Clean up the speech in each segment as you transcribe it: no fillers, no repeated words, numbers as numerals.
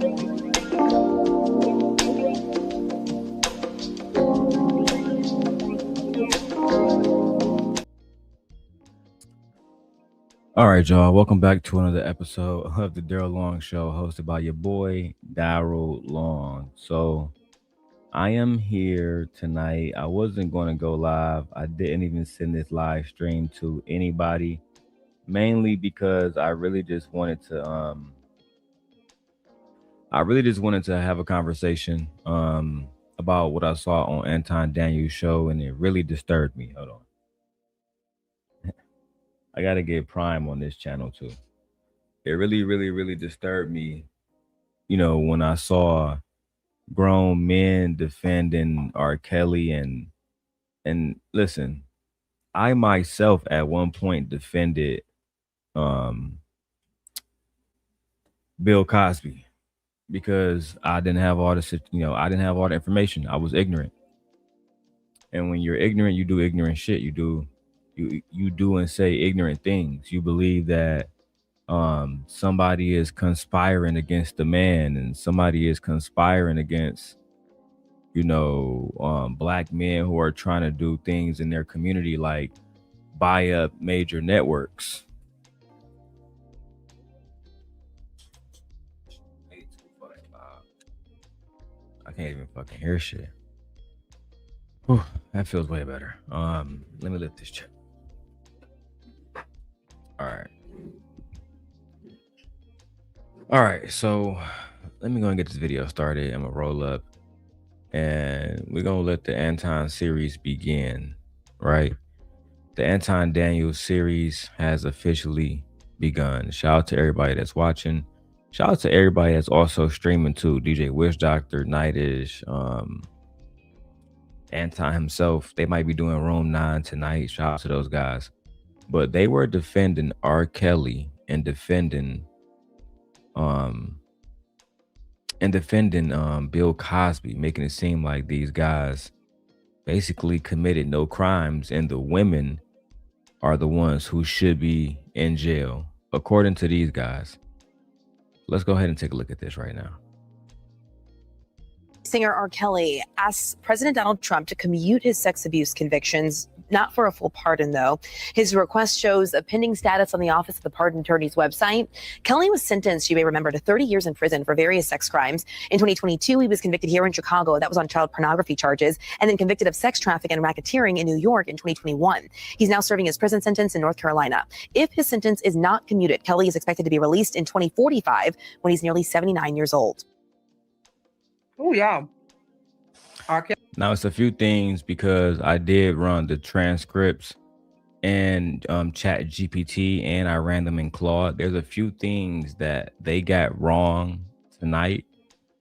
All right, y'all. Welcome back to another episode of the Darrel Long Show, hosted by your boy Darrel Long. So I am here tonight. I wasn't going to go live. I didn't even send this live stream to anybody, mainly because I really just wanted to have a conversation about what I saw on Anton Daniels' show, and it really disturbed me. Hold on. I gotta get Prime on this channel too. It really disturbed me, when I saw grown men defending RKelly and listen, I myself at one point defended Bill Cosby because I didn't have all the information. I was ignorant. And when you're ignorant, you do ignorant shit. You do and say ignorant things. You believe that somebody is conspiring against the man, and somebody is conspiring against black men who are trying to do things in their community, like buy up major networks. I can't even fucking hear shit. Whew, that feels way better. Let me lift this chair. All right, so let me go and get this video started. I'm gonna roll up and we're gonna let the Anton series begin, right? The Anton Daniels series has officially begun. Shout out to everybody that's watching. Shout out to everybody that's also streaming too. DJ Wish Doctor, Nightish, Anton himself. They might be doing Room 9 tonight. Shout out to those guys. But they were defending RKelly and defending Bill Cosby, making it seem like these guys basically committed no crimes and the women are the ones who should be in jail, according to these guys. Let's go ahead and take a look at this right now. Singer RKelly asks President Donald Trump to commute his sex abuse convictions, not for a full pardon, though. His request shows a pending status on the Office of the Pardon Attorney's website. Kelly was sentenced, you may remember, to 30 years in prison for various sex crimes. In 2022, he was convicted here in Chicago. That was on child pornography charges, and then convicted of sex trafficking and racketeering in New York in 2021. He's now serving his prison sentence in North Carolina. If his sentence is not commuted, Kelly is expected to be released in 2045 when he's nearly 79 years old. Oh, yeah. Now, it's a few things because I did run the transcripts and Chat GPT, and I ran them in Claude. There's a few things that they got wrong tonight,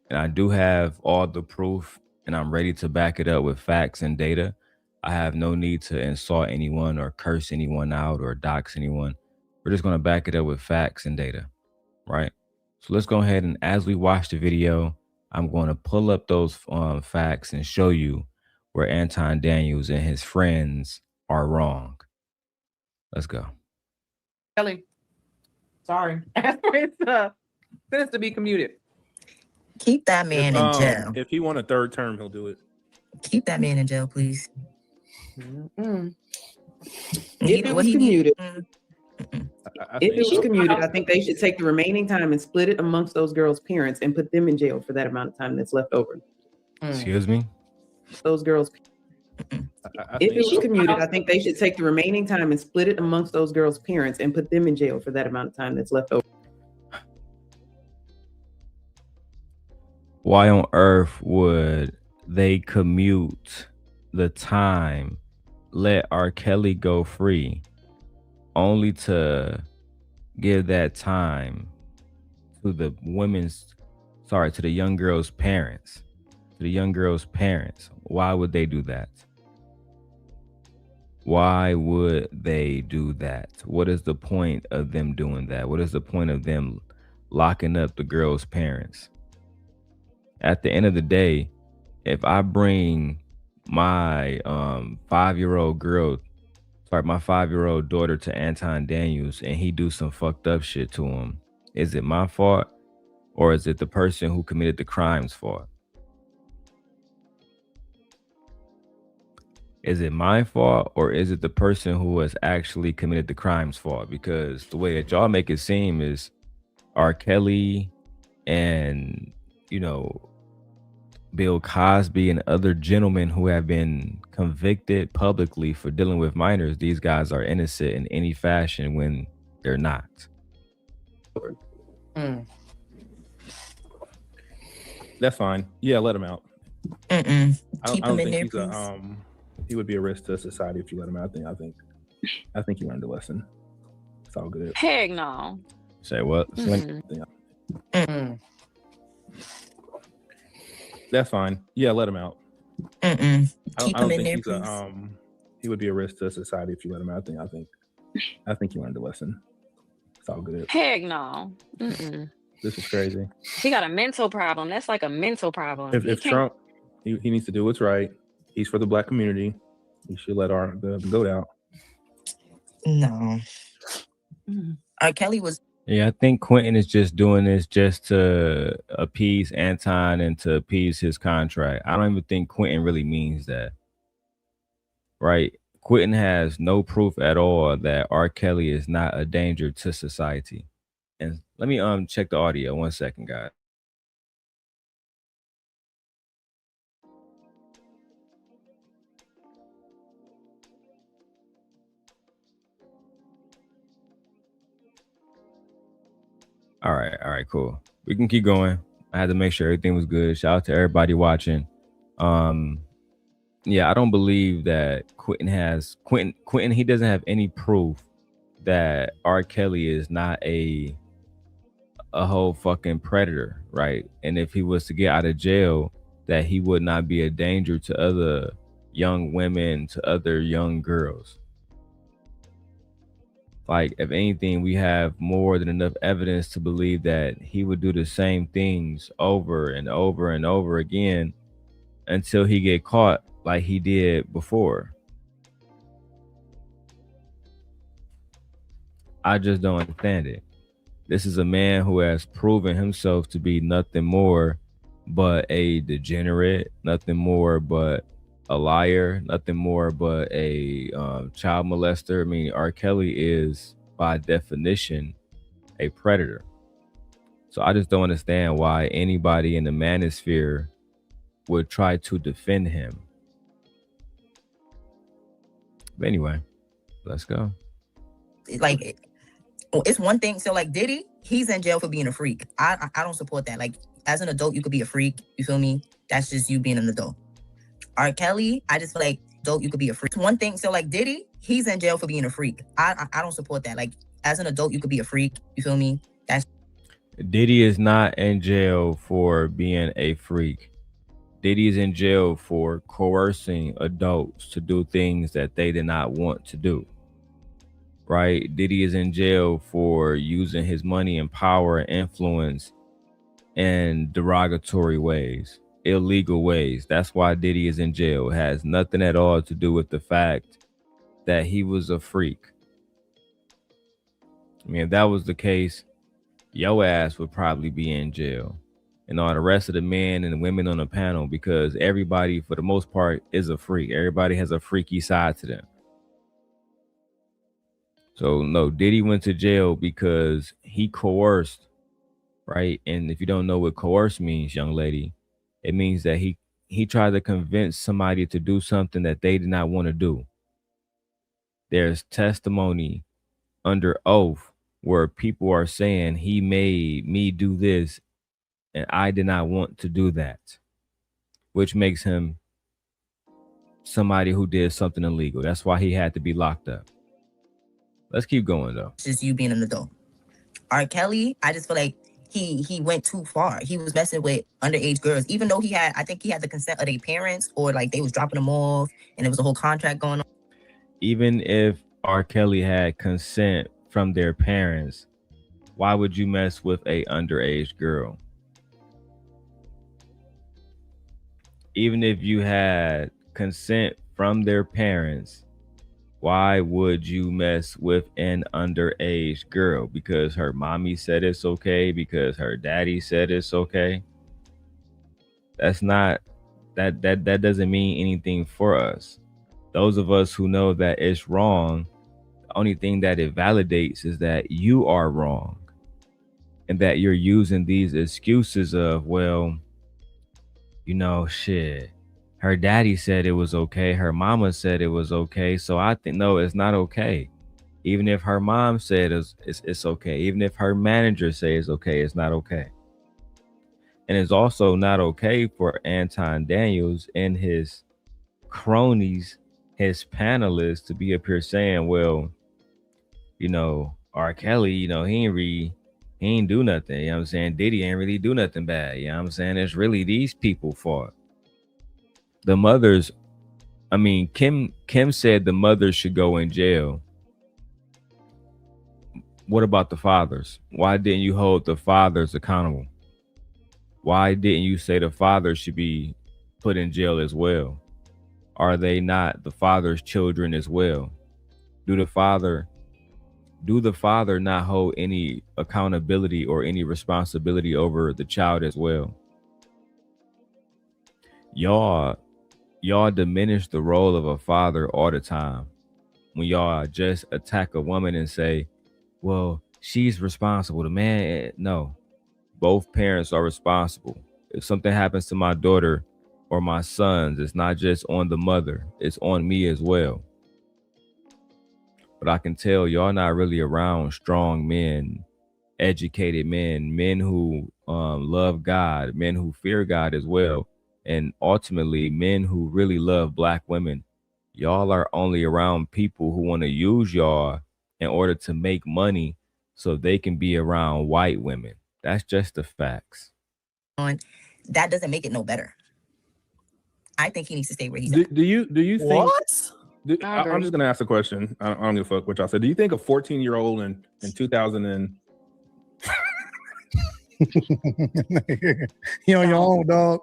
and I do have all the proof, and I'm ready to back it up with facts and data. I have no need to insult anyone or curse anyone out or dox anyone. We're just going to back it up with facts and data, right? So let's go ahead and, as we watch the video, I'm going to pull up those facts and show you where Anton Daniels and his friends are wrong. Let's go. Kelly, sorry. Ask for his sentence to be commuted. Keep that man in jail. If he won a third term, he'll do it. Keep that man in jail, please. If it was commuted, I think they should take the remaining time and split it amongst those girls' parents and put them in jail for that amount of time that's left over. Excuse me? Those girls. If it was commuted, I think they should take the remaining time and split it amongst those girls' parents and put them in jail for that amount of time that's left over. Why on earth would they commute the time, let RKelly go free, only to give that time to the to the young girl's parents? To the young girl's parents. Why would they do that? Why would they do that? What is the point of them doing that? What is the point of them locking up the girl's parents? At the end of the day, if I bring my 5-year-old daughter to Anton Daniels and he do some fucked up shit to him, is it my fault? or is it the person who committed the crime's fault? Is it my fault, or is it the person who has actually committed the crime's fault? Because the way that y'all make it seem is RKelly and, you know, Bill Cosby and other gentlemen who have been convicted publicly for dealing with minors, these guys are innocent in any fashion when they're not. That's fine. Yeah, let him out. Keep I him don't in think there, he's please. he would be a risk to society if you let him out. I think he learned a lesson. It's all good. Heck no. Say what? That's fine. Yeah, let him out. Keep I him don't in think there, he's please. he would be a risk to society if you let him out. I think he learned a lesson. It's all good. Heck no. This is crazy. He got a mental problem. That's like a mental problem. If Trump, he needs to do what's right. He's for the Black community. He should let the goat out. No. RKelly was. Yeah, I think Quentin is just doing this just to appease Anton and to appease his contract. I don't even think Quentin really means that. Right? Quentin has no proof at all that RKelly is not a danger to society. And let me check the audio 1 second, guys. All right, cool. We can keep going. I had to make sure everything was good. Shout out to everybody watching. Yeah, I don't believe that Quentin, he doesn't have any proof that RKelly is not a whole fucking predator, right? And if he was to get out of jail, that he would not be a danger to other young women, to other young girls. Like, if anything, we have more than enough evidence to believe that he would do the same things over and over and over again until he get caught like he did before. I just don't understand it. This is a man who has proven himself to be nothing more but a degenerate, nothing more but a liar, nothing more but a child molester. I mean, RKelly is by definition a predator. So I just don't understand why anybody in the manosphere would try to defend him. But anyway, let's go. Like, it's one thing. So, like, Diddy, he's in jail for being a freak. I don't support that. Like, as an adult, you could be a freak. You feel me? That's just you being an adult. RKelly, I just feel like adult, you could be a freak. It's one thing. So, like, Diddy, he's in jail for being a freak. I don't support that. Like, as an adult, you could be a freak. You feel me? That's Diddy is not in jail for being a freak. Diddy is in jail for coercing adults to do things that they did not want to do. Right? Diddy is in jail for using his money and power and influence in derogatory ways, illegal ways. That's why Diddy is in jail. It has nothing at all to do with the fact that he was a freak. I mean, if that was the case, your ass would probably be in jail, and all the rest of the men and the women on the panel, because everybody, for the most part, is a freak. Everybody has a freaky side to them. So no, Diddy went to jail because he coerced, right? And if you don't know what coerce means, young lady, it means that he tried to convince somebody to do something that they did not want to do. There's testimony under oath where people are saying he made me do this and I did not want to do that, which makes him somebody who did something illegal. That's why he had to be locked up. Let's keep going though. It's just you being an adult. RKelly, I just feel like he went too far. He was messing with underage girls, even though I think he had the consent of their parents, or like they was dropping them off and there was a whole contract going on. Even if RKelly had consent from their parents, why would you mess with a underage girl? Even if you had consent from their parents, Why would you mess with an underage girl? Because her mommy said it's okay, because her daddy said it's okay. That's not that doesn't mean anything for us. Those of us who know that it's wrong, the only thing that it validates is that you are wrong. And that you're using these excuses of, well, you know, shit. Her daddy said it was okay. Her mama said it was okay. So I think, no, it's not okay. Even if her mom said it's okay. Even if her manager says it's okay, it's not okay. And it's also not okay for Anton Daniels and his cronies, his panelists, to be up here saying, well, you know, RKelly, you know, he ain't do nothing. You know what I'm saying? Diddy ain't really do nothing bad. You know what I'm saying? It's really these people fault. The mothers, I mean, Kim said the mothers should go in jail. What about the fathers? Why didn't you hold the fathers accountable? Why didn't you say the fathers should be put in jail as well? Are they not the father's children as well? Do the father not hold any accountability or any responsibility over the child as well? Y'all diminish the role of a father all the time. When y'all just attack a woman and say, well, she's responsible. The man, no. Both parents are responsible. If something happens to my daughter or my sons, it's not just on the mother, it's on me as well. But I can tell y'all not really around strong men, educated men who love God, men who fear God as well, and ultimately men who really love Black women. Y'all are only around people who want to use y'all in order to make money so they can be around white women. That's just the facts. That doesn't make it no better. I think he needs to stay where he's at. Do you think What? I'm just gonna ask a question. I don't give a fuck what y'all said. Do you think a 14-year-old in 2000 and you on your own, dog?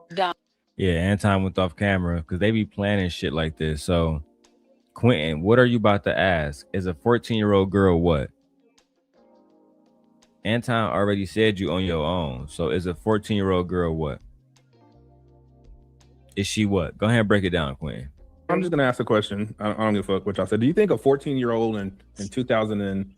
Yeah, Anton went off camera because they be planning shit like this. So, Quentin, what are you about to ask? Is a 14-year-old girl what? Anton already said you on your own. So, is a 14-year-old girl what? Is she what? Go ahead and break it down, Quentin. I'm just gonna ask a question. I don't give a fuck what y'all said. Do you think a 14-year-old in 2000 and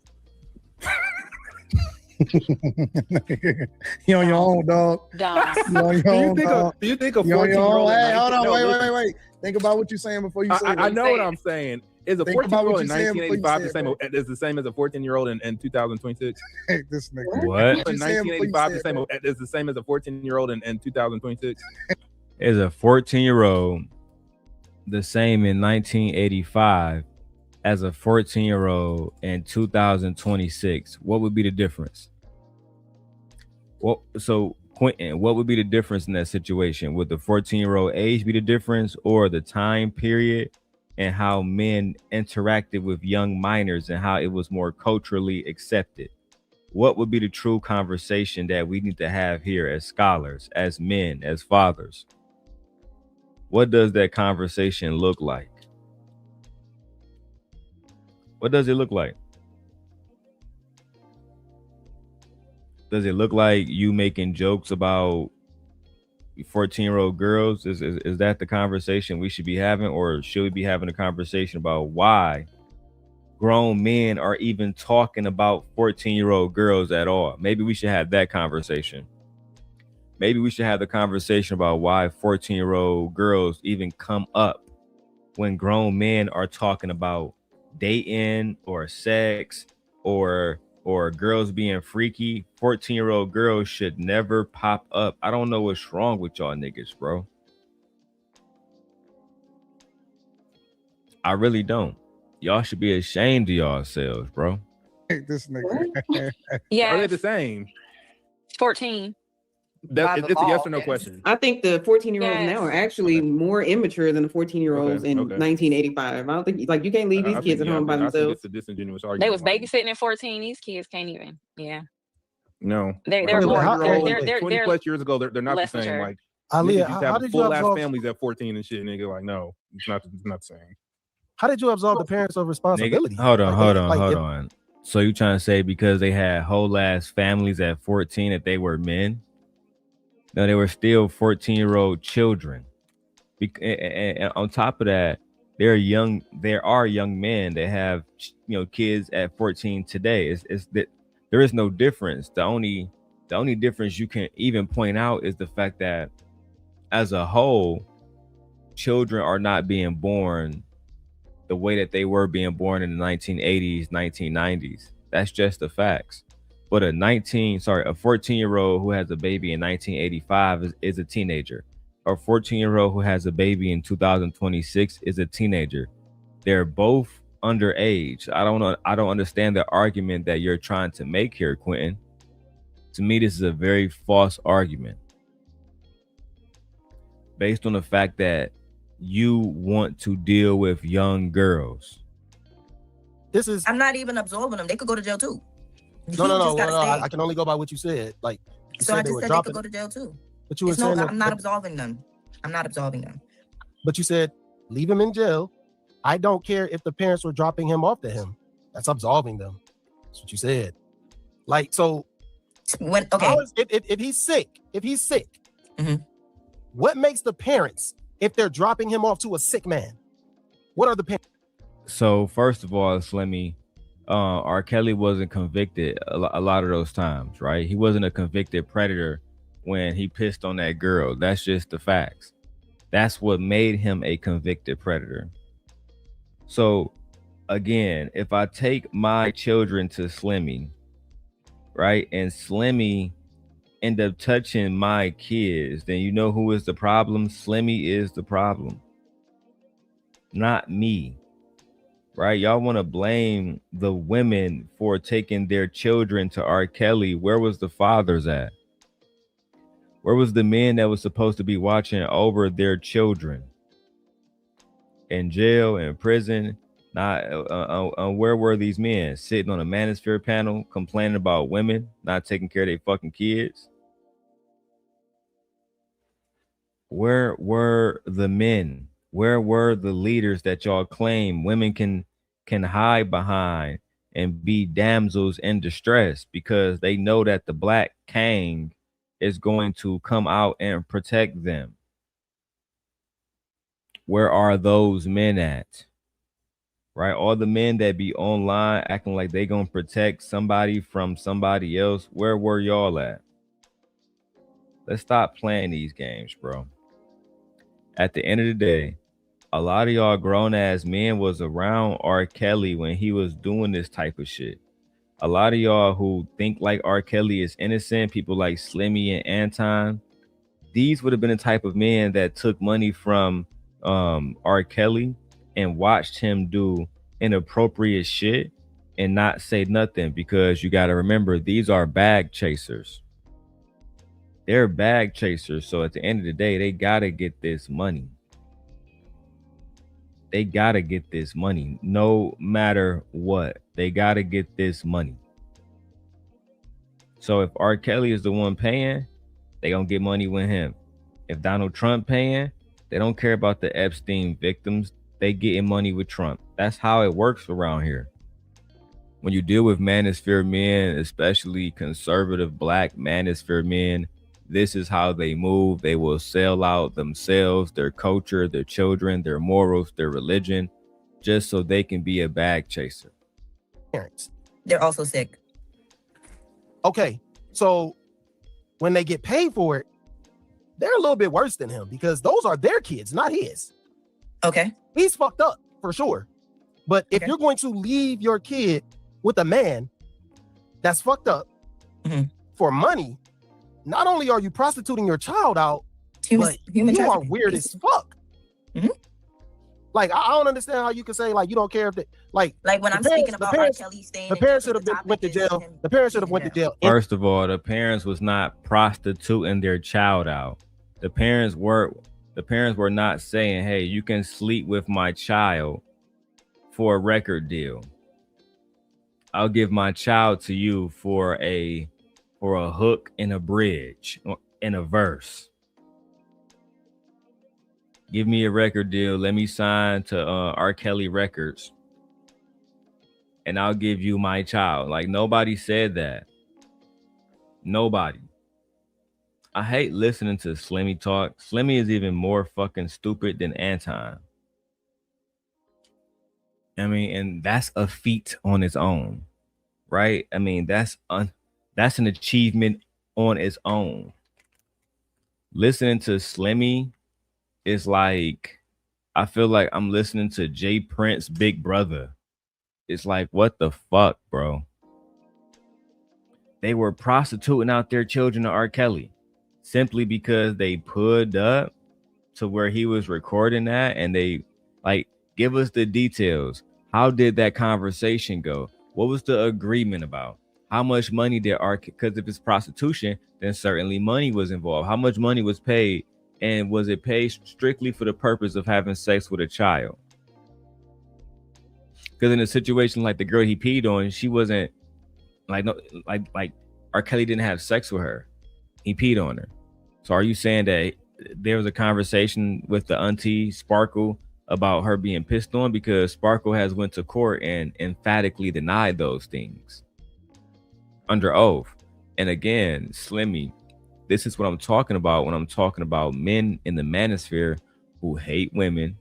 you on your own, dog? You on your own, dog? Do you think a 14-year-old? Hey, hold on, wait. Think about what you're saying before you say. I know what I'm saying. Is a 14-year-old in 1985 the same as a 14-year-old in 2026? Hey, this nigga. What? In 1985 is the same as a 14-year-old in 2026? Is a 14-year-old the same in 1985 as a 14-year-old in 2026? What would be the difference? Well, so Quentin, what would be the difference in that situation? Would the 14-year-old age be the difference, or the time period and how men interacted with young minors and how it was more culturally accepted? What would be the true conversation that we need to have here as scholars, as men, as fathers? What does that conversation look like? What does it look like? Does it look like you making jokes about 14-year-old girls? Is that the conversation we should be having, or should we be having a conversation about why grown men are even talking about 14-year-old girls at all? Maybe we should have that conversation. Maybe we should have the conversation about why 14-year-old girls even come up when grown men are talking about dating or sex or girls being freaky. 14-year-old girls should never pop up. I don't know what's wrong with y'all niggas, bro. I really don't. Y'all should be ashamed of yourselves, bro. Hey, this nigga. Yeah. Are they the same? 14. It's a yes or no question. I think the 14-year-olds Yes. now are actually more immature than the 14-year-olds in 1985. I don't think you can't leave these kids at home by I think themselves. it's a disingenuous argument. They was babysitting at 14. These kids can't even. Yeah. No. They're Wait, more. how- They're 20 plus years ago, they're not the less same. mature. Like, Aaliyah, niggas used to how have did you full ass absorb? families at 14 and shit, nigga. Like, no, it's not the same. How did you absolve the parents of responsibility? Nigga, hold on. So you trying to say because they had whole ass families at 14 that they were men? No, they were still 14-year-old children. And on top of that, there are young men that have kids at 14 today. It's that there is no difference. The only difference you can even point out is the fact that as a whole, children are not being born the way that they were being born in the 1980s, 1990s. That's just the facts. But a 14-year-old who has a baby in 1985 is a teenager. A 14-year-old who has a baby in 2026 is a teenager. They're both underage. I don't understand the argument that you're trying to make here, Quentin. To me, this is a very false argument based on the fact that you want to deal with young girls. I'm not even absolving them. They could go to jail too. No. I can only go by what you said. Like, so I just said they could go to jail too. But you were saying I'm not absolving them. I'm not absolving them. But you said leave him in jail. I don't care if the parents were dropping him off to him. That's absolving them. That's what you said. Like, so when if he's sick, mm-hmm. What makes the parents if they're dropping him off to a sick man? What are the parents? So first of all, Slimmy, RKelly wasn't convicted a lot of those times, right? He wasn't a convicted predator when he pissed on that girl. That's just the facts. That's what made him a convicted predator. So again, if I take my children to Slimmy, right, and Slimmy end up touching my kids, then you know who is the problem? Slimmy is the problem, not me. Right? Y'all want to blame the women for taking their children to RKelly. Where was the fathers at? Where was the men that was supposed to be watching over their children? In jail, in prison? Not where were these men? Sitting on a manosphere panel complaining about women not taking care of their fucking kids? Where were the men? Where were the leaders that y'all claim women can hide behind and be damsels in distress because they know that the Black King is going to come out and protect them? Where are those men at? Right? All the men that be online acting like they gonna protect somebody from somebody else, where were y'all at? Let's stop playing these games, bro. At the end of the day, a lot of y'all grown ass men was around RKelly when he was doing this type of shit. A lot of y'all who think like RKelly is innocent, people like Slimmy and Anton, these would have been the type of men that took money from RKelly and watched him do inappropriate shit and not say nothing, because you got to remember, these are bag chasers. They're bag chasers. So at the end of the day, they got to get this money. They got to get this money no matter what. They got to get this money. So if RKelly is the one paying, they gonna get money with him. If Donald Trump paying, they don't care about the Epstein victims. They getting money with Trump. That's how it works around here. When you deal with manosphere men, especially conservative Black manosphere men, this is how they move. They will sell out themselves, their culture, their children, their morals, their religion, just so they can be a bag chaser. Parents. They're also sick. Okay, so when they get paid for it, they're a little bit worse than him because those are their kids, not his. Okay. He's fucked up for sure. But if you're going to leave your kid with a man that's fucked up for money, not only are you prostituting your child out, but you are weird as fuck. Like, I don't understand how you can say, like, you don't care if they, like when I'm speaking about RKelly staying, the parents should have went to jail. The parents should have went to jail. First of all, the parents was not prostituting their child out. The parents were not saying, hey, you can sleep with my child for a record deal. I'll give my child to you for a hook in a bridge, in a verse. Give me a record deal. Let me sign to RKelly Records, and I'll give you my child. Like, nobody said that. Nobody. I hate listening to Slimmy talk. Slimmy is even more fucking stupid than Anton. I mean, and that's a feat on its own, right? I mean, that's an achievement on its own. Listening to Slimmy is like, I feel like I'm listening to Jay Prince Big Brother. It's like, what the fuck, bro? They were prostituting out their children to R. Kelly simply because they pulled up to where he was recording that, and they like, give us the details. How did that conversation go? What was the agreement about? How much money did R? Because if it's prostitution, then certainly money was involved. How much money was paid? And was it paid strictly for the purpose of having sex with a child? Because in a situation like the girl he peed on, she wasn't like R. Kelly didn't have sex with her. He peed on her. So are you saying that there was a conversation with the auntie Sparkle about her being pissed on? Because Sparkle has went to court and emphatically denied those things under oath. And again, Slimmy, this is what I'm talking about when I'm talking about men in the manosphere who hate women,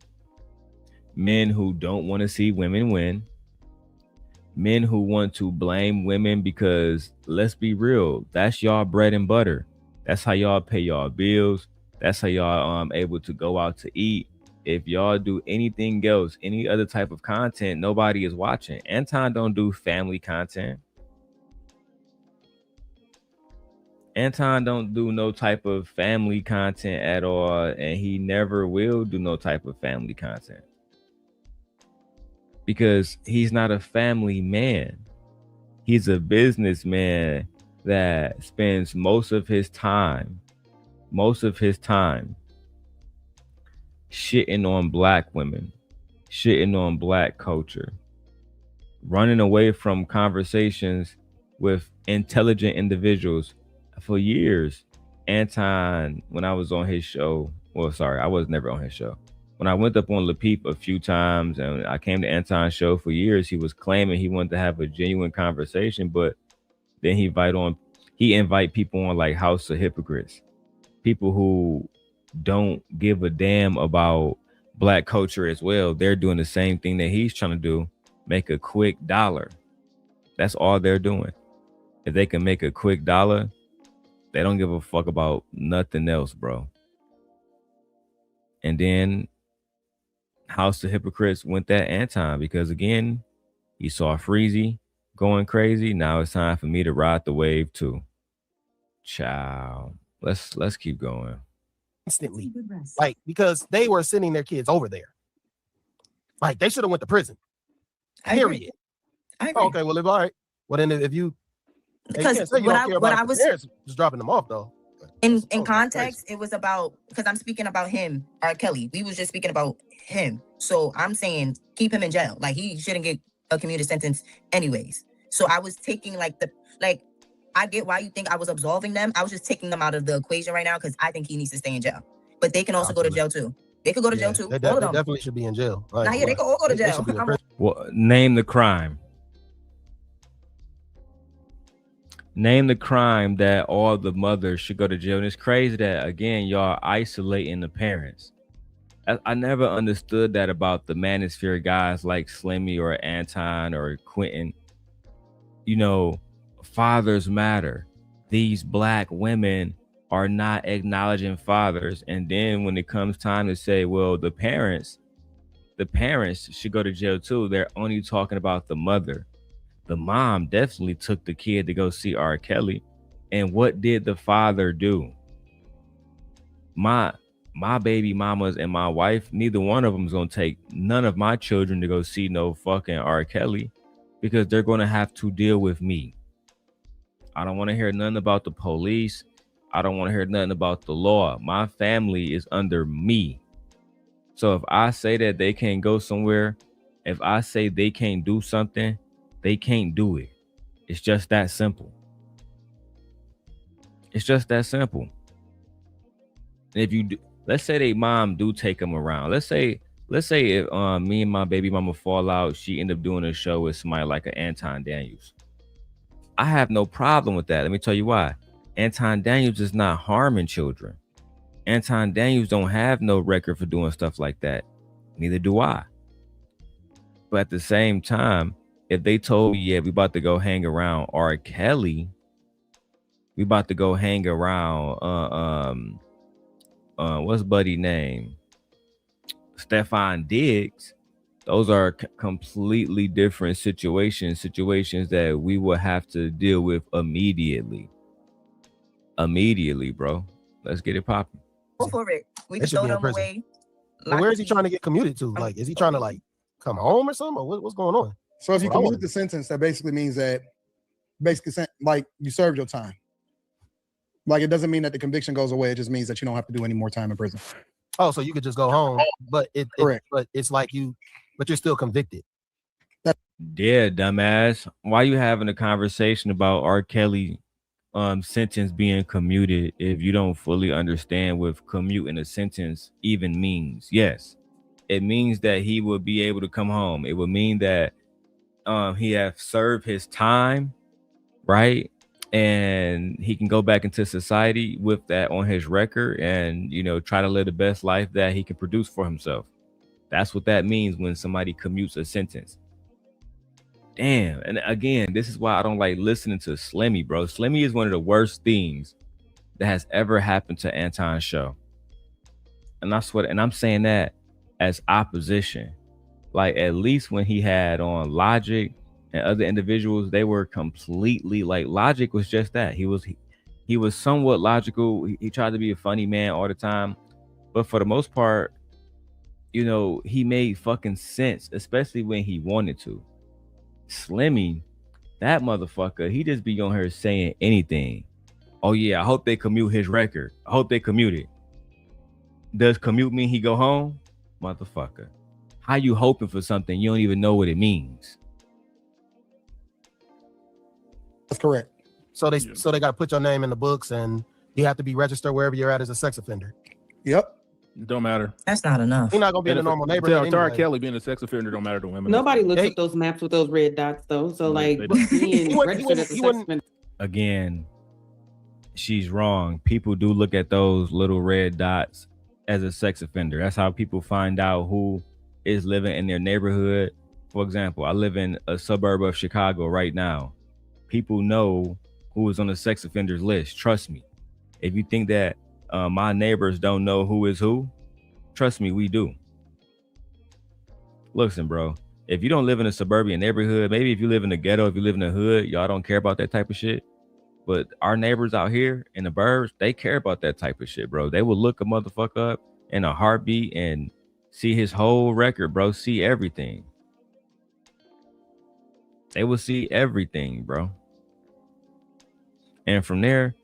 men who don't want to see women win, men who want to blame women because, let's be real, that's y'all bread and butter. That's how y'all pay y'all bills. That's how y'all able to go out to eat. If y'all do anything else, any other type of content, nobody is watching. Anton don't do family content. Anton don't do no type of family content at all, and he never will do no type of family content because he's not a family man. He's a businessman that spends most of his time shitting on black women, shitting on black culture, running away from conversations with intelligent individuals. For years, Anton, when I was on his show, well, sorry, I was never on his show. When I went up on Le Peep a few times and I came to Anton's show for years, he was claiming he wanted to have a genuine conversation, but then he invite people on like House of Hypocrites, people who don't give a damn about black culture as well. They're doing the same thing that he's trying to do, make a quick dollar. That's all they're doing. If they can make a quick dollar, they don't give a fuck about nothing else, bro. And then House of Hypocrites went that Anton because, again, he saw Freezy going crazy. Now it's time for me to ride the wave too. Ciao. Let's keep going. Instantly, like, because they were sending their kids over there. Like, they should have went to prison. Period. I agree. Okay, well, all right. Well, then if you, because what I was just dropping them off though. In context, it was about, because I'm speaking about him, R. Kelly. We was just speaking about him. So I'm saying keep him in jail. Like, he shouldn't get a commuted sentence anyways. So I was taking I get why you think I was absolving them. I was just taking them out of the equation right now because I think he needs to stay in jail. But they can also go to jail too. They could go to jail too. They definitely should be in jail. Nah, yeah, they could all go to jail. Well, name the crime. Name the crime that all the mothers should go to jail. And it's crazy that, again, y'all isolating the parents. I never understood that about the manosphere guys like Slimmy or Anton or Quentin. You know, fathers matter. These black women are not acknowledging fathers. And then when it comes time to say, well, the parents should go to jail too, they're only talking about the mother. The mom definitely took the kid to go see R. Kelly. And what did the father do? My baby mamas and my wife, neither one of them is going to take none of my children to go see no fucking R. Kelly because they're going to have to deal with me. I don't want to hear nothing about the police. I don't want to hear nothing about the law. My family is under me. So if I say that they can't go somewhere, if I say they can't do something, they can't do it. It's just that simple. It's just that simple. And if you do, let's say they mom do take him around. Let's say if me and my baby mama fall out, she end up doing a show with somebody like an Anton Daniels. I have no problem with that. Let me tell you why. Anton Daniels is not harming children. Anton Daniels don't have no record for doing stuff like that. Neither do I. But at the same time, if they told me, yeah, we about to go hang around RKelly, we about to go hang around what's buddy name? Stefan Diggs. Those are completely different situations that we will have to deal with immediately, bro. Let's get it popping. Go for it. We can throw them away. But where is he trying to get commuted to? Like, is he trying to like come home or something? Or what's going on? So if you commute the sentence, that basically means that like you served your time. Like, it doesn't mean that the conviction goes away. It just means that you don't have to do any more time in prison. Oh, so you could just go home, but correct. But it's like but you're still convicted. Yeah, dumbass. Why you having a conversation about RKelly sentence being commuted if you don't fully understand what commuting a sentence even means? Yes, it means that he will be able to come home. It would mean that he have served his time, right? And he can go back into society with that on his record and, you know, try to live the best life that he can produce for himself. That's what that means when somebody commutes a sentence. Damn. And again, this is why I don't like listening to Slimmy, bro. Slimmy is one of the worst things that has ever happened to Anton's show. And that's what, and I'm saying that as opposition. Like, at least when he had on Logic and other individuals, they were completely like, Logic was just that. He was somewhat logical. He tried to be a funny man all the time. But for the most part, you know, he made fucking sense, especially when he wanted to. Slimmy, that motherfucker, he just be on here saying anything. Oh yeah, I hope they commute his record. I hope they commute it. Does commute mean he go home? Motherfucker. How you hoping for something you don't even know what it means? That's correct. So they got to put your name in the books and you have to be registered wherever you're at as a sex offender. Yep. Don't matter. That's not enough. You're not gonna be in a normal neighborhood. Anyway. RKelly being a sex offender don't matter to women. Nobody looks at those maps with those red dots though. So like being registered as a sex offender. Again, she's wrong. People do look at those little red dots as a sex offender. That's how people find out who is living in their neighborhood. For example, I live in a suburb of Chicago right now. People know who is on the sex offenders list. Trust me. If you think that my neighbors don't know who is who, trust me, we do. Listen, bro, if you don't live in a suburban neighborhood, maybe if you live in the ghetto, if you live in the hood, y'all don't care about that type of shit. But our neighbors out here in the burbs, they care about that type of shit, bro. They will look a motherfucker up in a heartbeat and see his whole record, bro. See everything. They will see everything, bro. And from there,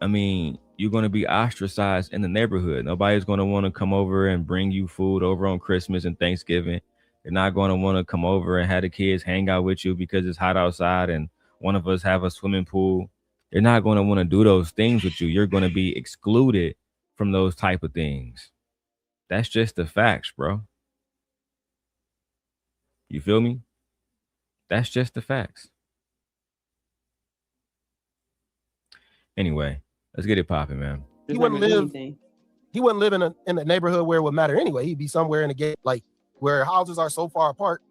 I mean, you're going to be ostracized in the neighborhood. Nobody's going to want to come over and bring you food over on Christmas and Thanksgiving. They're not going to want to come over and have the kids hang out with you because it's hot outside and one of us have a swimming pool. They're not going to want to do those things with you. You're going to be excluded from those type of things. That's just the facts, bro. You feel me? That's just the facts. Anyway, let's get it popping, man. He wouldn't live in a neighborhood where it would matter anyway. He'd be somewhere in a gate, like where houses are so far apart.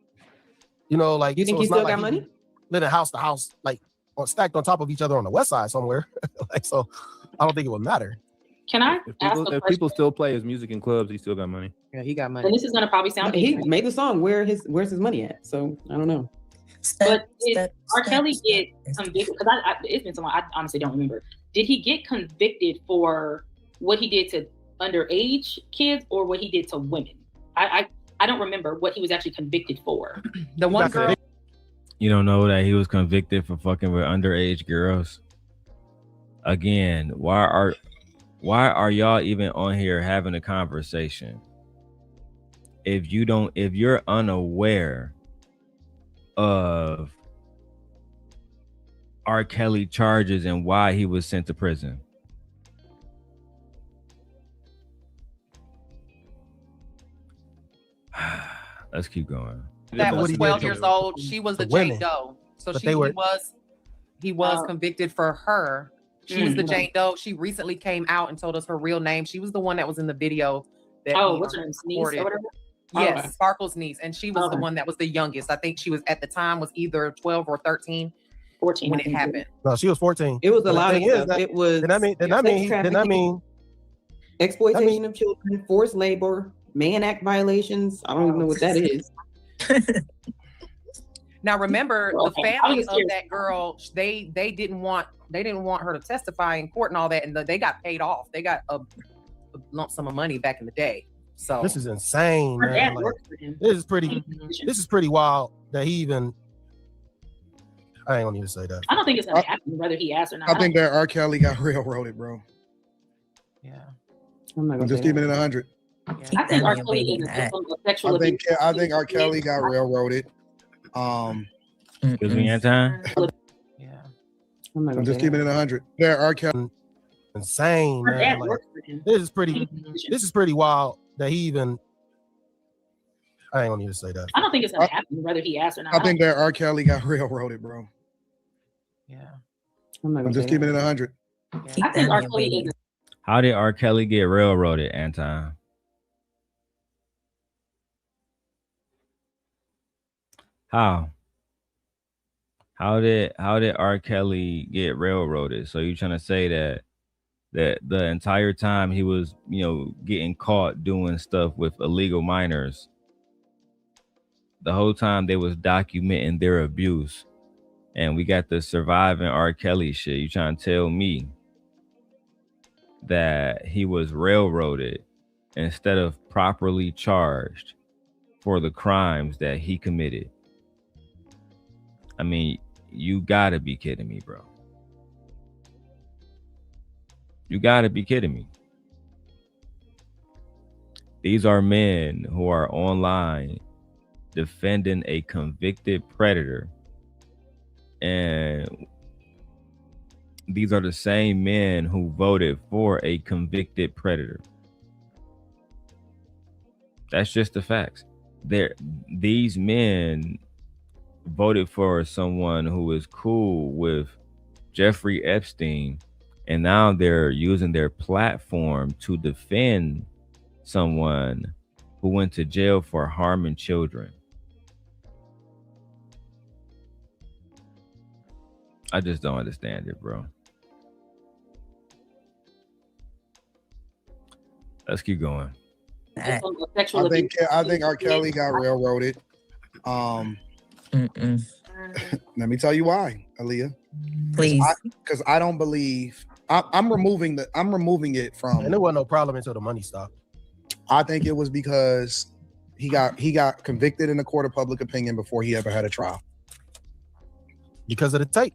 You know, like, you think he still got money? Living house to house, like stacked on top of each other on the west side somewhere. Like, so I don't think it would matter. Can I if people still play his music in clubs, he still got money. Yeah, he got money. And this is gonna probably sound. He made the song. Where's his money at? So I don't know. But did RKelly get convicted? Because it's been so long, I honestly don't remember. Did he get convicted for what he did to underage kids or what he did to women? I don't remember what he was actually convicted for. The one girl. You don't know that he was convicted for fucking with underage girls? Again, why are y'all even on here having a conversation? If you're unaware of RKelly charges and why he was sent to prison. Let's keep going. That What was he did 12 to years the- old. She was the the Jane women. Doe. So But he they were- was convicted for her. She was the Mhm. Jane Doe. She recently came out and told us her real name. She was the one that was in the video. That Oh, we what's her name? Sneeze recorded. or whatever? Yes, Okay. Sparkle's niece. And she was the Okay. one that was the youngest. I think she was at the time was either 12 or 13 14 when I it think. happened. No, she was 14. It was But a the lot of thing is stuff. that- It was Then I mean, exploitation of children, forced labor, Mann Act violations. I don't even know what that is. Now remember, Well, the okay. family I was of that girl, they didn't want her to testify in court and all that, and they got paid off. They got a lump sum of money back in the day. So this is insane, Her man. dad Like, worked for him. this is pretty wild that he even. I ain't gonna even say that. I don't think it's gonna happen whether he asks or not. I think that R. Kelly got railroaded, bro. yeah. I'm not I'm gonna just say keeping that. it 100. I think R. Kelly is a victim of sexual abuse. I think R. Kelly got railroaded. Excuse me, Anton. Yeah. I'm not I'm gonna just say keeping it 100. Yeah, R. Kelly. Insane, Her man. dad Like, worked for him. this is pretty wild that he even. I ain't gonna even say that. I don't think it's gonna happen whether he asks or not. I think that R. Kelly got railroaded, bro. Yeah. I'm not I'm gonna just say keeping that. it 100. I think R. Kelly is How did R. Kelly get railroaded, Anton? How? How did R. Kelly get railroaded? So you trying to say that the entire time he was, getting caught doing stuff with illegal minors, the whole time they was documenting their abuse, and we got the surviving R. Kelly shit. You trying to tell me that he was railroaded instead of properly charged for the crimes that he committed? I mean, you gotta be kidding me, bro. You gotta be kidding me. These are men who are online defending a convicted predator. And these are the same men who voted for a convicted predator. That's just the facts. These men voted for someone who is cool with Jeffrey Epstein, and now they're using their platform to defend someone who went to jail for harming children. I just don't understand it, bro. Let's keep going. victim of sexual abuse. I think R. Kelly got railroaded. Let me tell you why, Aaliyah. Please. Because I don't believe I'm removing it from. And there wasn't no problem until the money stopped. I think it was because he got convicted in the court of public opinion before he ever had a trial. Because of the tape.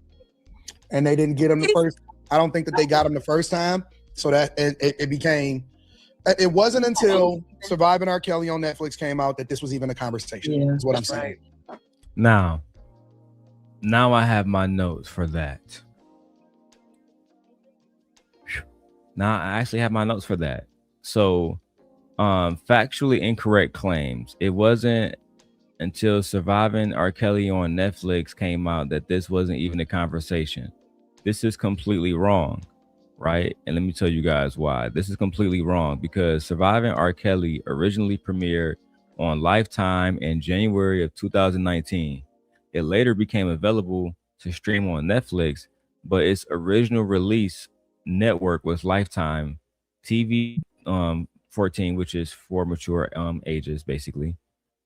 And they didn't get him the first. I don't think that they got him the first time. So that it became. It wasn't until Surviving R. Kelly on Netflix came out that this was even a conversation. Yeah, is what I'm saying. Now I have my notes for that. Now I actually have my notes for that. So, factually incorrect claims. It wasn't until Surviving R. Kelly on Netflix came out that this wasn't even a conversation. This is completely wrong, right? And let me tell you guys why. This is completely wrong, because Surviving R. Kelly originally premiered on Lifetime in January of 2019. It later became available to stream on Netflix, but its original release network was Lifetime TV 14, which is for mature ages, basically.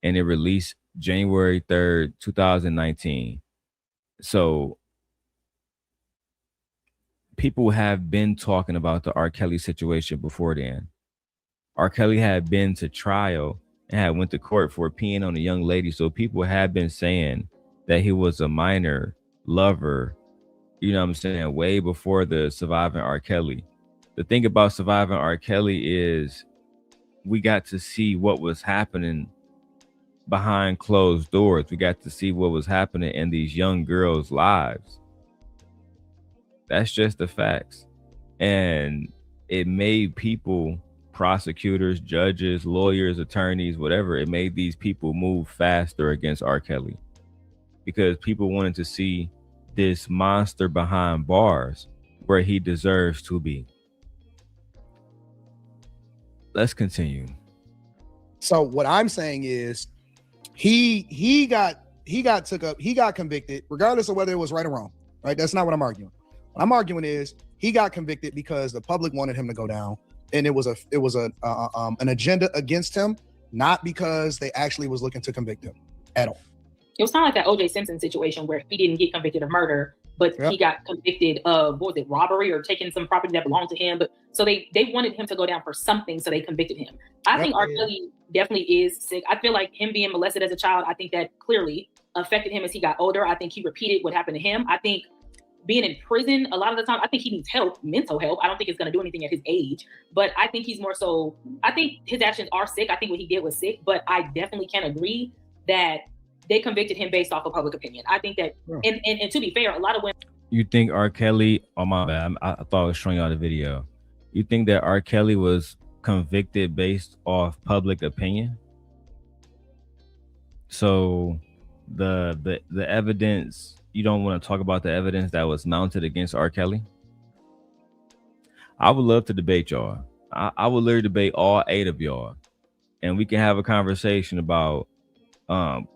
And it released January 3rd, 2019. So people have been talking about the R. Kelly situation before then. R. Kelly had been to trial and had went to court for peeing on a young lady. So people have been saying that he was a minor lover, you know what I'm saying, way before the Surviving R. Kelly. The thing about Surviving R. Kelly is we got to see what was happening behind closed doors. We got to see what was happening in these young girls' lives. That's just the facts. And it made people prosecutors, judges, lawyers, attorneys, whatever. It made these people move faster against R. Kelly because people wanted to see this monster behind bars where he deserves to be. Let's continue. So what I'm saying is he got convicted regardless of whether it was right or wrong, right? That's not what I'm arguing. What I'm arguing is he got convicted because the public wanted him to go down, and it was an agenda against him, not because they actually was looking to convict him at all. It was kind of like that O.J. Simpson situation where he didn't get convicted of murder, but he got convicted of, what was it, robbery or taking some property that belonged to him. But so they wanted him to go down for something, so they convicted him. I think R. Kelly definitely is sick. I feel like him being molested as a child, I think that clearly affected him as he got older. I think he repeated what happened to him. I think being in prison, a lot of the time, I think he needs help, mental help. I don't think it's going to do anything at his age, but I think he's more so, I think his actions are sick. I think what he did was sick, but I definitely can agree that they convicted him based off of public opinion. I think that, and to be fair, a lot of women. You think R. Kelly, oh my bad, I thought I was showing y'all the video. You think that R. Kelly was convicted based off public opinion? So the evidence, you don't want to talk about the evidence that was mounted against R. Kelly? I would love to debate y'all. I would literally debate all 8 of y'all, and we can have a conversation about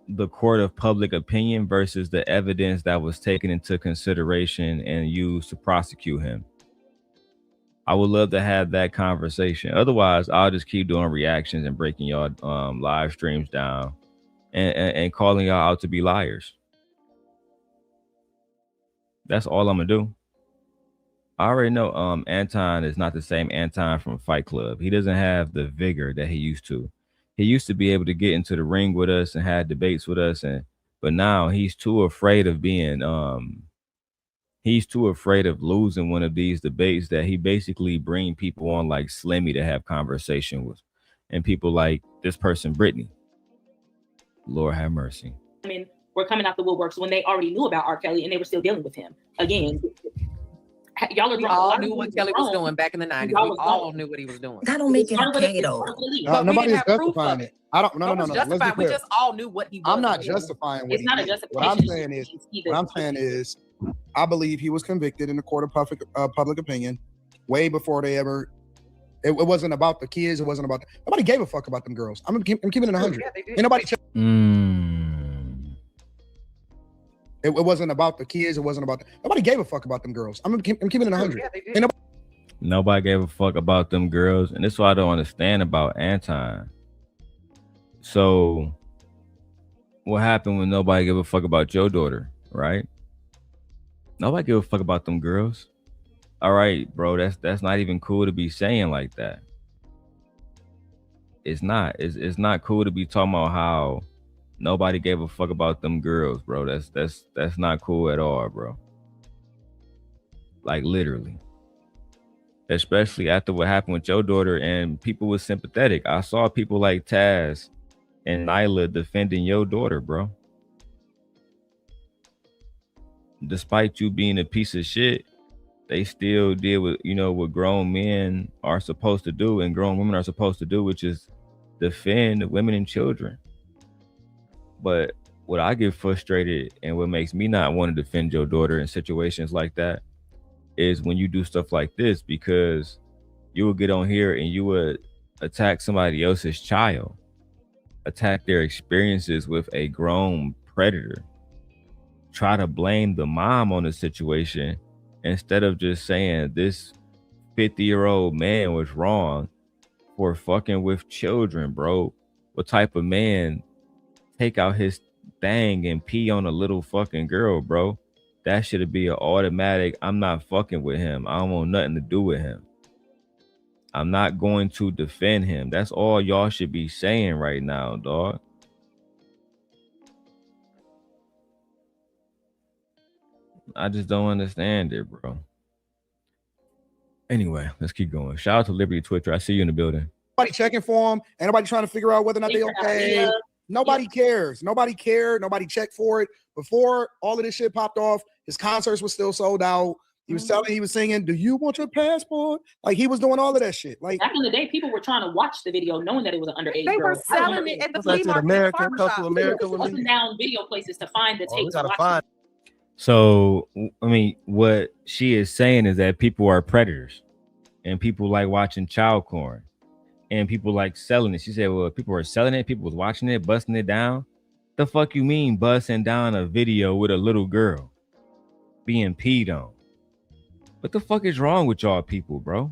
the court of public opinion versus the evidence that was taken into consideration and used to prosecute him. I would love to have that conversation. Otherwise, I'll just keep doing reactions and breaking y'all live streams down and calling y'all out to be liars. That's all I'm gonna do. I already know Anton is not the same Anton from Fight Club. He doesn't have the vigor that he used to. He used to be able to get into the ring with us and have debates with us, but now he's too afraid of being he's too afraid of losing one of these debates that he basically bring people on like Slimmy to have conversation with, and people like this person Brittany. Lord have mercy. I mean, we're coming out the woodworks when they already knew about R. Kelly and they were still dealing with him. Again, y'all are we all knew what Kelly was doing back in the 90s. We all knew what he was doing. That don't make it okay though. Nobody's justifying it. I don't. No. We just all knew what he was. I'm not justifying what it's not a justification. What I'm saying is, I believe he was convicted in the court of public opinion way before they ever. It wasn't about the kids. It wasn't about nobody gave a fuck about them girls. I'm keeping it 100. Ain't nobody. It wasn't about the kids. It wasn't about nobody gave a fuck about them girls. I'm keeping it 100. Nobody gave a fuck about them girls, and this is what I don't understand about Anton. So, what happened when nobody gave a fuck about your daughter, right? Nobody gave a fuck about them girls. All right, bro, that's not even cool to be saying like that. It's not. It's not cool to be talking about how nobody gave a fuck about them girls, bro. That's not cool at all, bro. Like literally. Especially after what happened with your daughter, and people were sympathetic. I saw people like Taz and Nyla defending your daughter, bro. Despite you being a piece of shit, they still did what grown men are supposed to do and grown women are supposed to do, which is defend women and children. But what I get frustrated and what makes me not want to defend your daughter in situations like that is when you do stuff like this, because you will get on here and you would attack somebody else's child, attack their experiences with a grown predator, try to blame the mom on the situation instead of just saying this 50-year-old man was wrong for fucking with children, bro. What type of man take out his thing and pee on a little fucking girl, bro? That should be an automatic, I'm not fucking with him. I don't want nothing to do with him. I'm not going to defend him. That's all y'all should be saying right now, dog. I just don't understand it, bro. Anyway, let's keep going. Shout out to Liberty Twitter. I see you in the building. Nobody checking for him. Ain't nobody trying to figure out whether or not they okay. Nobody cares. Nobody cared. Nobody checked for it. Before all of this shit popped off, his concerts were still sold out. He was telling, he was singing, "Do you want your passport?" Like he was doing all of that shit. Like back in the day, people were trying to watch the video knowing that it was an underage They girl. were selling it at the flea market. America, come to America with Closing me. down video places to find the tapes. Gotta find. So, I mean, what she is saying is that people are predators and people like watching child porn and people like selling it. She said, well, people are selling it. People was watching it, busting it down. The fuck you mean busting down a video with a little girl being peed on? What the fuck is wrong with y'all people, bro?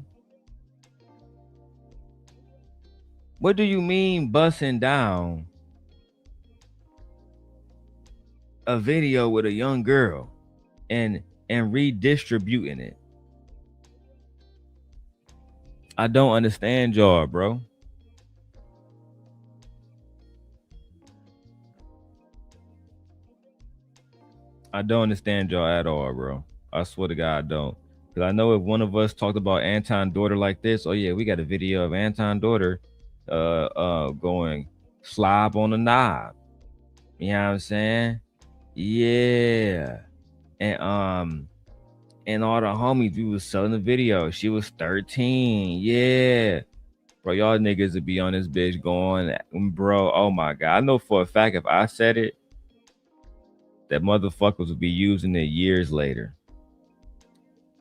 What do you mean busting down a video with a young girl and redistributing it? I don't understand y'all, bro. I don't understand y'all at all, bro. I swear to God, I don't. Because I know if one of us talked about Anton's daughter like this, oh yeah, we got a video of Anton's daughter going slob on the knob. You know what I'm saying? Yeah. And all the homies, we was selling the video. She was 13. Yeah. Bro, y'all niggas would be on this bitch going, bro, oh my God. I know for a fact if I said it, that motherfuckers would be using it years later.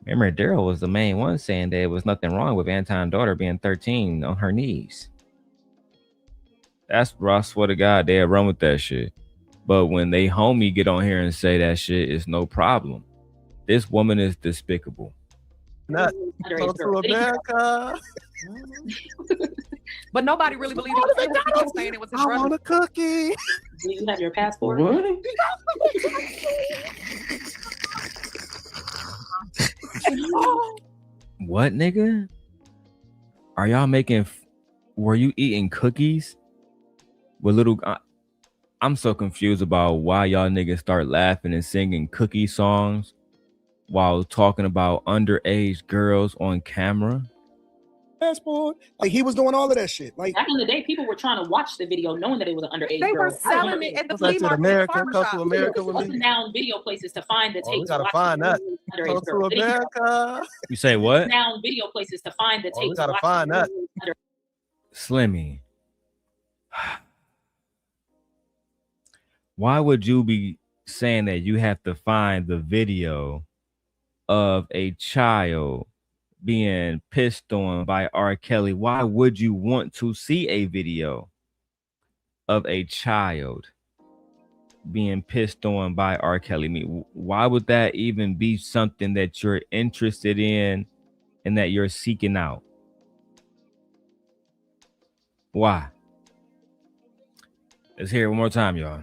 Remember, Darrel was the main one saying there was nothing wrong with Anton's daughter being 13 on her knees. That's, bro, I swear to God, they'll run with that shit. But when they homie get on here and say that shit, it's no problem. This woman is despicable. Not to America. But nobody really believed it was him. He was saying it was his I brother. want a cookie. Do you have your passport? What? What, nigga? Are y'all making? Were you eating cookies with little? I'm so confused about why y'all niggas start laughing and singing cookie songs while talking about underage girls on camera. passport. Like he was doing all of that shit. Like back in the day, people were trying to watch the video knowing that it was an underage They girl. were selling it at the flea market. America, Farmer come shop. to America with Closing me. down video places to find the tapes. We gotta find that. Underage Come girl. to America. You say what? Down video places to find the tapes. We gotta find that. Slimmy. Why would you be saying that you have to find the video of a child being pissed on by R. Kelly? Why would you want to see a video of a child being pissed on by R. Kelly? I mean, why would that even be something that you're interested in and that you're seeking out? Why? Let's hear it one more time, y'all.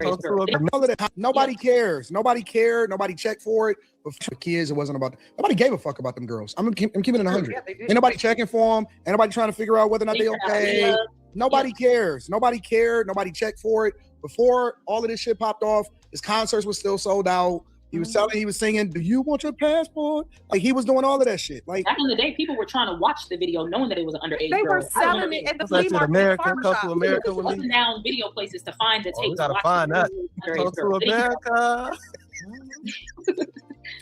nobody cares. Nobody cared. Nobody checked for it. But for kids, it wasn't about. Nobody gave a fuck about them girls. I'm keeping it 100. Ain't nobody checking for them. Ain't nobody trying to figure out whether or not they okay. Nobody cares. Nobody cared. Nobody checked for it. Before all of this shit popped off, his concerts were still sold out. He was telling, he was singing, "Do you want your passport?" Like he was doing all of that shit. Like back in the day, people were trying to watch the video knowing that it was an underage They girl. were selling it at the flea market. America, Farmer come shop. to America with Closing me. down video places to find the tapes. We gotta find that. Come to America.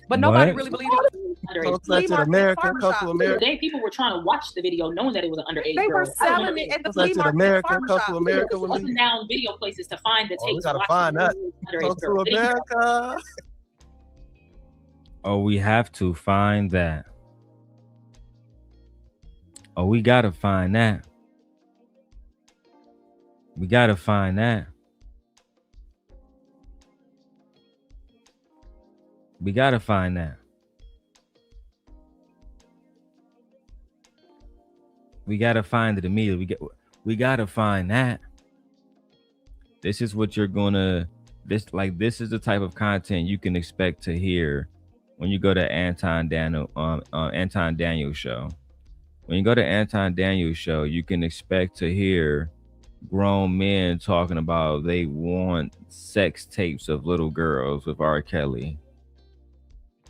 But nobody What? really believed it was Underage. Come to America, Farmer come shop. to Back in the America. day, people were trying to watch the video knowing that it was an underage They girl. were selling it at the flea to market. America, Farmer come shop. to America with me. Closing down video places to find the tapes. We gotta find that. Come Underage to girl. America. Oh, we have to find that. Oh, we gotta find that. We gotta find that. We gotta find that. We gotta find it immediately. We gotta find that. This is what you're gonna. This is the type of content you can expect to hear when you go to Anton Daniels show. When you go to Anton Daniels show, you can expect to hear grown men talking about they want sex tapes of little girls with R. Kelly.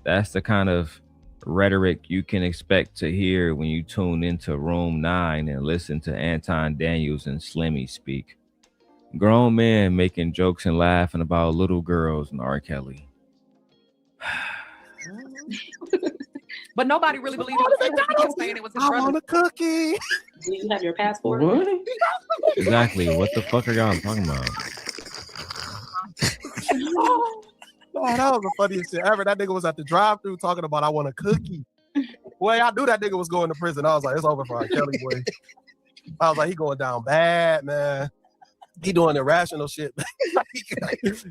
That's the kind of rhetoric you can expect to hear when you tune into Room 9 and listen to Anton Daniels and Slimmy speak. Grown men making jokes and laughing about little girls and R. Kelly. But nobody really believed it was him. He was saying it was his I brother. want a cookie. Do you have your passport? What? Exactly. What the fuck are y'all talking about? Oh, that was the funniest shit ever. That nigga was at the drive-thru talking about I want a cookie. Boy, I knew that nigga was going to prison. I was like, it's over for R.Kelly, boy. I was like, he going down bad, man. He doing irrational shit.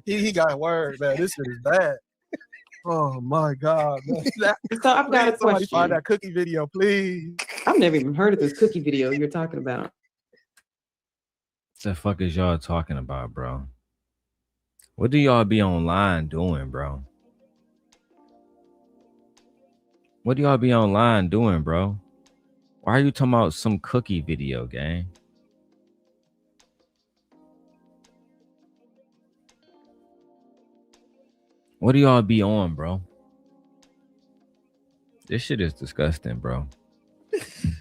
he got word, man. This shit is bad. Oh my God, man. So I've got a somebody question. find that cookie video, please. I've never even heard of this cookie video you're talking about. What the fuck is y'all talking about, bro? What do y'all be online doing, bro? What do y'all be online doing, bro? Why are you talking about some cookie video, gang? What do y'all be on, bro? This shit is disgusting, bro.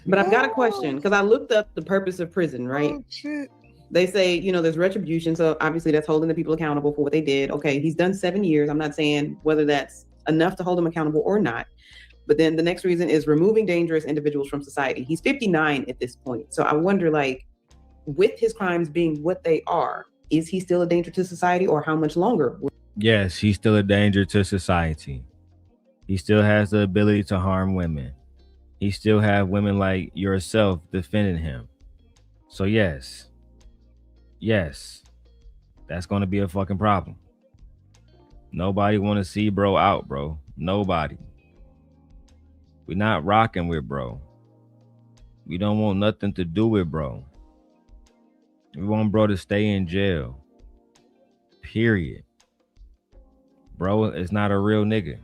But I've got a question because I looked up the purpose of prison, right? Oh, shit. They say, there's retribution. So obviously that's holding the people accountable for what they did. Okay, he's done 7 years. I'm not saying whether that's enough to hold him accountable or not. But then the next reason is removing dangerous individuals from society. He's 59 at this point. So I wonder, like, with his crimes being what they are, is he still a danger to society or how much longer? Yes, he's still a danger to society. He still has the ability to harm women. He still have women like yourself defending him. So yes, that's going to be a fucking problem. Nobody want to see bro out, bro. Nobody. We not rocking with bro. We don't want nothing to do with bro. We want bro to stay in jail. Period. Bro is not a real nigga.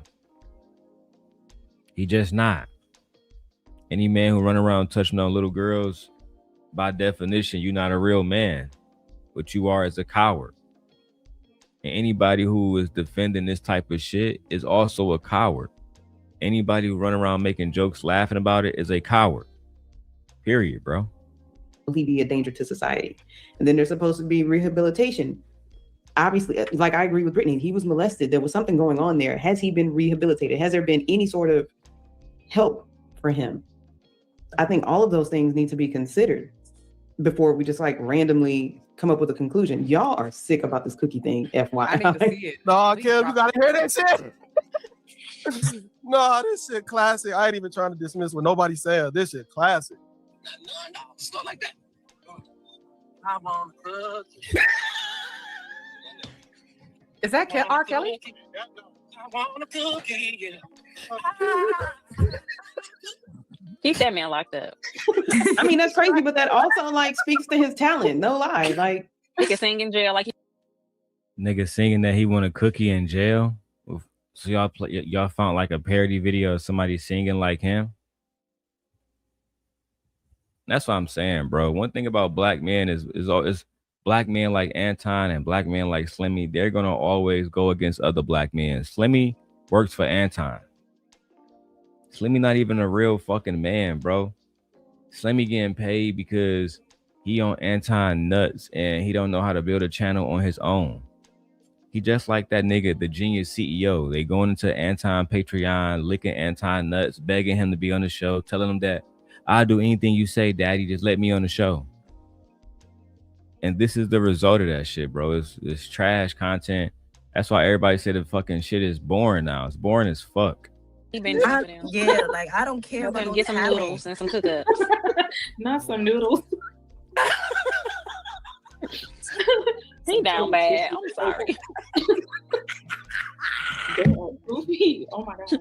He just not. Any man who run around touching on little girls, by definition, you're not a real man. What you are is a coward. And anybody who is defending this type of shit is also a coward. Anybody who run around making jokes, laughing about it is a coward. Period, bro. Will he be a danger to society? And then there's supposed to be rehabilitation. Obviously, like I agree with Brittany, he was molested. There was something going on there. Has he been rehabilitated? Has there been any sort of help for him? I think all of those things need to be considered before we just like randomly come up with a conclusion. Y'all are sick about this cookie thing, FYI. I need to see it. No, Please Kim, drop you gotta it. hear that shit. No, this shit classic. I ain't even trying to dismiss what nobody said. This shit classic. No, it's not like that. I want a cookie. Is that R. Kelly? I want a cookie. Yeah. Keep that man locked up. I mean, that's crazy, but that also like speaks to his talent. No lie. Like He can sing in jail like he Nigga singing that he want a cookie in jail. So y'all found like a parody video of somebody singing like him. That's what I'm saying, bro. One thing about black men is black men like Anton and black men like Slimmy. They're gonna always go against other black men. Slimmy works for Anton. Slimmy not even a real fucking man, bro. Slimmy getting paid because he on Anton nuts and he don't know how to build a channel on his own. He just like that nigga, the genius CEO. They going into Anton Patreon, licking Anton nuts, begging him to be on the show, telling him that I'll do anything you say, daddy, just let me on the show. And this is the result of that shit, bro. It's trash content. That's why everybody said the fucking shit is boring now. It's boring as fuck. been jumping in. Yeah, like I don't care about no Get some talent. noodles and some cook-ups. Not some noodles. He down bad. I'm sorry. Goofy. Oh my god.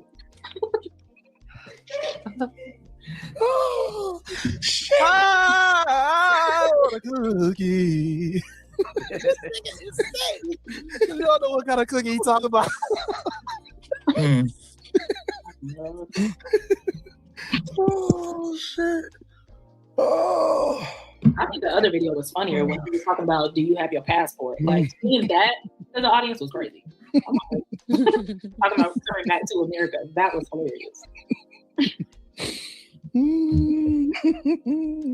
Oh, shit. I want a cookie. You don't know what kind of cookie he talking about. Oh, shit. Oh. I think the other video was funnier when he was talking about, do you have your passport? Like, seeing that to the audience was crazy. Talking about returning back to America. That was hilarious.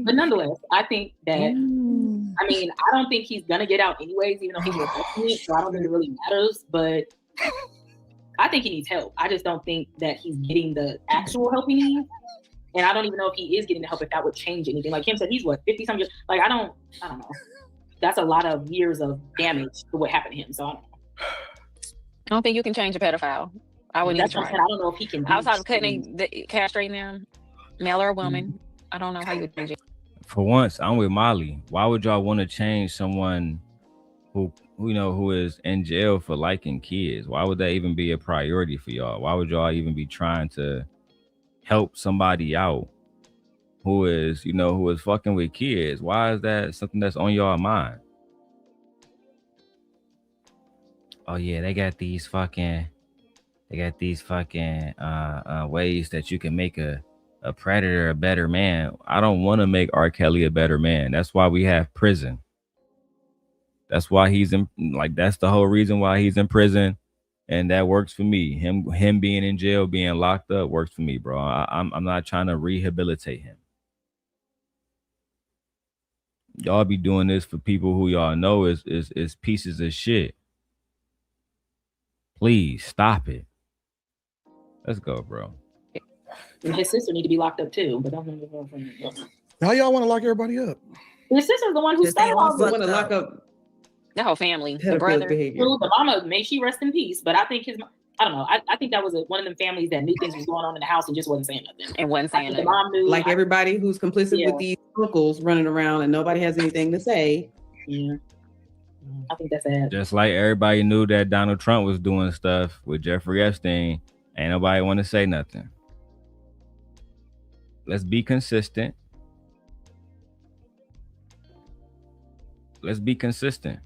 But nonetheless, I think that, I mean, I don't think he's going to get out anyways, even though he's requesting it. So I don't think it really matters. But I think he needs help. I just don't think that he's getting the actual help he needs. And I don't even know if he is getting the help, if that would change anything. Like Kim said, he's what, 50-something years? Like, I don't know. That's a lot of years of damage to what happened to him. So I don't know. I don't think you can change a pedophile. I wouldn't even try. I don't know if he can. Outside of castrating them, male or woman, I don't know how you would change it. For once, I'm with Molly. Why would y'all want to change someone who is in jail for liking kids? Why would that even be a priority for y'all? Why would y'all even be trying to help somebody out who is fucking with kids? Why is that something that's on y'all mind? Oh yeah, they got these fucking ways that you can make a predator a better man. I don't want to make R. Kelly a better man. That's why we have prison. That's why he's in, like, that's the whole reason why he's in prison. And that works for me. Him being in jail, being locked up works for me, bro. I'm not trying to rehabilitate him. Y'all be doing this for people who y'all know is pieces of shit. Please stop it. Let's go, bro. And his sister need to be locked up too. But how y'all want to lock everybody up? His sister's the one who started all this. Want to lock up the whole family, the brother, the mama. May she rest in peace. But I think I don't know. I think that was one of them families that knew things was going on in the house and just wasn't saying nothing. And wasn't saying nothing. The mom knew, like everybody who's complicit with these uncles running around and nobody has anything to say. Yeah. I think that's it. Just like everybody knew that Donald Trump was doing stuff with Jeffrey Epstein, ain't nobody want to say nothing. Let's be consistent. Let's be consistent.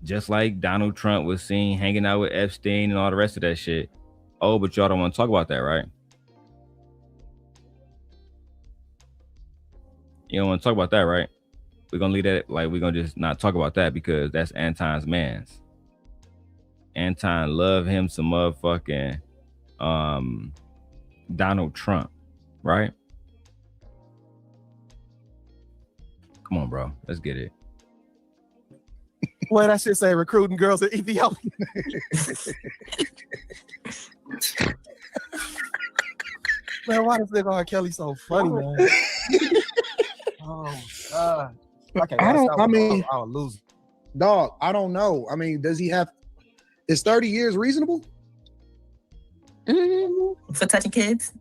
Just like Donald Trump was seen hanging out with Epstein and all the rest of that shit. Oh, but y'all don't want to talk about that, right? You don't want to talk about that, right? We're going to leave that, like, we're going to just not talk about that because that's Anton's mans. Anton love him some motherfucking Donald Trump, right? Come on, bro. Let's get it. Well, that shit say recruiting girls in Ethiopia. Man, why does nigga R. Kelly so funny, man? Oh, God. I'll lose. Dog, I don't know. I mean, does he have, is 30 years reasonable? For touching kids?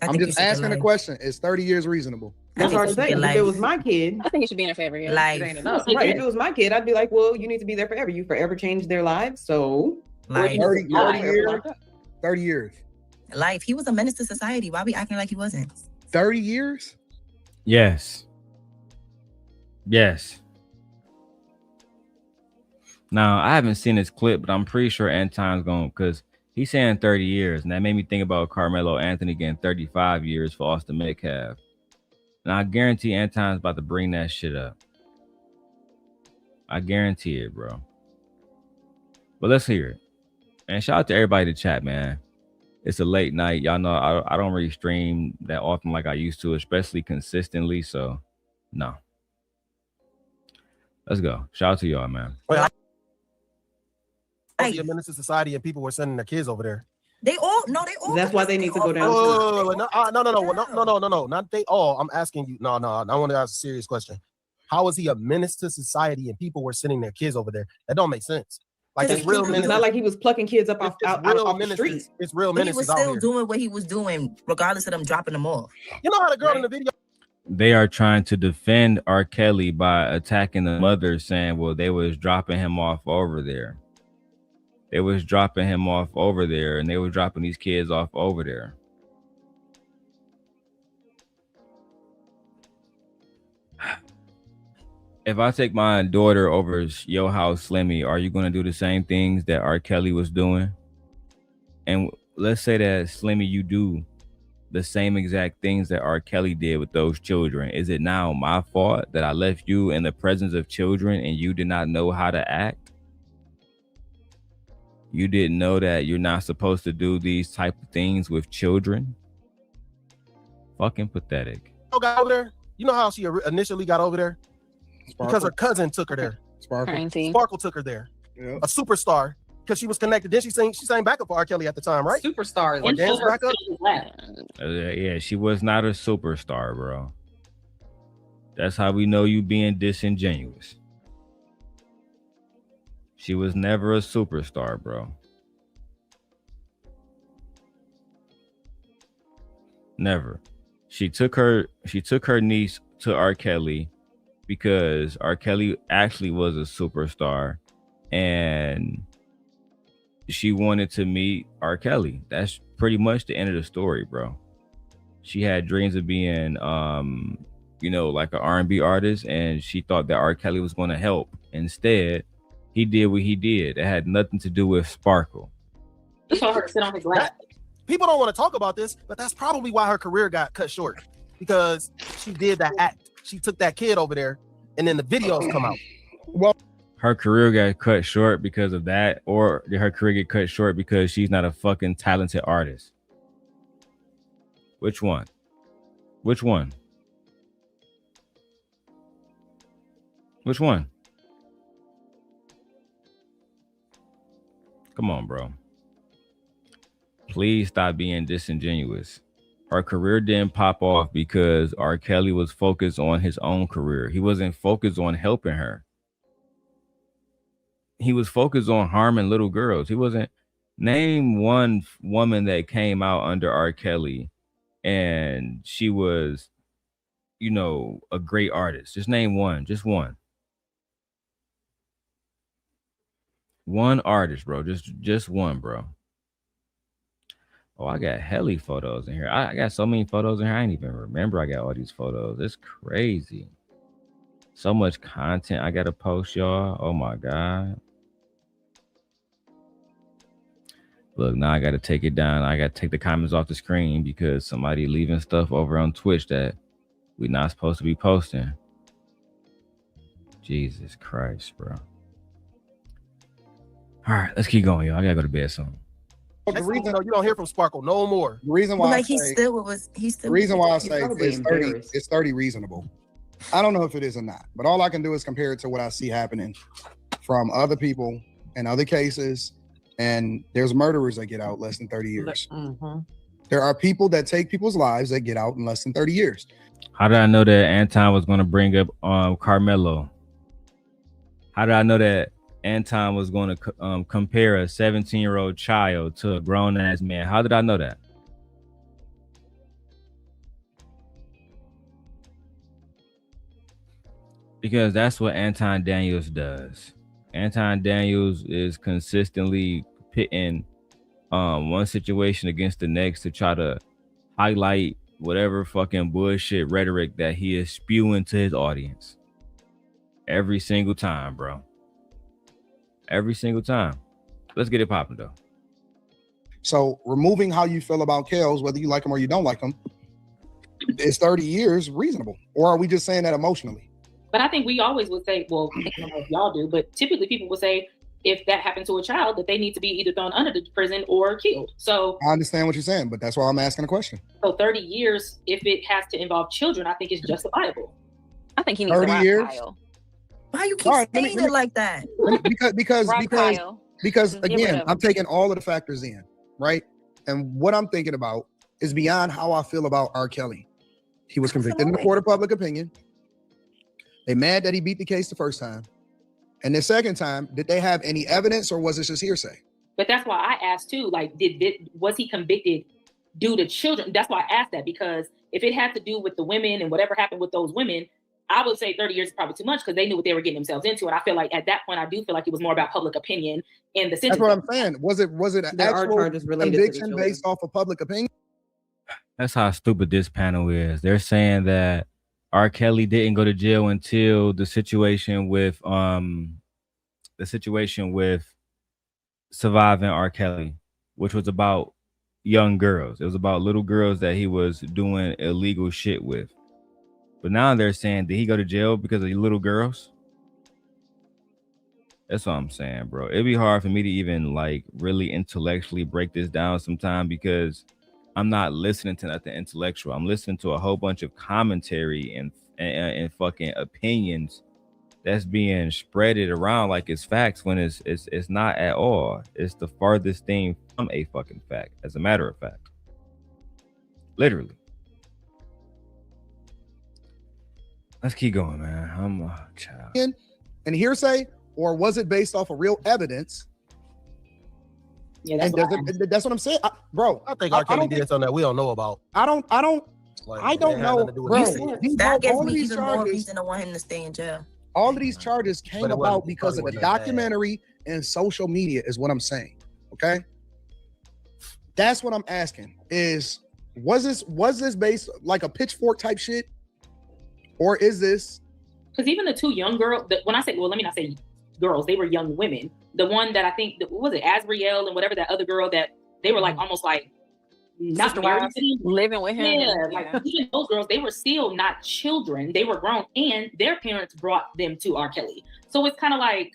I'm just asking a question. Is 30 years reasonable? That's hard to say. If it was my kid, I think it should be in a favor. Yeah. Right. If it was my kid, I'd be like, well, you need to be there forever. You forever changed their lives. So like 30 years. 30 years. Life. He was a menace to society. Why are we acting like he wasn't? 30 years? Yes. Now, I haven't seen this clip, but I'm pretty sure Anton's going, because he's saying 30 years. And that made me think about Carmelo Anthony getting 35 years for Austin Metcalf. And I guarantee Anton's about to bring that shit up. I guarantee it, bro. But let's hear it. And shout out to everybody to chat, man. It's a late night. Y'all know I don't really stream that often like I used to, especially consistently. So, no. Let's go. Shout out to y'all, man. Well, the menace to society and people were sending their kids over there. They all. That's why they need to go down. No, not they all. I'm asking you. No. I want to ask a serious question. How is he a menace to society and people were sending their kids over there? That don't make sense. Like it's real menace. It's not like he was plucking kids up off the street. It's real menace. He was still doing what he was doing, regardless of them dropping them off. You know how the girl in the video. They are trying to defend R. Kelly by attacking the mother, saying, well, they was dropping him off over there. They was dropping him off over there, and they were dropping these kids off over there. If I take my daughter over your house, Slimmy, are you going to do the same things that R. Kelly was doing? And let's say that, Slimmy, you do the same exact things that R. Kelly did with those children. Is it now my fault that I left you in the presence of children and you did not know how to act? You didn't know that you're not supposed to do these type of things with children? Fucking pathetic. Got over there. You know how she initially got over there? Because her cousin took her there. Sparkle took her there. a superstar because she was connected. Then she sang backup for R. Kelly at the time, right? Superstar. Or dance backup. Yeah, she was not a superstar, bro. That's how we know you being disingenuous. She was never a superstar, bro. Never. She took her niece to R. Kelly because R. Kelly actually was a superstar and she wanted to meet R. Kelly. That's pretty much the end of the story, bro. She had dreams of being like an R&B artist, and she thought that R. Kelly was going to help. Instead, he did what he did. It had nothing to do with Sparkle. He told her to sit on his lap. People don't want to talk about this, but that's probably why her career got cut short, because she did that act. She took that kid over there, and then the videos come out. Well, her career got cut short because of that, or did her career get cut short because she's not a fucking talented artist? Which one? Which one? Which one? Come on, bro. Please stop being disingenuous. Her career didn't pop off because R. Kelly was focused on his own career. He wasn't focused on helping her. He was focused on harming little girls. He wasn't. Name one woman that came out under R. Kelly and she was, a great artist. Just name one. Just one. One artist, bro. Just one, bro. Oh, I got hella photos in here. I got so many photos in here. I ain't even remember I got all these photos. It's crazy. So much content I got to post, y'all. Oh, my God. Look, now I got to take it down. I got to take the comments off the screen because somebody leaving stuff over on Twitch that we're not supposed to be posting. Jesus Christ, bro. All right, let's keep going, y'all. I got to go to bed soon. The reason you don't hear from Sparkle no more. The reason why he's still the reason why I say it's 30 reasonable. I don't know if it is or not, but all I can do is compare it to what I see happening from other people in other cases. And there's murderers that get out less than 30 years. Mm-hmm. There are people that take people's lives that get out in less than 30 years. How did I know that Anton was going to bring up Carmelo? How did I know that Anton was going to compare a 17-year-old child to a grown-ass man? How did I know that? Because that's what Anton Daniels does. Anton Daniels is consistently pitting one situation against the next to try to highlight whatever fucking bullshit rhetoric that he is spewing to his audience. Every single time, bro. Every single time. Let's get it popping, though. So removing how you feel about Kels, whether you like him or you don't like him, is 30 years reasonable? Or are we just saying that emotionally? But I think we always would say, well, I don't know if y'all do, but typically people would say if that happened to a child, that they need to be either thrown under the prison or killed. So I understand what you're saying, but that's why I'm asking a question. So 30 years, if it has to involve children, I think it's justifiable. I think he needs 30 to rock years. Kyle. Why you keep saying it like that? Because again, I'm taking all of the factors in, right? And what I'm thinking about is beyond how I feel about R. Kelly. He was convicted in the court of public opinion. They mad that he beat the case the first time. And the second time, did they have any evidence or was it just hearsay? But that's why I asked too, like, was he convicted due to children? That's why I asked that, because if it had to do with the women and whatever happened with those women, I would say 30 years is probably too much because they knew what they were getting themselves into. And I feel like at that point, I do feel like it was more about public opinion and the sentence. That's what I'm saying. Was it an actual conviction based off of public opinion? That's how stupid this panel is. They're saying that R. Kelly didn't go to jail until the situation with Surviving R. Kelly, which was about young girls. It was about little girls that he was doing illegal shit with. But now they're saying, did he go to jail because of little girls? That's what I'm saying, bro. It'd be hard for me to even like really intellectually break this down sometime because I'm not listening to nothing intellectual. I'm listening to a whole bunch of commentary and fucking opinions that's being spreaded around like it's facts when it's not at all. It's the farthest thing from a fucking fact, as a matter of fact. Literally. Let's keep going, man. I'm a child. And hearsay, or was it based off of real evidence? Yeah, that's, that's what I'm saying, bro. I think R. Kelly did something that we don't know about. I don't know, bro. That gives me even more reason to want him to stay in jail. All of these charges came about because of the documentary and social media, is what I'm saying. Okay, that's what I'm asking. Was this based like a pitchfork type shit, or is this? Because even the two young girls, when I say, well, let me not say girls, they were young women. The one that I think, what was it, Azriel and whatever that other girl that they were like almost like not married to him, living with him. Yeah, like even those girls, they were still not children. They were grown, and their parents brought them to R. Kelly. So it's kind of like,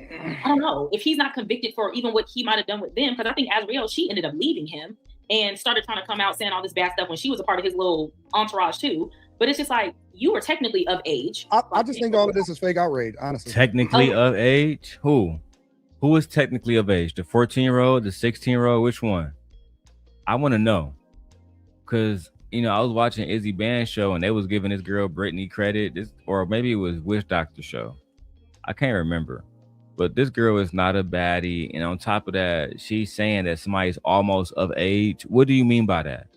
I don't know if he's not convicted for even what he might have done with them. Because I think Azriel, she ended up leaving him and started trying to come out saying all this bad stuff when she was a part of his little entourage too. But it's just like, you were technically of age. I just think all of this is fake outrage, honestly. Technically of age? Who is technically of age? The 14-year-old, the 16-year-old? Which one? I want to know. Because, I was watching Izzy Band's show and they was giving this girl Brittany credit. Or maybe it was Witch Doctor show. I can't remember. But this girl is not a baddie. And on top of that, she's saying that somebody's almost of age. What do you mean by that?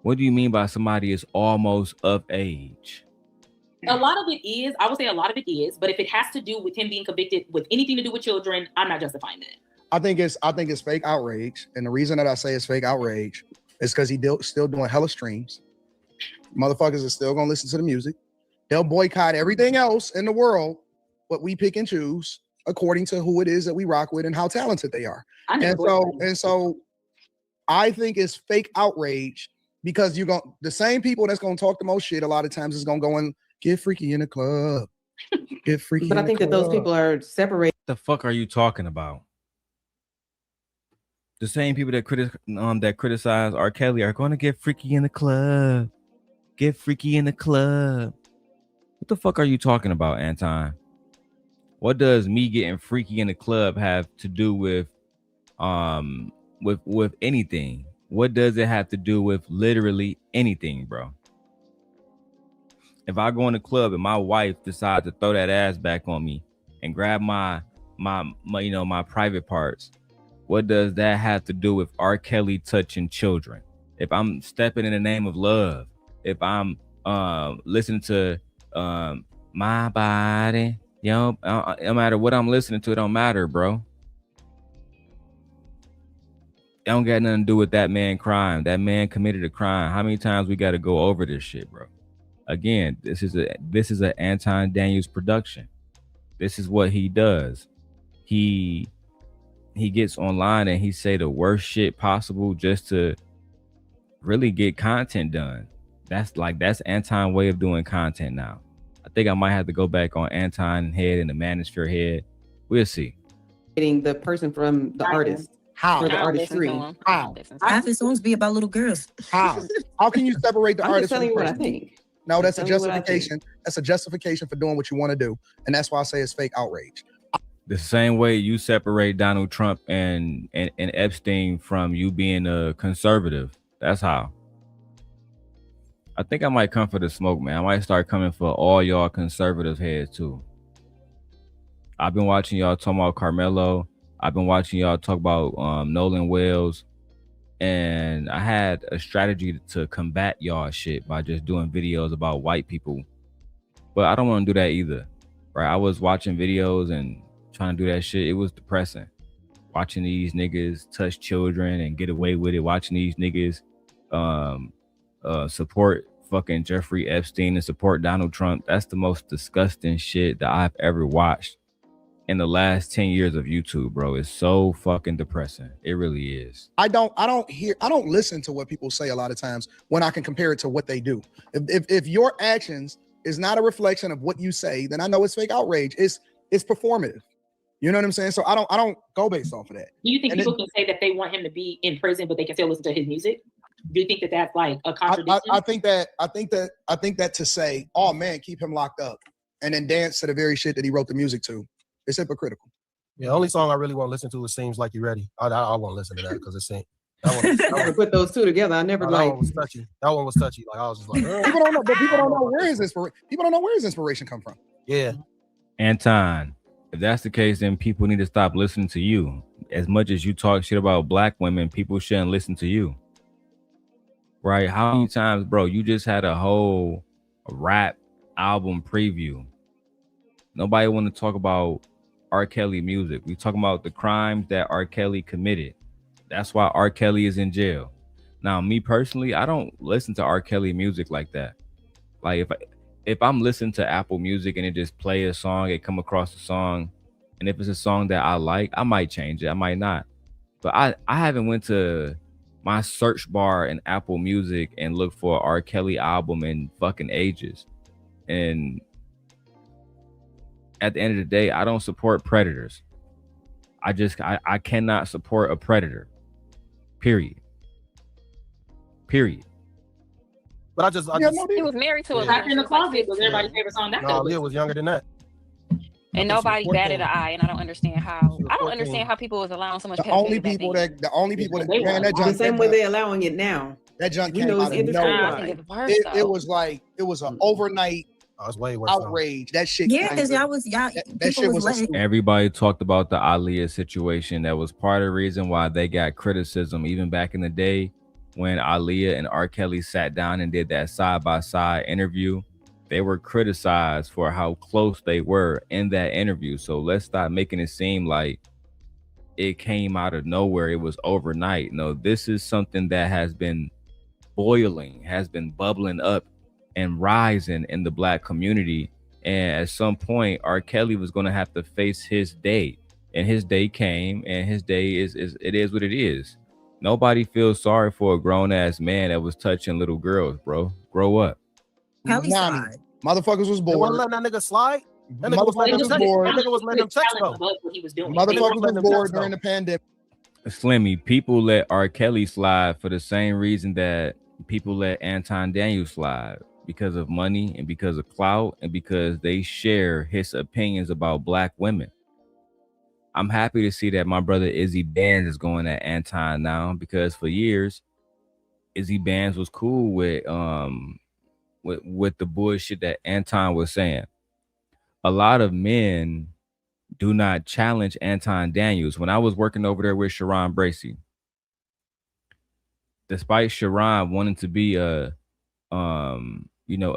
What do you mean by somebody is almost of age? A lot of it is, I would say a lot of it is, but if it has to do with him being convicted with anything to do with children, I'm not justifying that. I think it's fake outrage. And the reason that I say it's fake outrage is because still doing hella streams. Motherfuckers are still gonna listen to the music. They'll boycott everything else in the world, but we pick and choose according to who it is that we rock with and how talented they are. And so I think it's fake outrage. Because the same people that's gonna talk the most shit a lot of times is gonna go and get freaky in the club. Get freaky. But I think that those people are separated. The fuck are you talking about? The same people that criticize R. Kelly are going to get freaky in the club. Get freaky in the club. What the fuck are you talking about, Anton? What does me getting freaky in the club have to do with anything? What does it have to do with literally anything, bro? If I go in the club and my wife decides to throw that ass back on me and grab my private parts, what does that have to do with R. Kelly touching children? If I'm stepping in the name of love, if I'm listening to my body, no matter what I'm listening to, it don't matter, bro. It don't got nothing to do with that man crime. That man committed a crime. How many times we got to go over this shit, bro? Again, this is an Anton Daniels production. This is what he does. He gets online and he say the worst shit possible just to really get content done. That's Anton way of doing content now. I think I might have to go back on Anton head and the Manosphere head. We'll see. Getting the person from the artist. How? For the artistry. How? Half his songs be about little girls. How? How can you separate the I'm artist? just telling you what I think. No, that's a justification. That's a justification for doing what you want to do. And that's why I say it's fake outrage. The same way you separate Donald Trump and Epstein from you being a conservative. That's how. I think I might come for the smoke, man. I might start coming for all y'all conservative heads too. I've been watching y'all talk about Carmelo. I've been watching y'all talk about Nolan Wells. And I had a strategy to combat y'all shit by just doing videos about white people. But I don't want to do that either. Right? I was watching videos and trying to do that shit. It was depressing. Watching these niggas touch children and get away with it. Watching these niggas support fucking Jeffrey Epstein and support Donald Trump. That's the most disgusting shit that I've ever watched in the last 10 years of YouTube, bro. It's so fucking depressing. It really is. I don't listen to what people say a lot of times when I can compare it to what they do. If your actions is not a reflection of what you say, then I know it's fake outrage. It's performative. You know what I'm saying? So I don't go based off of that. Do you think people can say that they want him to be in prison, but they can still listen to his music? Do you think that that's like a contradiction? I think that to say, oh man, keep him locked up. and then dance to the very shit that he wrote the music to. It's hypocritical. Yeah, the only song I really want to listen to is "Seems Like You Ready." I won't listen to that because it's ain't. I want to put those two together. I never that like. one was touchy. That one was touchy. Like I was just like, people don't know, but people don't know where his inspiration. People don't know where his inspiration come from. Yeah, Anton, if that's the case, then people need to stop listening to you. As much as you talk shit about black women, people shouldn't listen to you. Right? How many times, bro? You just had a whole rap album preview. Nobody want to talk about R. Kelly music. We talking about the crimes that R. Kelly committed. That's why R. Kelly is in jail. Now, me personally, I don't listen to R. Kelly music like that. Like if I'm listening to Apple Music and it just play a song, it come across the song, and if it's a song that I like, I might change it. I might not. But I haven't went to my search bar in Apple Music and looked for an R. Kelly album in fucking ages. And at the end of the day, I don't support predators. I cannot support a predator. Period. but I just he was married to a Rapper in the Closet was everybody's favorite song. That no, Leah was younger than that. And nobody batted an eye, and I don't understand how. I don't understand how people was allowing so much. The only people that man, that the same way they're allowing it now. That junk came out of nowhere. It was like it was an overnight outrage. That shit. Yeah, because y'all was that shit was. Everybody talked about the Aaliyah situation. That was part of the reason why they got criticism, even back in the day when Aaliyah and R. Kelly sat down and did that side-by-side interview. They were criticized for how close they were in that interview. So let's stop making it seem like it came out of nowhere. It was overnight. No, this is something that has been boiling, has been bubbling up and rising in the black community. And at some point, R. Kelly was going to have to face his day. And his day came, and his day is what it is. Nobody feels sorry for a grown-ass man that was touching little girls, bro. Grow up. Motherfuckers was bored. They wasn't letting that nigga slide. That nigga was letting him text though. Motherfuckers was bored during the pandemic. Slimmy, people let R. Kelly slide for the same reason that people let Anton Daniels slide, because of money and because of clout and because they share his opinions about black women. I'm happy to see that my brother Izzy Bands is going at Anton now, because for years Izzy Bands was cool with the bullshit that Anton was saying. A lot of men do not challenge Anton Daniels. When I was working over there with Sharon Bracey, despite Sharon wanting to be a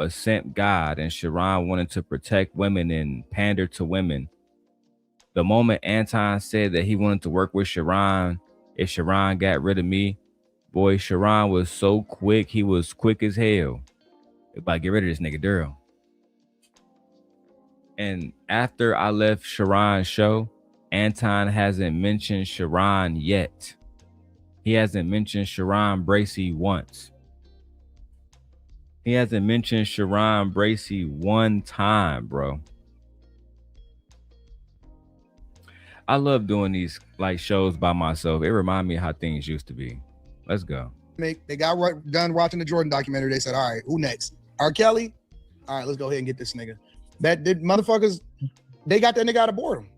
simp god, and Sharon wanted to protect women and pander to women, the moment Anton said that he wanted to work with Sharon, if Sharon got rid of me, boy, Sharon was so quick. He was quick as hell. About get rid of this nigga Darrel. And after I left Sharon's show, Anton hasn't mentioned Sharon yet. He hasn't mentioned Sharon Bracey once. He hasn't mentioned Sharon Bracey one time, bro. I love doing these like shows by myself. It reminds me of how things used to be. Let's go. They got done watching the Jordan documentary. They said, all right, who next? R. Kelly? All right, let's go ahead and get this nigga. That did motherfuckers, they got that nigga out of boredom.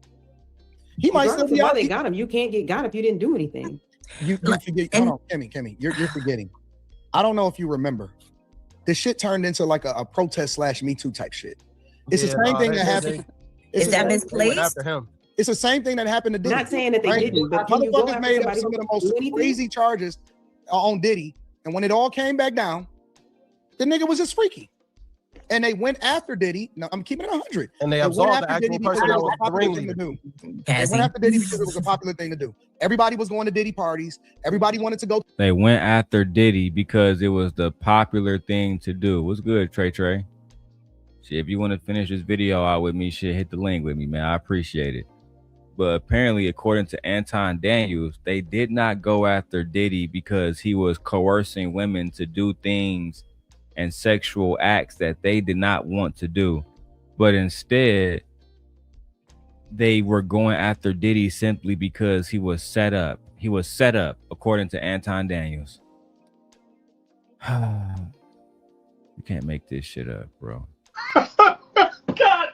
He might still be out. They got him. You can't get got if you didn't do anything. You forget. Hold on, Kimmy, you're forgetting. I don't know if you remember. This shit turned into like a protest / Me Too type shit. It's the same thing that happened. Is that misplaced? After him. It's the same thing that happened to Diddy. Not saying that they didn't, but motherfuckers made up some of the most crazy charges on Diddy, and when it all came back down, the nigga was just freaky. And they went after Diddy. No, I'm keeping it 100. And they absolved the actual person that was the ringleader. They went after Diddy because it was a popular thing to do. Everybody was going to Diddy parties. Everybody wanted to go. They went after Diddy because it was the popular thing to do. What's good, Trey? Shit, if you want to finish this video out with me, shit, hit the link with me, man. I appreciate it. But apparently, according to Anton Daniels, they did not go after Diddy because he was coercing women to do things and sexual acts that they did not want to do. But instead, they were going after Diddy simply because he was set up. He was set up, according to Anton Daniels. You can't make this shit up, bro. God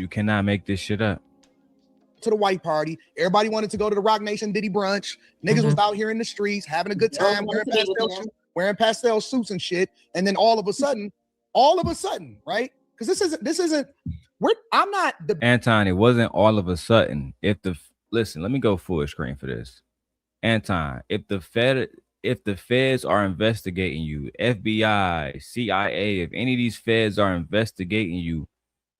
You cannot make this shit up. To the white party. Everybody wanted to go to the Rock Nation Diddy brunch. Niggas was out here in the streets having a good time, wearing pastel suits and shit. And then all of a sudden, right? Because this isn't. I'm not the Anton. It wasn't all of a sudden. Listen, let me go full screen for this. Anton, if the feds are investigating you, FBI, CIA, if any of these feds are investigating you,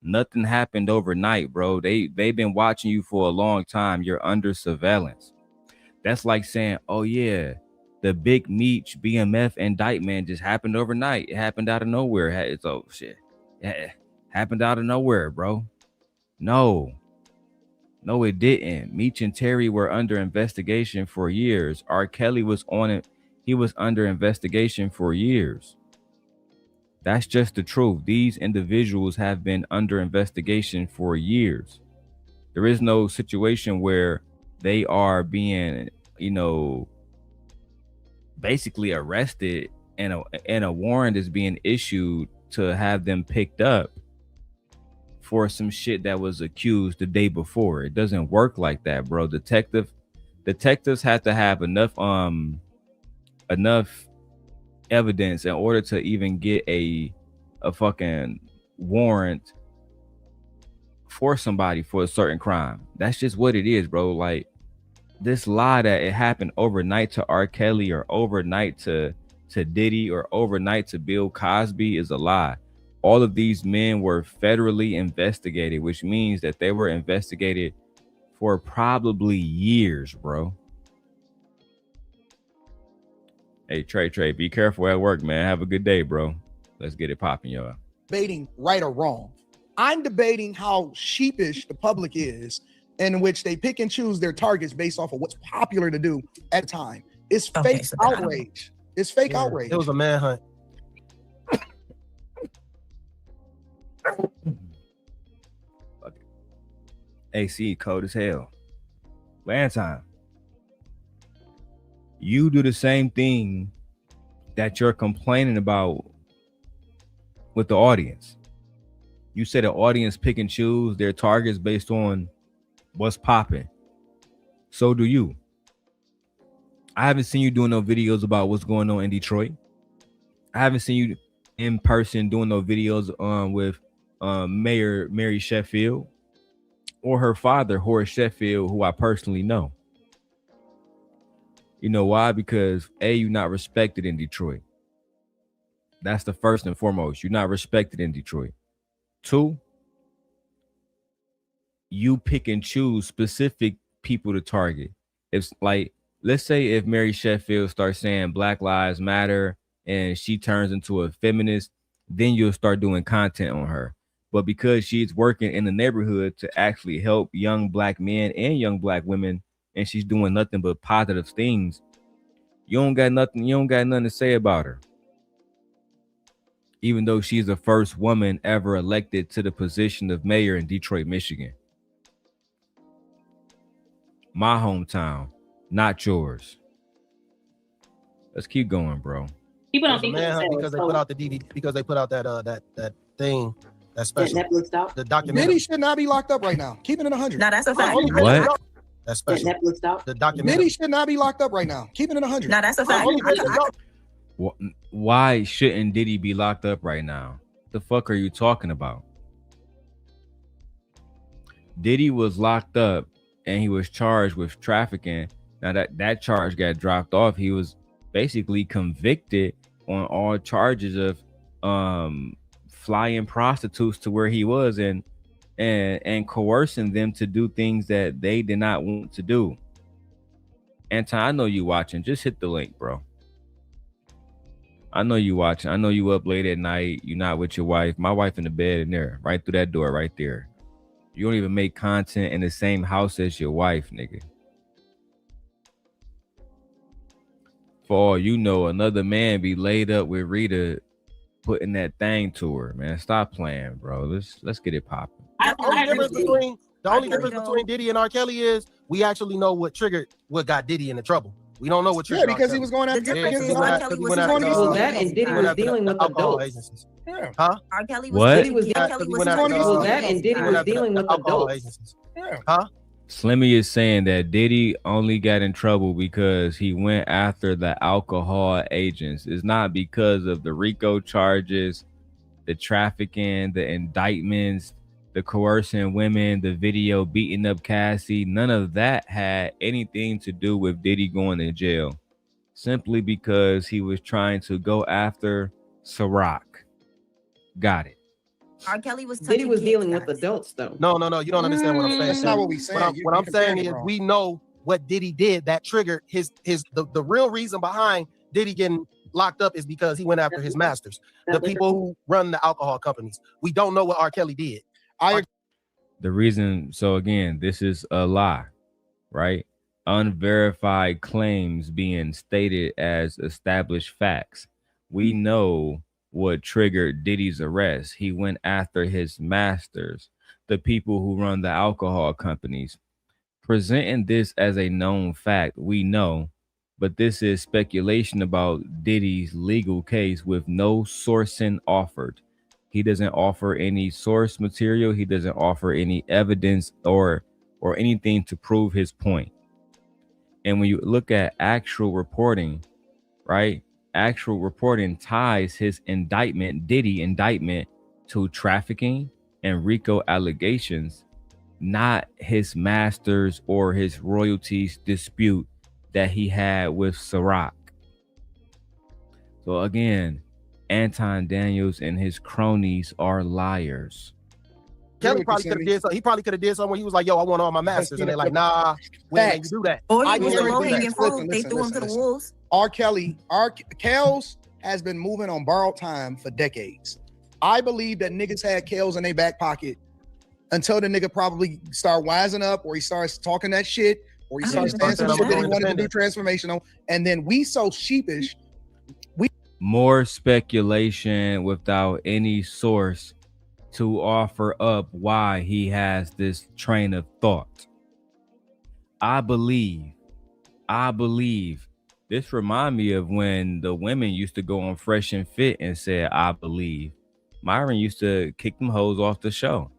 nothing happened overnight, bro. They've been watching you for a long time. You're under surveillance. That's like saying, oh yeah, the Big Meech BMF indictment just happened overnight. It happened out of nowhere. It's oh shit. It happened out of nowhere, bro. No, it didn't. Meech and Terry were under investigation for years. RKelly was on it. He was under investigation for years. That's just the truth. These individuals have been under investigation for years. There is no situation where they are being, basically arrested and a warrant is being issued to have them picked up for some shit that was accused the day before. It doesn't work like that, bro. Detectives have to have enough evidence in order to even get a fucking warrant for somebody for a certain crime. That's just what it is, bro. Like this lie that it happened overnight to R. Kelly or overnight to Diddy or overnight to Bill Cosby is a lie. All of these men were federally investigated, which means that they were investigated for probably years, bro. Hey, Trey, be careful at work, man. Have a good day, bro. Let's get it popping, y'all. Debating right or wrong. I'm debating how sheepish the public is, in which they pick and choose their targets based off of what's popular to do at the time. It's fake outrage. It's fake outrage. It was a manhunt. AC cold as hell. Anton, you do the same thing that you're complaining about with the audience. You say the audience pick and choose their targets based on what's popping. So do you. I haven't seen you doing no videos about what's going on in Detroit. I haven't seen you in person doing no videos with Mayor Mary Sheffield or her father, Horace Sheffield, who I personally know. You know why? Because A, you're not respected in Detroit. That's the first and foremost. You're not respected in Detroit. 2, you pick and choose specific people to target. It's like, let's say if Mary Sheffield starts saying Black Lives Matter and she turns into a feminist, then you'll start doing content on her. But because she's working in the neighborhood to actually help young Black men and young Black women, and she's doing nothing but positive things, you don't got nothing to say about her. Even though she's the first woman ever elected to the position of mayor in Detroit, Michigan. My hometown, not yours. Let's keep going, bro. People don't think because they put out the DVD, because they put out that thing, that special, that Netflix doc. The documentary. Diddy should not be locked up right now. Keep it in 100. Now that's a fact. What? That's special. That Netflix doc. The documentary. Diddy should not be locked up right now. Keep it in 100. Now that's a fact. Why shouldn't Diddy be locked up right now? The fuck are you talking about? Diddy was locked up and he was charged with trafficking. Now that charge got dropped off. He was basically convicted on all charges of flying prostitutes to where he was and coercing them to do things that they did not want to do. Anton, I know you watching. Just hit the link, bro. I know you watching. I know you up late at night. You're not with your wife. My wife in the bed in there, right through that door right there. You don't even make content in the same house as your wife, nigga. For all you know, another man be laid up with Rita putting that thing to her, man. Stop playing, bro. Let's get it popping. The only difference between Diddy and R. Kelly is we actually know what got Diddy into trouble. We don't know what Yeah, triggered because R. he was going The after. difference he is was R. going Kelly after- was he was going against Well, the- that and Diddy was dealing with alcohol adults. agencies. Yeah. Huh? R. Kelly was What? Diddy was R. Kelly was going against Well, the- that and Diddy was dealing with alcohol adults. agencies. Yeah. Huh? Slimmy is saying that Diddy only got in trouble because he went after the alcohol agents. It's not because of the RICO charges, the trafficking, the indictments, the coercing women, the video beating up Cassie. None of that had anything to do with Diddy going to jail. Simply because he was trying to go after Ciroc. Got it. R. Kelly was Diddy touching was kids, dealing with guys. adults, though. No. You don't understand what I'm saying. That's not what we saying. What I'm saying is we know what Diddy did that triggered the real reason behind Diddy getting locked up is because he went after his masters, the people who run the alcohol companies. We don't know what R. Kelly did. The reason, so again, this is a lie, right? Unverified claims being stated as established facts. We know what triggered Diddy's arrest. He went after his masters, the people who run the alcohol companies. Presenting this as a known fact, we know, but this is speculation about Diddy's legal case with no sourcing offered. He doesn't offer any source material. He doesn't offer any evidence or anything to prove his point. And when you look at actual reporting, right? Actual reporting ties his indictment, Diddy indictment, to trafficking and RICO allegations, not his masters or his royalties dispute that he had with Ciroc. So again, Anton Daniels and his cronies are liars. Kelly probably could have did something. He probably could have did something where he was like, yo, I want all my masters. And they're like, nah, we ain't let you do that. Or I he was didn't the do that. low-hanging fruit. They threw him to the wolves. R. Kelly, Kels has been moving on borrowed time for decades. I believe that niggas had Kels in their back pocket until the nigga probably start wising up, or he starts talking that shit, or he starts saying some shit that he wanted to do transformational. And then we so sheepish. More speculation without any source to offer up why he has this train of thought. I believe this remind me of when the women used to go on Fresh and Fit and say, I believe. Myron used to kick them hoes off the show.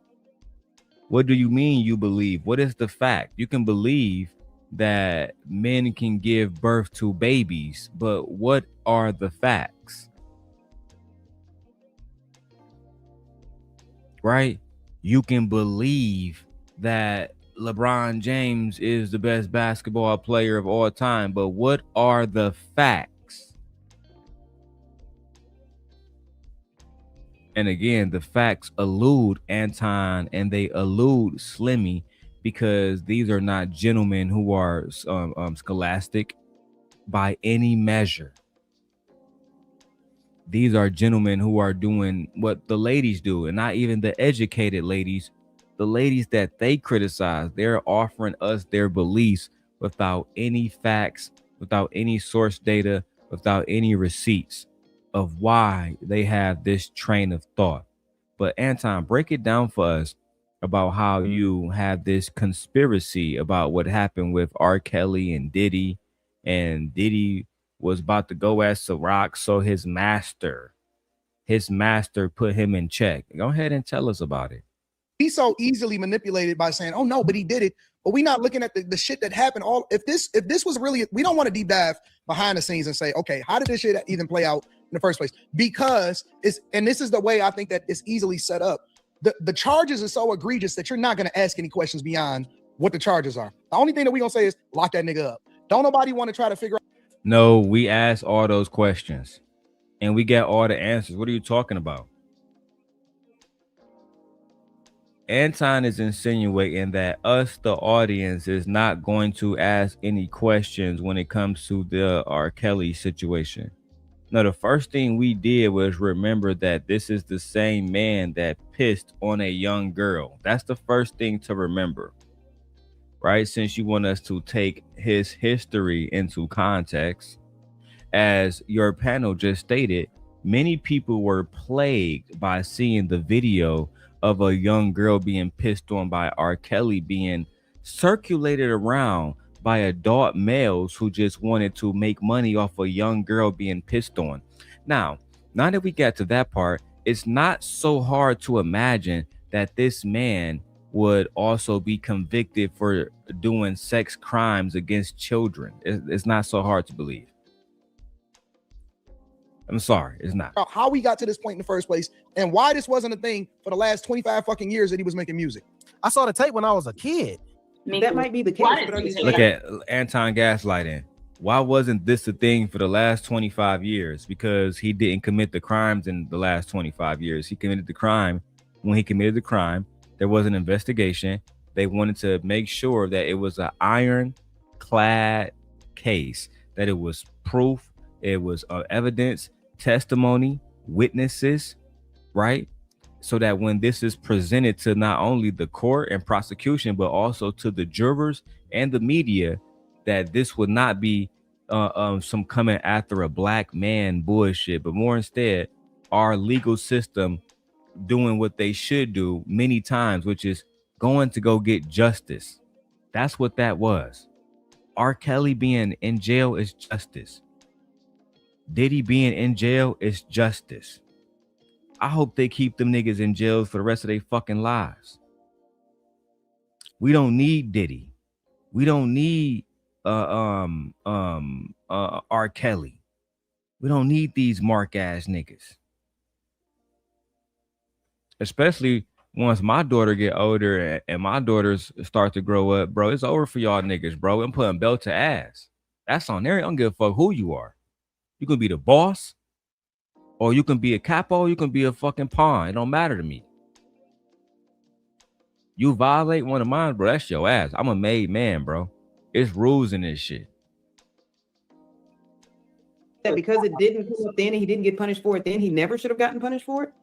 What do you mean you believe? What is the fact? You can believe that men can give birth to babies, but what are the facts? Right? You can believe that LeBron James is the best basketball player of all time, but what are the facts? And again, the facts elude Anton and they elude Slimmy, because these are not gentlemen who are scholastic by any measure. These are gentlemen who are doing what the ladies do, and not even the educated ladies, the ladies that they criticize. They're offering us their beliefs without any facts, without any source data, without any receipts of why they have this train of thought. But Anton, break it down for us about how you have this conspiracy about what happened with R. Kelly and Diddy was about to go at Ciroc, so his master put him in check. Go ahead and tell us about it. He's so easily manipulated by saying, oh no, but he did it. But we're not looking at the shit that happened. If this was really, we don't want to deep dive behind the scenes and say, okay, how did this shit even play out in the first place? Because this is the way I think that it's easily set up. The charges are so egregious that you're not going to ask any questions beyond what the charges are. The only thing that we're going to say is lock that nigga up. Don't nobody want to try to figure out. No, we asked all those questions and we got all the answers. What are you talking about? Anton is insinuating that us, the audience, is not going to ask any questions when it comes to the R. Kelly situation. No, the first thing we did was remember that this is the same man that pissed on a young girl. That's the first thing to remember, right? Since you want us to take his history into context, as your panel just stated, many people were plagued by seeing the video of a young girl being pissed on by R. Kelly being circulated around by adult males who just wanted to make money off a young girl being pissed on. Now that we get to that part, it's not so hard to imagine that this man would also be convicted for doing sex crimes against children. It's not so hard to believe. I'm sorry, it's not. How we got to this point in the first place and why this wasn't a thing for the last 25 fucking years that he was making music. I saw the tape when I was a kid. That might be the case. But look at Anton gaslighting. Why wasn't this a thing for the last 25 years? Because he didn't commit the crimes in the last 25 years. He committed the crime. When he committed the crime, there was an investigation. They wanted to make sure that it was an ironclad case, that it was proof, it was evidence, testimony, witnesses, right? So that when this is presented to not only the court and prosecution, but also to the jurors and the media, that this would not be some coming after a black man bullshit, but more instead our legal system doing what they should do many times, which is going to go get justice. That's what that was. R. Kelly being in jail is justice. Diddy being in jail is justice. I hope they keep them niggas in jail for the rest of their fucking lives. We don't need Diddy. We don't need R. Kelly. We don't need these mark ass niggas. Especially once my daughter get older and my daughters start to grow up, bro, it's over for y'all niggas, bro. I'm putting belt to ass. That's on there. I don't give a fuck who you are. You can be the boss, or you can be a capo, you can be a fucking pawn. It don't matter to me. You violate one of mine, bro, that's your ass. I'm a made man, bro. It's rules in this shit. That because it didn't come up then and he didn't get punished for it then, he never should have gotten punished for it?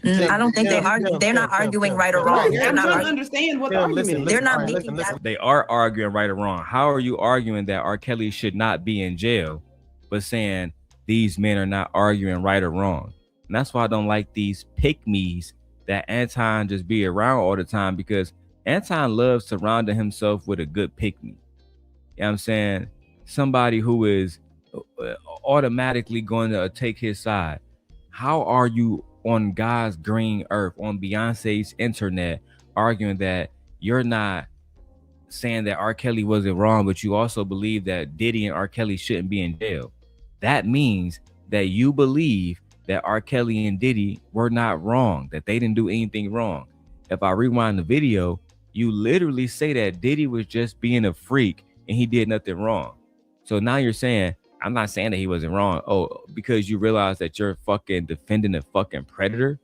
I don't think they're not arguing right or wrong. I'm trying to understand what the argument is. They're not making that. They are arguing right or wrong. How are you arguing that R. Kelly should not be in jail, but saying these men are not arguing right or wrong? And that's why I don't like these pick-me's that Anton just be around all the time, because Anton loves surrounding himself with a good pick-me. You know what I'm saying? Somebody who is automatically going to take his side. How are you on God's green earth, on Beyonce's internet, arguing that you're not saying that R. Kelly wasn't wrong, but you also believe that Diddy and R. Kelly shouldn't be in jail? That means that you believe that R. Kelly and Diddy were not wrong, that they didn't do anything wrong. If I rewind the video, you literally say that Diddy was just being a freak and he did nothing wrong. So now you're saying, I'm not saying that he wasn't wrong. Oh, because you realize that you're fucking defending a fucking predator.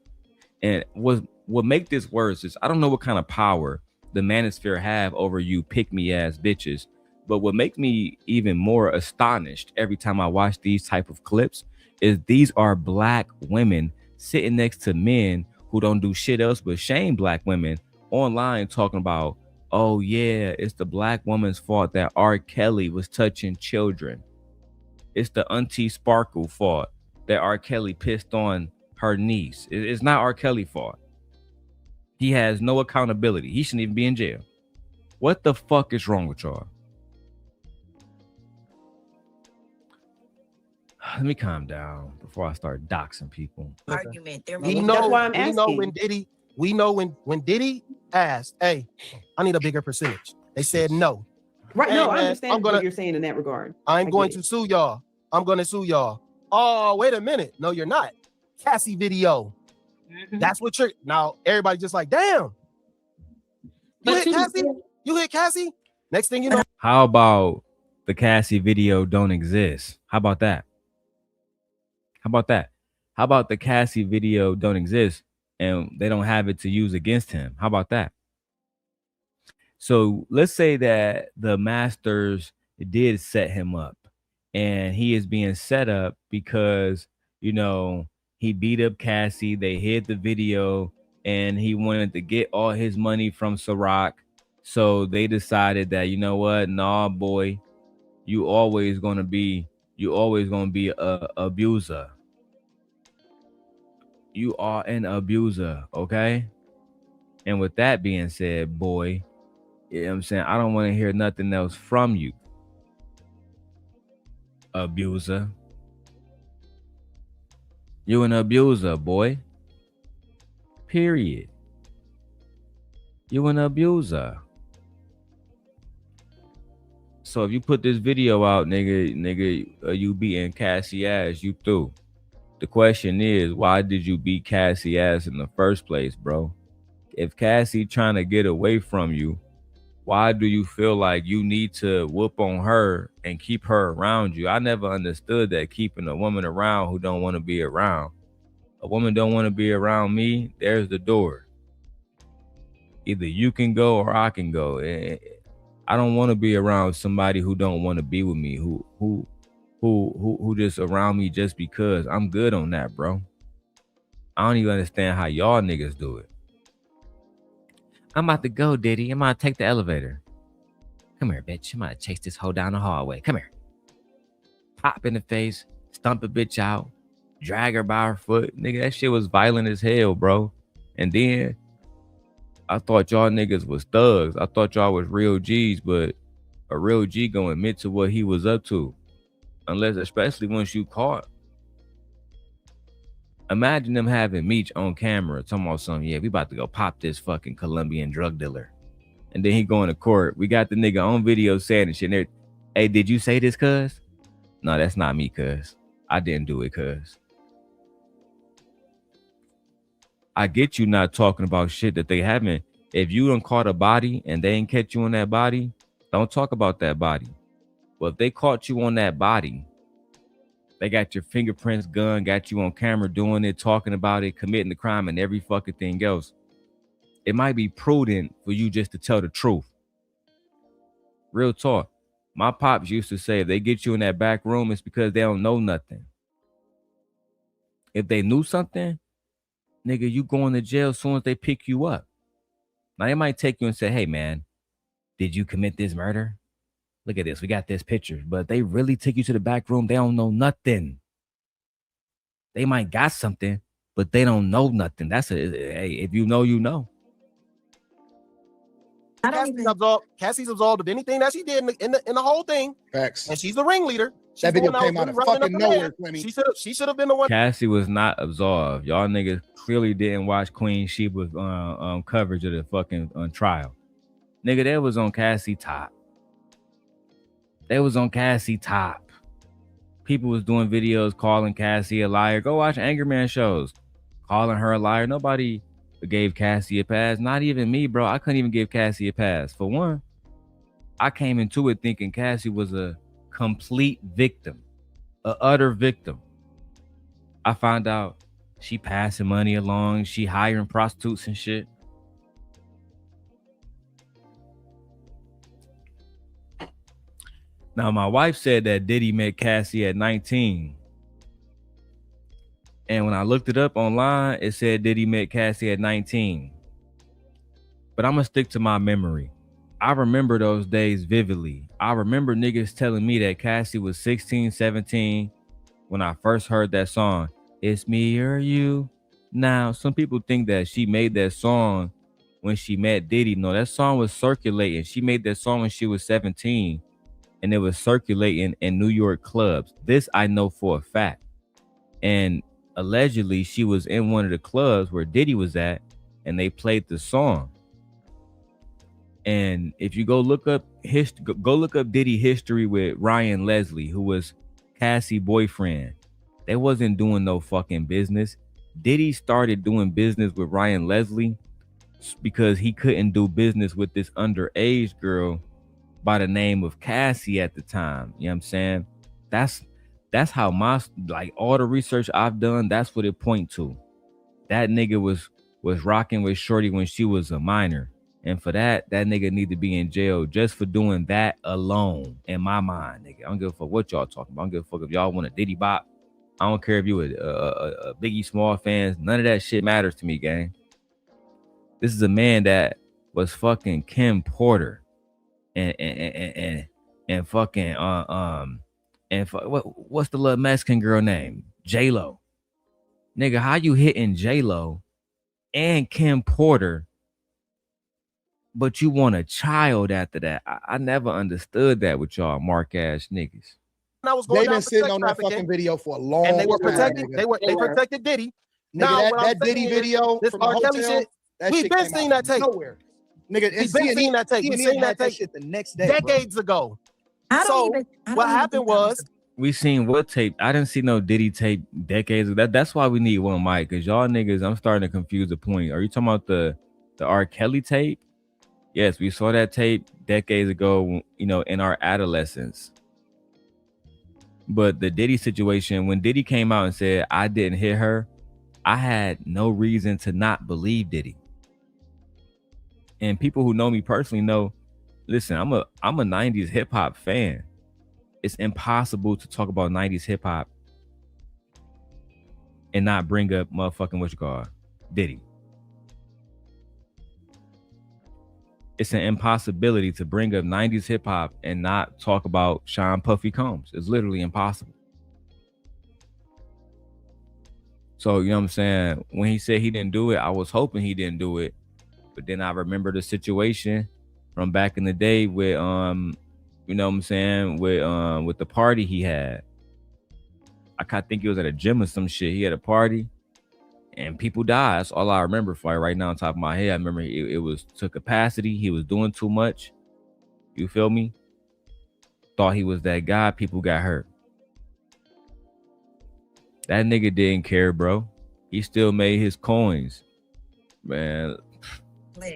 And what make this worse is I don't know what kind of power the manosphere have over you pick me ass bitches. But what makes me even more astonished every time I watch these type of clips is these are black women sitting next to men who don't do shit else but shame black women online, talking about, oh yeah, it's the black woman's fault that R. Kelly was touching children. It's the Auntie Sparkle fault that R. Kelly pissed on her niece. It's not R. Kelly's fault. He has no accountability. He shouldn't even be in jail. What the fuck is wrong with y'all? Let me calm down before I start doxing people. Argument. We know when Diddy asked, hey, I need a bigger percentage. They said no. Right. Hey, no, man, I understand what you're saying in that regard. I'm going to sue y'all. I'm going to sue y'all. Oh, wait a minute. No, you're not. Cassie video. Mm-hmm. That's what you're now. Everybody just like, damn. You hit Cassie? You hit Cassie? Next thing you know. How about the Cassie video don't exist? How about that? How about that? How about the Cassie video don't exist and they don't have it to use against him? How about that? So let's say that the masters did set him up and he is being set up because, you know, he beat up Cassie. They hid the video and he wanted to get all his money from Ciroc. So they decided that, you know what? Nah, boy, you always gonna be a abuser. You are an abuser, okay? And with that being said, boy, you know what I'm saying, I don't want to hear nothing else from you. abuser. You an abuser, boy. Period. You an abuser. So if you put this video out, nigga, you beating Cassie ass, you through. The question is, why did you beat Cassie ass in the first place, bro? If Cassie trying to get away from you, why do you feel like you need to whoop on her and keep her around you? I never understood that, keeping a woman around who don't want to be around. A woman don't want to be around me, there's the door. Either you can go or I can go. I don't want to be around somebody who don't want to be with me, who just around me just because. I'm good on that, bro. I don't even understand how y'all niggas do it. I'm about to go, Diddy. I'm about to take the elevator. Come here, bitch. I'm about to chase this hoe down the hallway. Come here. Pop in the face, stump a bitch out, drag her by her foot. Nigga, that shit was violent as hell, bro. And then I thought y'all niggas was thugs. I thought y'all was real G's, but a real G gonna admit to what he was up to. Unless, especially once you caught. Imagine them having Meech on camera talking about something. Yeah, we about to go pop this fucking Colombian drug dealer. And then he going to court. We got the nigga on video saying this shit. Hey, did you say this, cuz? No, that's not me, cuz. I didn't do it, cuz. I get you not talking about shit that they haven't. If you done caught a body and they ain't catch you on that body, don't talk about that body. Well, if they caught you on that body, they got your fingerprints, gun, got you on camera doing it, talking about it, committing the crime and every fucking thing else. It might be prudent for you just to tell the truth. Real talk. My pops used to say, if they get you in that back room, it's because they don't know nothing. If they knew something, nigga, you going to jail as soon as they pick you up. Now, they might take you and say, hey, man, did you commit this murder? Look at this. We got this picture. But they really take you to the back room. They don't know nothing. They might got something, but they don't know nothing. Hey, if you know, you know. Cassie's absolved of anything that she did in the whole thing. Facts. And she's the ringleader. That video came out of fucking nowhere, Quimmy. She should have been the one. Cassie was not absolved. Y'all niggas clearly didn't watch Queen Sheba's coverage of the fucking trial. Nigga, that was on Cassie top. They was on Cassie top. People was doing videos calling Cassie a liar. Go watch Angry Man shows. Calling her a liar. Nobody gave Cassie a pass. Not even me, bro. I couldn't even give Cassie a pass. For one, I came into it thinking Cassie was a complete victim. A utter victim. I found out she passing money along. She hiring prostitutes and shit. Now, my wife said that Diddy met Cassie at 19. And when I looked it up online, it said Diddy met Cassie at 19. But I'm going to stick to my memory. I remember those days vividly. I remember niggas telling me that Cassie was 16, 17 when I first heard that song. It's me or you. Now, some people think that she made that song when she met Diddy. No, that song was circulating. She made that song when she was 17. And it was circulating in New York clubs. This I know for a fact. And allegedly, she was in one of the clubs where Diddy was at, and they played the song. And if you go look up Diddy history with Ryan Leslie, who was Cassie's boyfriend. They wasn't doing no fucking business. Diddy started doing business with Ryan Leslie because he couldn't do business with this underage girl by the name of Cassie at the time. You know what I'm saying? That's how all the research I've done, that's what it point to. That nigga was rocking with Shorty when she was a minor. And for that nigga need to be in jail just for doing that alone, in my mind, nigga. I don't give a fuck what y'all talking about. I don't give a fuck if y'all want a Diddy bop. I don't care if you a Biggie Small fans. None of that shit matters to me, gang. This is a man that was fucking Kim Porter. And fucking what's the little Mexican girl name? J-Lo. Nigga, how you hitting J-Lo and Kim Porter, but you want a child after that? I never understood that with y'all mark ass niggas. I was going They've down been for sitting sex on that trafficking, fucking video for a long and they were time. protecting. Nigga. They protected Diddy. Nigga, Now what I'm that Diddy saying is, video this from the R. Kelly hotel, shit, that we've shit been came seeing out that tape. nowhere. Nigga, and We've been seeing that tape. We seen that tape shit the next day, bro. decades ago. I don't So even. I what don't even happened think that was, We seen what tape? I didn't see no Diddy tape decades ago. That's why we need one mic, because y'all niggas, I'm starting to confuse the point. Are you talking about the R. Kelly tape? Yes, we saw that tape decades ago, you know, in our adolescence. But the Diddy situation, when Diddy came out and said, I didn't hit her, I had no reason to not believe Diddy. And people who know me personally know, listen, I'm a 90s hip hop fan. It's impossible to talk about 90s hip hop and not bring up motherfucking Diddy. It's an impossibility to bring up 90s hip hop and not talk about Sean Puffy Combs. It's literally impossible. So, you know what I'm saying? When he said he didn't do it, I was hoping he didn't do it. But then I remember the situation from back in the day with, you know what I'm saying, with the party he had. I think he was at a gym or some shit. He had a party and people died. That's all I remember for right now on top of my head. I remember it was to capacity. He was doing too much. You feel me? Thought he was that guy. People got hurt. That nigga didn't care, bro. He still made his coins. Man.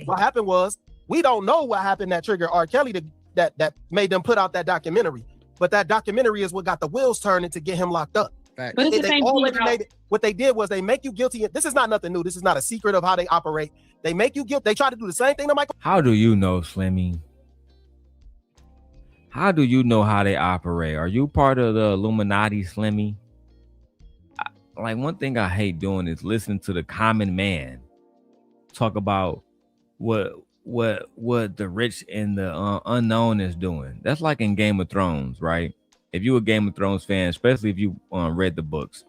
What happened was, we don't know what happened that triggered R. Kelly that made them put out that documentary. But that documentary is what got the wheels turning to get him locked up. But it's the same thing about, what they did was they make you guilty. This is not nothing new. This is not a secret of how they operate. They make you guilty. They try to do the same thing to Michael. How do you know, Slimmy? How do you know how they operate? Are you part of the Illuminati, Slimmy? Like, one thing I hate doing is listening to the common man talk about what the rich and the unknown is doing. That's like in Game of Thrones, right? If you a Game of Thrones fan, especially if you read the books,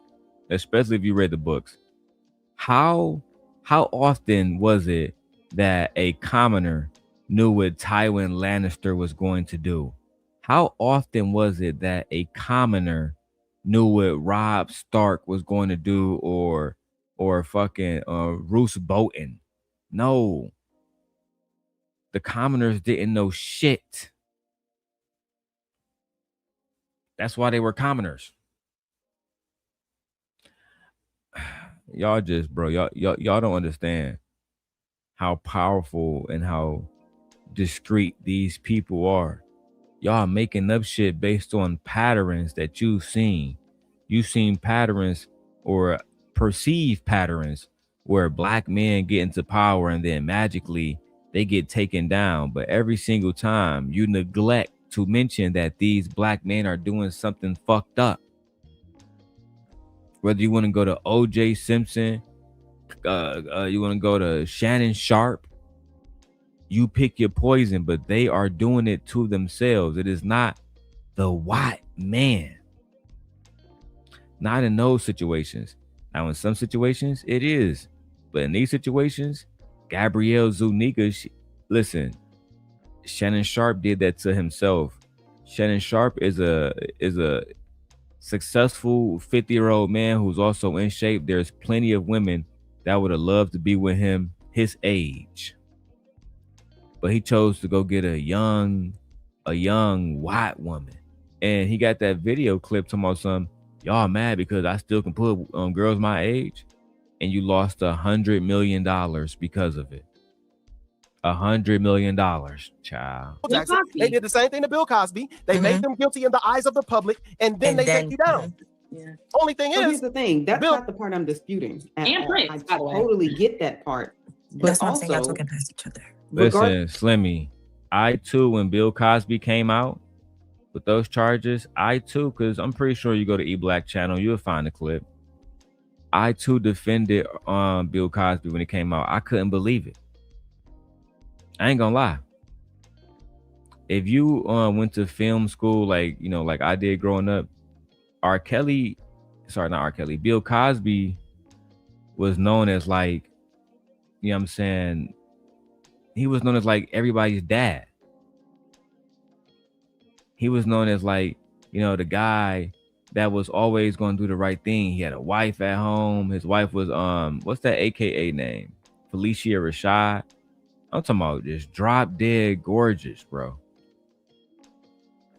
how often was it that a commoner knew what Tywin Lannister was going to do? How often was it that a commoner knew what Robb Stark was going to do, or fucking Roose Bolton? No. The commoners didn't know shit. That's why they were commoners. Y'all just, bro, y'all don't understand how powerful and how discreet these people are. Y'all making up shit based on patterns that you've seen. You've seen patterns or perceived patterns where black men get into power and then magically they get taken down. But every single time you neglect to mention that these black men are doing something fucked up. Whether you want to go to O.J. Simpson, you want to go to Shannon Sharp, you pick your poison, but they are doing it to themselves. It is not the white man. Not in those situations. Now, in some situations, it is. But in these situations, Gabrielle Zuniga, listen, Shannon Sharp did that to himself. Shannon Sharp is a successful 50-year-old man who's also in shape. There's plenty of women that would have loved to be with him his age. But he chose to go get a young white woman. And he got that video clip talking about some, y'all mad because I still can put girls my age, and you lost $100 million because of it. $100 million, child. They did the same thing to Bill Cosby. They made them guilty in the eyes of the public, and then they take you down. Yeah. Only thing So is, here's the thing. That's Bill, not the part I'm disputing. And Prince, I by the way. totally get that part. But That's what I'm also, saying. Y'all talking past each other. Listen, Slimmy, I too, when Bill Cosby came out with those charges, I too, because I'm pretty sure you go to eBlack channel, you'll find the clip. I too defended Bill Cosby when it came out. I couldn't believe it. I ain't gonna lie. If you went to film school, like, you know, like I did growing up, Bill Cosby was known as, like, you know what I'm saying, he was known as like everybody's dad. He was known as like You know, the guy that was always going to do the right thing. He had a wife at home. His wife was what's that AKA name? Felicia Rashad. I'm talking about just drop dead gorgeous, bro.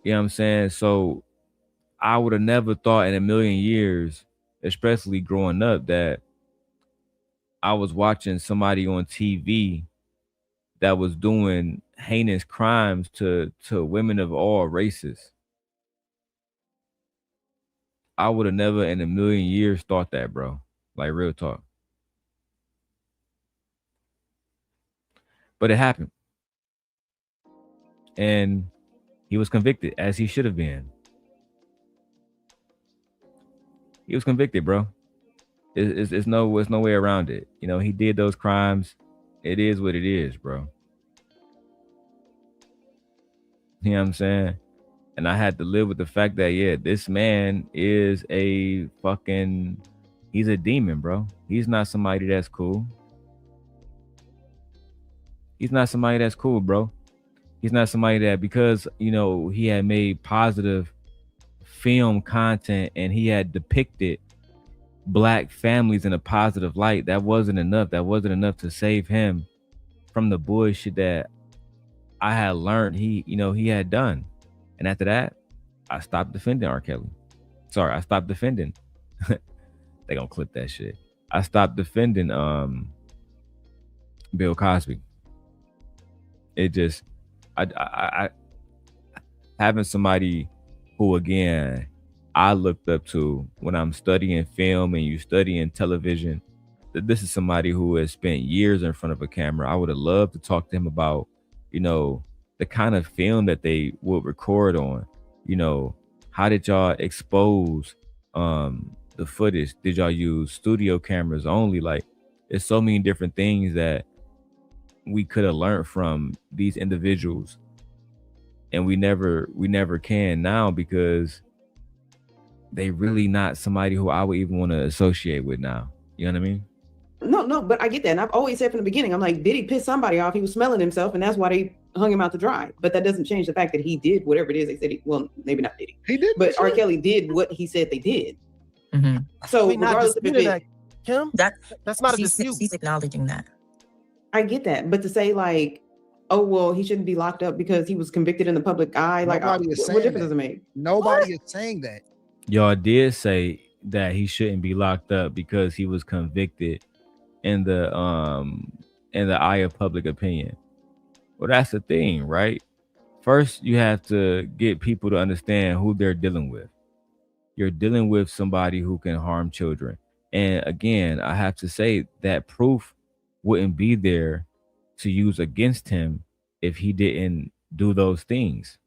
You know what I'm saying? So I would have never thought in a million years, especially growing up, that I was watching somebody on TV that was doing heinous crimes to women of all races. I would have never in a million years thought that, bro. Like, real talk. But it happened. And he was convicted, as he should have been. He was convicted, bro. It's no way around it. You know, he did those crimes. It is what it is, bro. You know what I'm saying? And I had to live with the fact that, yeah, this man is a fucking, he's a demon, bro. He's not somebody that's cool. He's not somebody that's cool, bro. He's not somebody that, because, you know, he had made positive film content and he had depicted Black families in a positive light, that wasn't enough. That wasn't enough to save him from the bullshit that I had learned he had done. And after that, I stopped defending RKelly. Sorry, I stopped defending. They gonna clip that shit. I stopped defending Bill Cosby. It just, I having somebody who, again, I looked up to when I'm studying film and you studying television, that this is somebody who has spent years in front of a camera. I would have loved to talk to him about, you know, the kind of film that they would record on. You know, how did y'all expose the footage? Did y'all use studio cameras only? Like, there's so many different things that we could have learned from these individuals, and we never can now, because they really not somebody who I would even want to associate with now. You know what I mean? No, but I get that. And I've always said from the beginning, I'm like, did he piss somebody off? He was smelling himself, and that's why they hung him out to dry. But that doesn't change the fact that he did whatever it is they said well, maybe not did he. He did. But RKelly did what he said they did. Mm-hmm. So regardless of it, Kim, that's not a dispute. She's acknowledging that. I get that. But to say like, oh, well, he shouldn't be locked up because he was convicted in the public eye. Like, what difference does it make? Nobody is saying that. Y'all did say that he shouldn't be locked up because he was convicted in the eye of public opinion. Well, that's the thing, right? First, you have to get people to understand who they're dealing with. You're dealing with somebody who can harm children. And again, I have to say that proof wouldn't be there to use against him if he didn't do those things.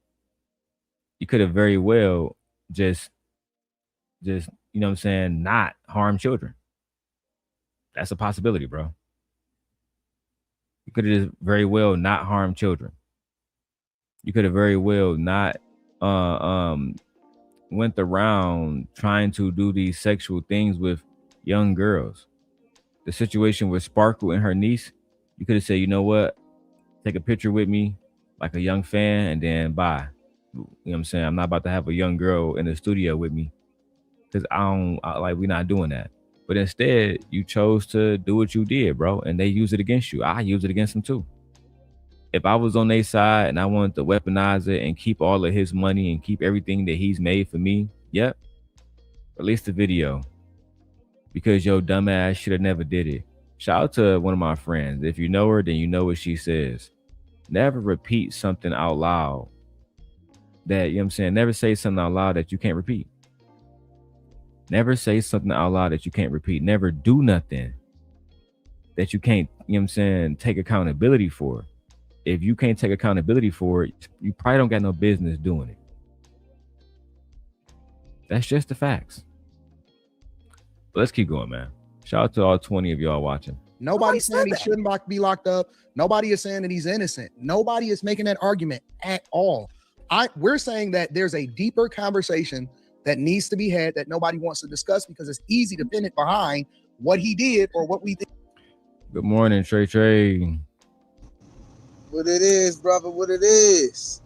You could have very well just you know what I'm saying, not harm children. That's a possibility, bro. You could have just very well not harm children. You could have very well not went around trying to do these sexual things with young girls. The situation with Sparkle and her niece, you could have said, you know what, take a picture with me like a young fan and then bye. You know what I'm saying? I'm not about to have a young girl in the studio with me, because we're not doing that. But instead, you chose to do what you did, bro, and they use it against you. I use it against them too. If I was on their side and I wanted to weaponize it and keep all of his money and keep everything that he's made for me, yep, release the video, because your dumbass should have never did it. Shout out to one of my friends. If you know her, then you know what she says. Never repeat something out loud that, you know what I'm saying, never say something out loud that you can't repeat. Never say something out loud that you can't repeat. Never do nothing that you can't, you know what I'm saying, take accountability for. If you can't take accountability for it, you probably don't got no business doing it. That's just the facts. But let's keep going, man. Shout out to all 20 of y'all watching. Nobody's saying he shouldn't be locked up. Nobody is saying that he's innocent. Nobody is making that argument at all. We're saying that there's a deeper conversation that needs to be had that nobody wants to discuss, because it's easy to pin it behind what he did or what we think. Good morning, Trey. What it is, brother, what it is.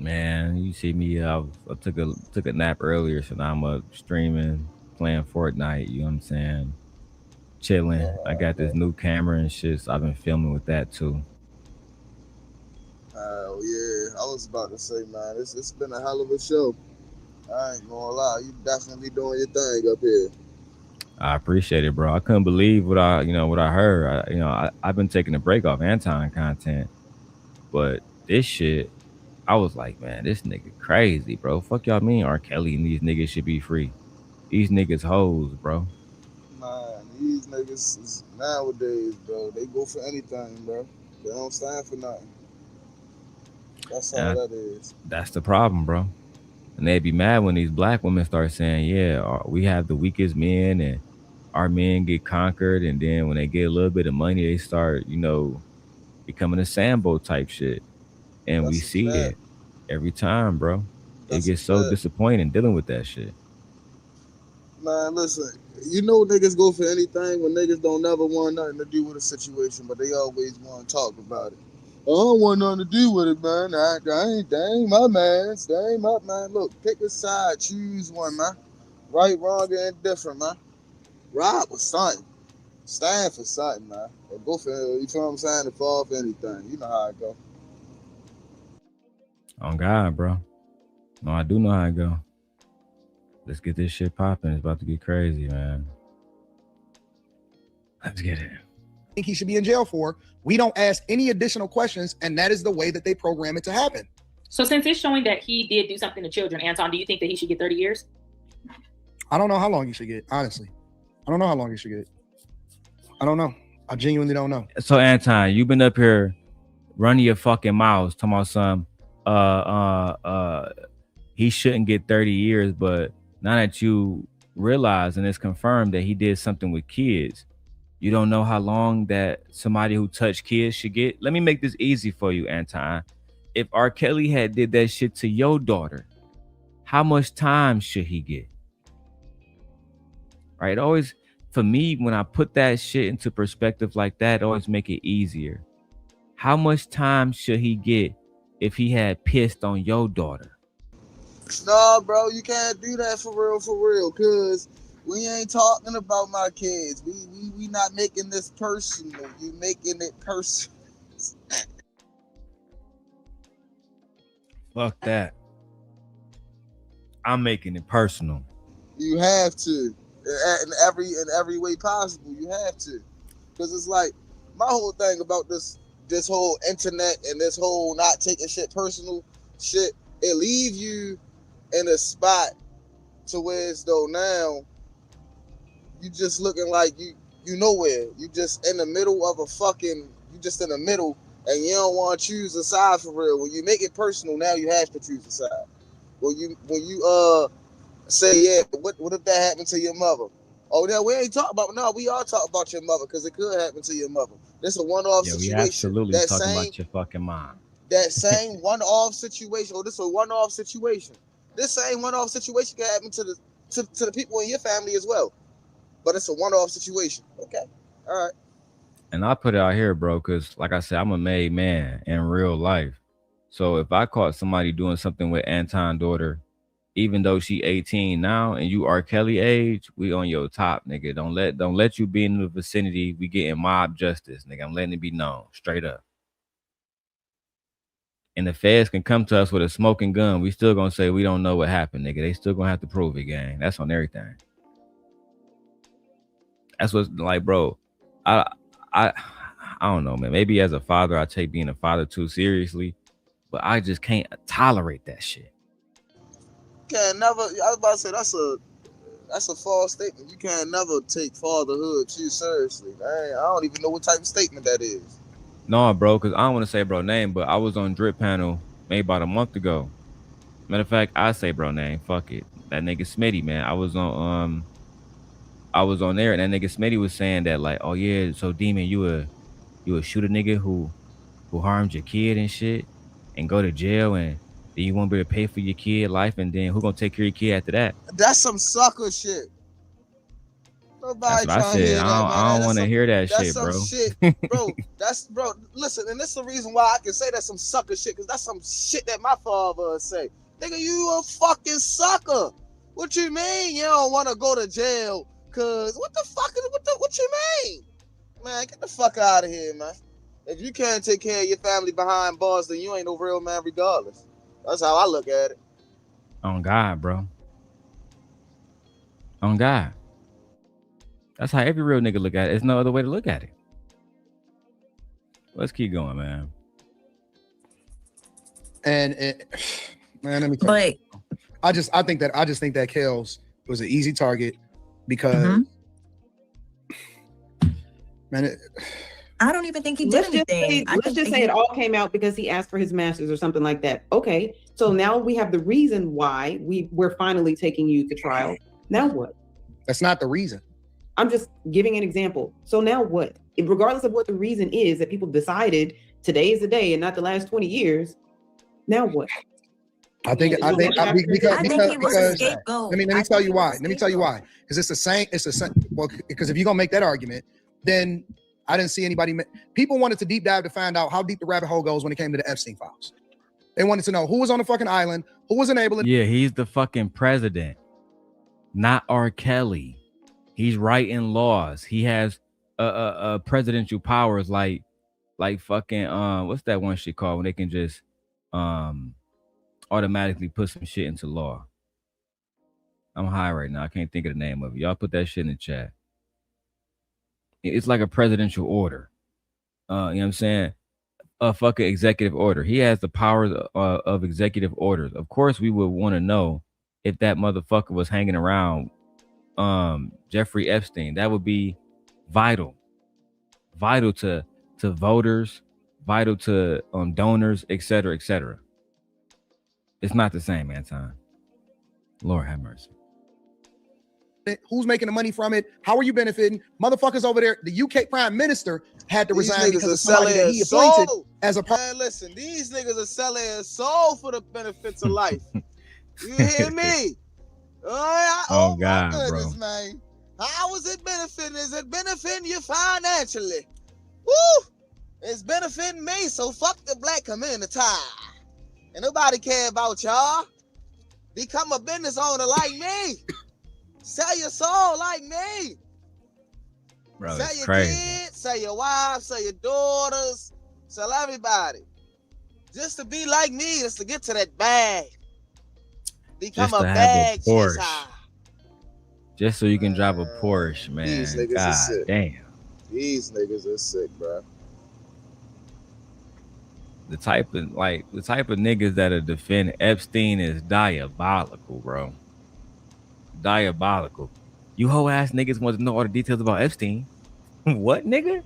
Man, you see me, I took a nap earlier, so now I'm up streaming, playing Fortnite, you know what I'm saying? Chilling. I got this new camera and shit, so I've been filming with that too. Oh yeah, I was about to say, man, it's been a hell of a show. I ain't gonna lie, you definitely doing your thing up here. I appreciate it, bro. I couldn't believe what I heard. I've been taking a break off Anton content, but this shit, I was like, man, this nigga crazy, bro. Fuck y'all mean RKelly and these niggas should be free. These niggas hoes, bro. Man, these niggas is nowadays, bro. They go for anything, bro. They don't stand for nothing. That's all that is. That's the problem, bro. And they'd be mad when these black women start saying, yeah, we have the weakest men and our men get conquered. And then when they get a little bit of money, they start, becoming a Sambo type shit. And we see it every time, bro. It gets so disappointing dealing with that shit. Man, listen, you know niggas go for anything when niggas don't never want nothing to do with a situation, but they always want to talk about it. I don't want nothing to do with it, man. That ain't my man. That ain't my man. Look, pick a side, choose one, man. Right, wrong, and indifferent, man. Ride with something. Stand for something, man. Or go for, you feel what I'm saying, to fall for anything. You know how it go. On God, bro. No, I do know how it go. Let's get this shit popping. It's about to get crazy, man. Let's get it. I think he should be in jail for. We don't ask any additional questions, and that is the way that they program it to happen. So since it's showing that he did do something to children, Anton, do you think that he should get 30 years? I don't know how long he should get, honestly. I don't know how long he should get. I don't know. I genuinely don't know. So Anton, you've been up here running your fucking mouths talking about some he shouldn't get 30 years, but now that you realize and it's confirmed that he did something with kids, you don't know how long that somebody who touched kids should get. Let me make this easy for you, Anton. If RKelly had did that shit to your daughter, how much time should he get? Right? Always, for me, when I put that shit into perspective like that, always make it easier. How much time should he get if he had pissed on your daughter? No, bro, you can't do that for real, cause we ain't talking about my kids. We not making this personal. You making it personal. Fuck that. I'm making it personal. You have to, in every way possible. You have to, cause it's like my whole thing about this whole internet and this whole not taking shit personal shit. It leave you in a spot to where as though now you just looking like you nowhere. You just in the middle of you just in the middle and you don't want to choose a side for real. When you make it personal, now you have to choose a side. When you say, yeah, what if that happened to your mother? Oh, now we ain't talking about, no, we are talking about your mother because it could happen to your mother. This is a one-off situation. We absolutely talking about your fucking mom. That same one-off situation, this is a one-off situation. This same one-off situation can happen to the people in your family as well. But it's a one-off situation. Okay. All right. And I put it out here, bro, because like I said, I'm a made man in real life. So if I caught somebody doing something with Anton's daughter, even though she 18 now and you RKelly age, we on your top, nigga. Don't let you be in the vicinity. We getting mob justice, nigga. I'm letting it be known straight up. And the feds can come to us with a smoking gun. We still gonna say we don't know what happened, nigga. They still gonna have to prove it, gang. That's on everything. That's what's like, bro. I don't know, man. Maybe as a father, I take being a father too seriously, but I just can't tolerate that shit. Can't never. I was about to say that's a false statement. You can't never take fatherhood too seriously. I don't even know what type of statement that is. No, bro, because I don't want to say bro name, but I was on Drip Panel maybe about a month ago. Matter of fact, I say bro name. Fuck it. That nigga Smitty, man. I was on there, and that nigga Smitty was saying that, like, oh yeah, so Demon, you would shoot a nigga who harmed your kid and shit, and go to jail, and then you won't be able to pay for your kid life, and then who gonna take care of your kid after that? That's some sucker shit. Nobody That's what I trying to hear said. that, man. I don't want to hear that That's shit, some bro. shit, bro. Bro. Listen, and this is the reason why I can say that's some sucker shit, because that's some shit that my father would say. Nigga, you a fucking sucker. What you mean you don't want to go to jail? Cause what the fuck is what you mean? Man, get the fuck out of here, man. If you can't take care of your family behind bars, then you ain't no real man regardless. That's how I look at it. On God, bro. On God. That's how every real nigga look at it. There's no other way to look at it. Let's keep going, man. And man, let me tell you. I just think that Kels was an easy target because man, I don't even think he did anything. Let's just say it all came out because he asked for his master's or something like that. Okay, so now we have the reason why we're finally taking you to trial. Now what? That's not the reason. I'm just giving an example. So now what? Regardless of what the reason is that people decided today is the day and not the last 20 years, now what? Because let me tell you why. Because it's the same. Well, because if you're gonna make that argument, then I didn't see anybody. People wanted to deep dive to find out how deep the rabbit hole goes when it came to the Epstein files. They wanted to know who was on the fucking island, who was enabling. Yeah, he's the fucking president, not RKelly. He's writing laws. He has presidential powers like fucking what's that one shit called when they can just automatically put some shit into law. I'm high right now. I can't think of the name of it. Y'all put that shit in the chat. It's like a presidential order. You know what I'm saying? A fucking executive order. He has the powers of executive orders. Of course, we would want to know if that motherfucker was hanging around Jeffrey Epstein. That would be vital to voters, vital to donors, etc., etc. It's not the same, Anton. Lord have mercy. Who's making the money from it? How are you benefiting? Motherfuckers over there. The UK Prime Minister had to resign because of somebody that he appointed as a man, listen, these niggas are selling their soul for the benefits of life. You hear me? Oh God, my goodness, bro. man. How is it benefiting? Is it benefiting you financially? Woo! It's benefiting me, so fuck the black community. And nobody care about y'all. Become a business owner like me. Sell your soul like me. Bro, sell it's your crazy. kids, sell your wives, sell your daughters, sell everybody. Just to be like me, just to get to that bag. Become Just a to have bag a Porsche. chaser. Just so you can drive a Porsche, man. These niggas God are sick. damn. These niggas are sick, bro. The type of niggas that'll defend Epstein is diabolical, bro. Diabolical. You hoe ass niggas want to know all the details about Epstein. What, nigga?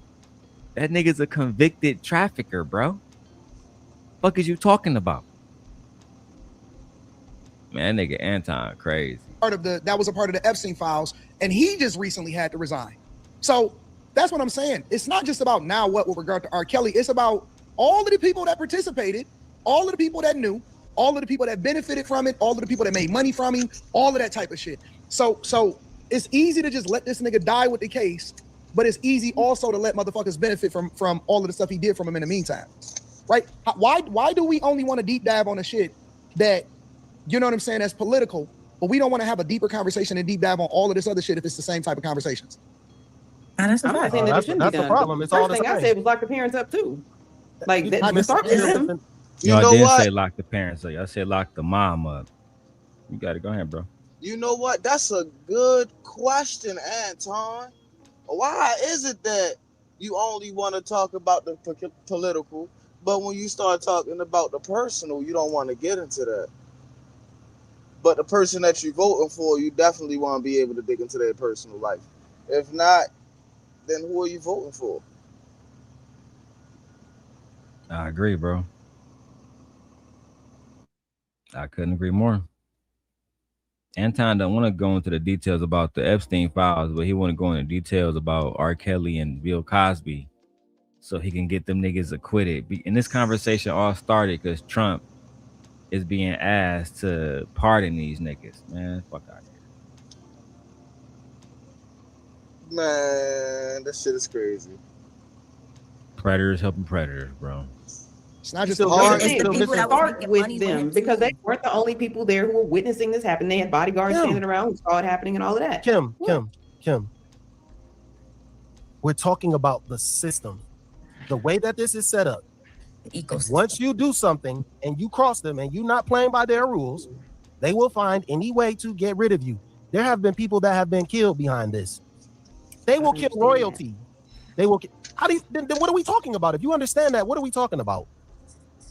That nigga's a convicted trafficker, bro. Fuck is you talking about? Man, that nigga Anton crazy. That was a part of the Epstein files, and he just recently had to resign. So that's what I'm saying. It's not just about now what with regard to RKelly. It's about all of the people that participated, all of the people that knew, all of the people that benefited from it, all of the people that made money from him, all of that type of shit. So it's easy to just let this nigga die with the case, but it's easy also to let motherfuckers benefit from all of the stuff he did from him in the meantime, right? Why do we only want to deep dive on the shit that, you know what I'm saying, that's political, but we don't want to have a deeper conversation and deep dive on all of this other shit if it's the same type of conversations? And that's I'm not saying that it shouldn't be done. The problem. It's all the same. First thing I said was lock the parents up too. Like that start with them. You know, I didn't say lock the parents up. I said lock the mom up. You got to go ahead, bro. You know what? That's a good question, Anton. Why is it that you only want to talk about the political, but when you start talking about the personal, you don't want to get into that? But the person that you're voting for, you definitely want to be able to dig into their personal life. If not, then who are you voting for? I agree, bro. I couldn't agree more. Anton don't want to go into the details about the Epstein files, but he want to go into details about RKelly and Bill Cosby so he can get them niggas acquitted. And this conversation all started because Trump is being asked to pardon these niggas. Man, fuck out of here. Man, that shit is crazy. Predators helping predators, bro. It's not just the the thing. the people that was Start making with money with them him, because too. they weren't the only people there who were witnessing this happen. They had bodyguards standing around who saw it happening and all of that. Kim. We're talking about the system. The way that this is set up. Ecosystem. Once you do something and you cross them and you're not playing by their rules, they will find any way to get rid of you. There have been people that have been killed behind this. They will kill royalty. They will. Then what are we talking about? If you understand that, what are we talking about?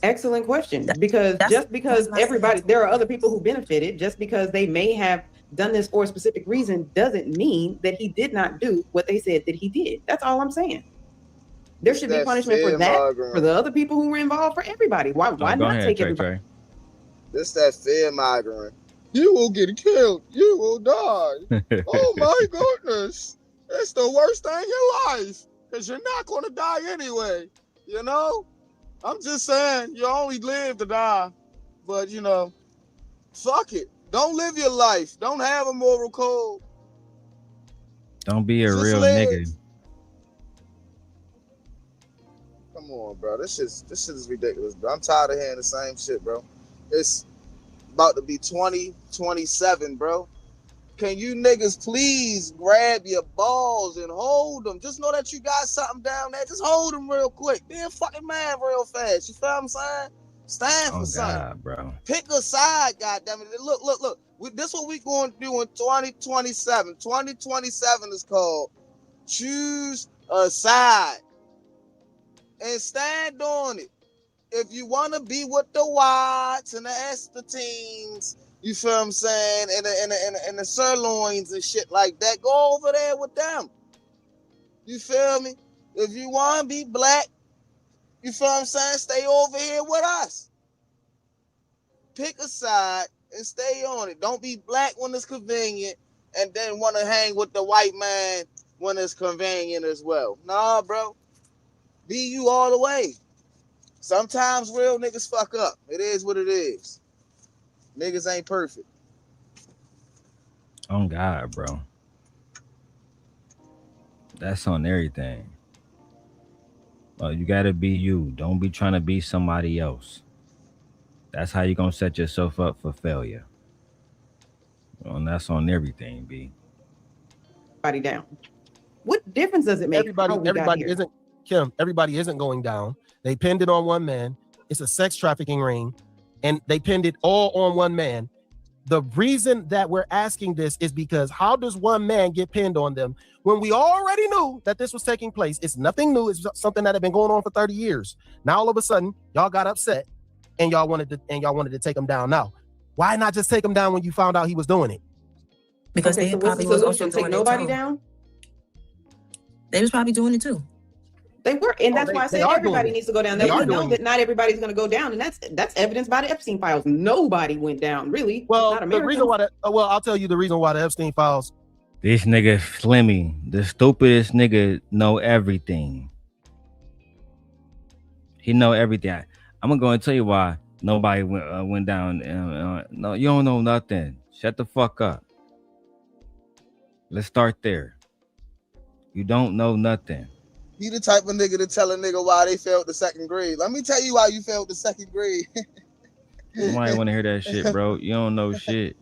Excellent question. Because just because everybody, there are other people who benefited, just because they may have done this for a specific reason, doesn't mean that he did not do what they said that he did. That's all I'm saying. There should be punishment for that, for the other people who were involved, for everybody. Why not take everybody? This that fear migrant. You will get killed. You will die. Oh my goodness. It's the worst thing in life. Because you're not going to die anyway. You know? I'm just saying, you only live to die. But, you know, fuck it. Don't live your life. Don't have a moral code. Don't be a real nigga. Come on, bro. This shit is ridiculous, bro. I'm tired of hearing the same shit, bro. It's about to be 2027, bro. Can you niggas please grab your balls and hold them? Just know that you got something down there. Just hold them real quick. Be a fucking man real fast. You feel what I'm saying? Stand for something. God, bro. Pick a side, goddammit. Look. This what we going to do in 2027. 2027 is called choose a side and stand on it. If you want to be with the Watts and the Esther teams, you feel what I'm saying, and the sirloins and shit like that, go over there with them. You feel me? If you want to be black, you feel what I'm saying, stay over here with us. Pick a side and stay on it. Don't be black when it's convenient and then want to hang with the white man when it's convenient as well. Nah, bro. Be you all the way. Sometimes real niggas fuck up. It is what it is. Niggas ain't perfect. Oh God, bro. That's on everything. You gotta be you. Don't be trying to be somebody else. That's how you gonna set yourself up for failure. And that's on everything, B. Everybody down. What difference does it make? Everybody isn't, Kim, everybody isn't going down. They pinned it on one man. It's a sex trafficking ring. And they pinned it all on one man. The reason that we're asking this is because how does one man get pinned on them when we already knew that this was taking place? It's nothing new. It's something that had been going on for 30 years. Now all of a sudden, y'all got upset and y'all wanted to take him down. Now, why not just take him down when you found out he was doing it? Because they probably was also take nobody down. They was probably doing it too. They were, and that's why I said everybody needs to go down. They know that not everybody's going to go down, and that's evidenced by the Epstein files. Nobody went down, really. Well, the reason why I'll tell you the reason why the Epstein files. This nigga Slimmy, the stupidest nigga, know everything. He know everything. I'm gonna go and tell you why nobody went down. No, you don't know nothing. Shut the fuck up. Let's start there. You don't know nothing. He the type of nigga to tell a nigga why they failed the second grade. Let me tell you why you failed the second grade. Nobody want to hear that shit, bro. You don't know shit.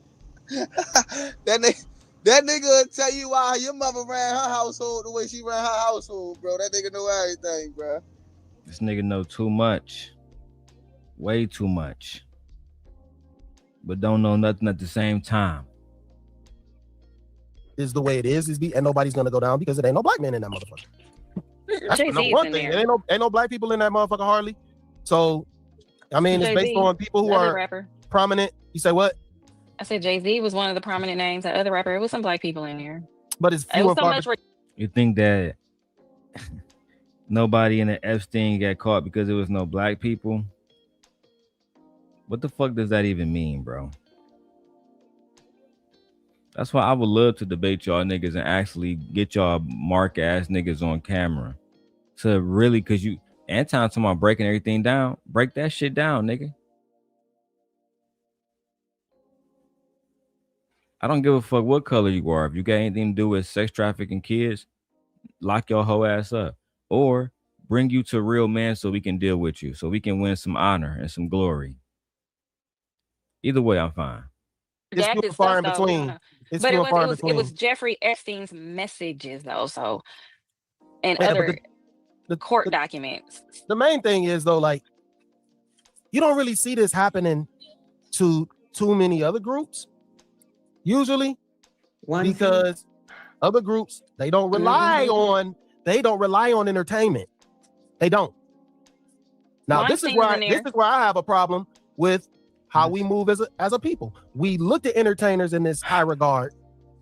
That nigga will tell you why your mother ran her household the way she ran her household, bro. That nigga know everything, bro. This nigga know too much. Way too much. But don't know nothing at the same time. Is the way it is, and nobody's gonna go down because it ain't no black man in that motherfucker. That's one thing. There ain't no black people in that motherfucker hardly. So, I mean, it's based on people who are prominent. You say what? I said Jay-Z was one of the prominent names. The other rapper, it was some black people in there. But it's few and far. You think that nobody in the Epstein got caught because there was no black people? What the fuck does that even mean, bro? That's why I would love to debate y'all niggas and actually get y'all mark ass niggas on camera. To really, cause you Anton talking about breaking everything down. Break that shit down, nigga. I don't give a fuck what color you are. If you got anything to do with sex trafficking kids, lock your whole ass up. Or bring you to a real man so we can deal with you, so we can win some honor and some glory. Either way, I'm fine. It's few and far in between. It's few and far in between. It was Jeffrey Epstein's messages though, so and Yeah, other court documents. The main thing is though, like, you don't really see this happening to too many other groups, usually, because other groups they don't rely on entertainment. They don't. Now this is where I have a problem with how we move as a people. We look at entertainers in this high regard,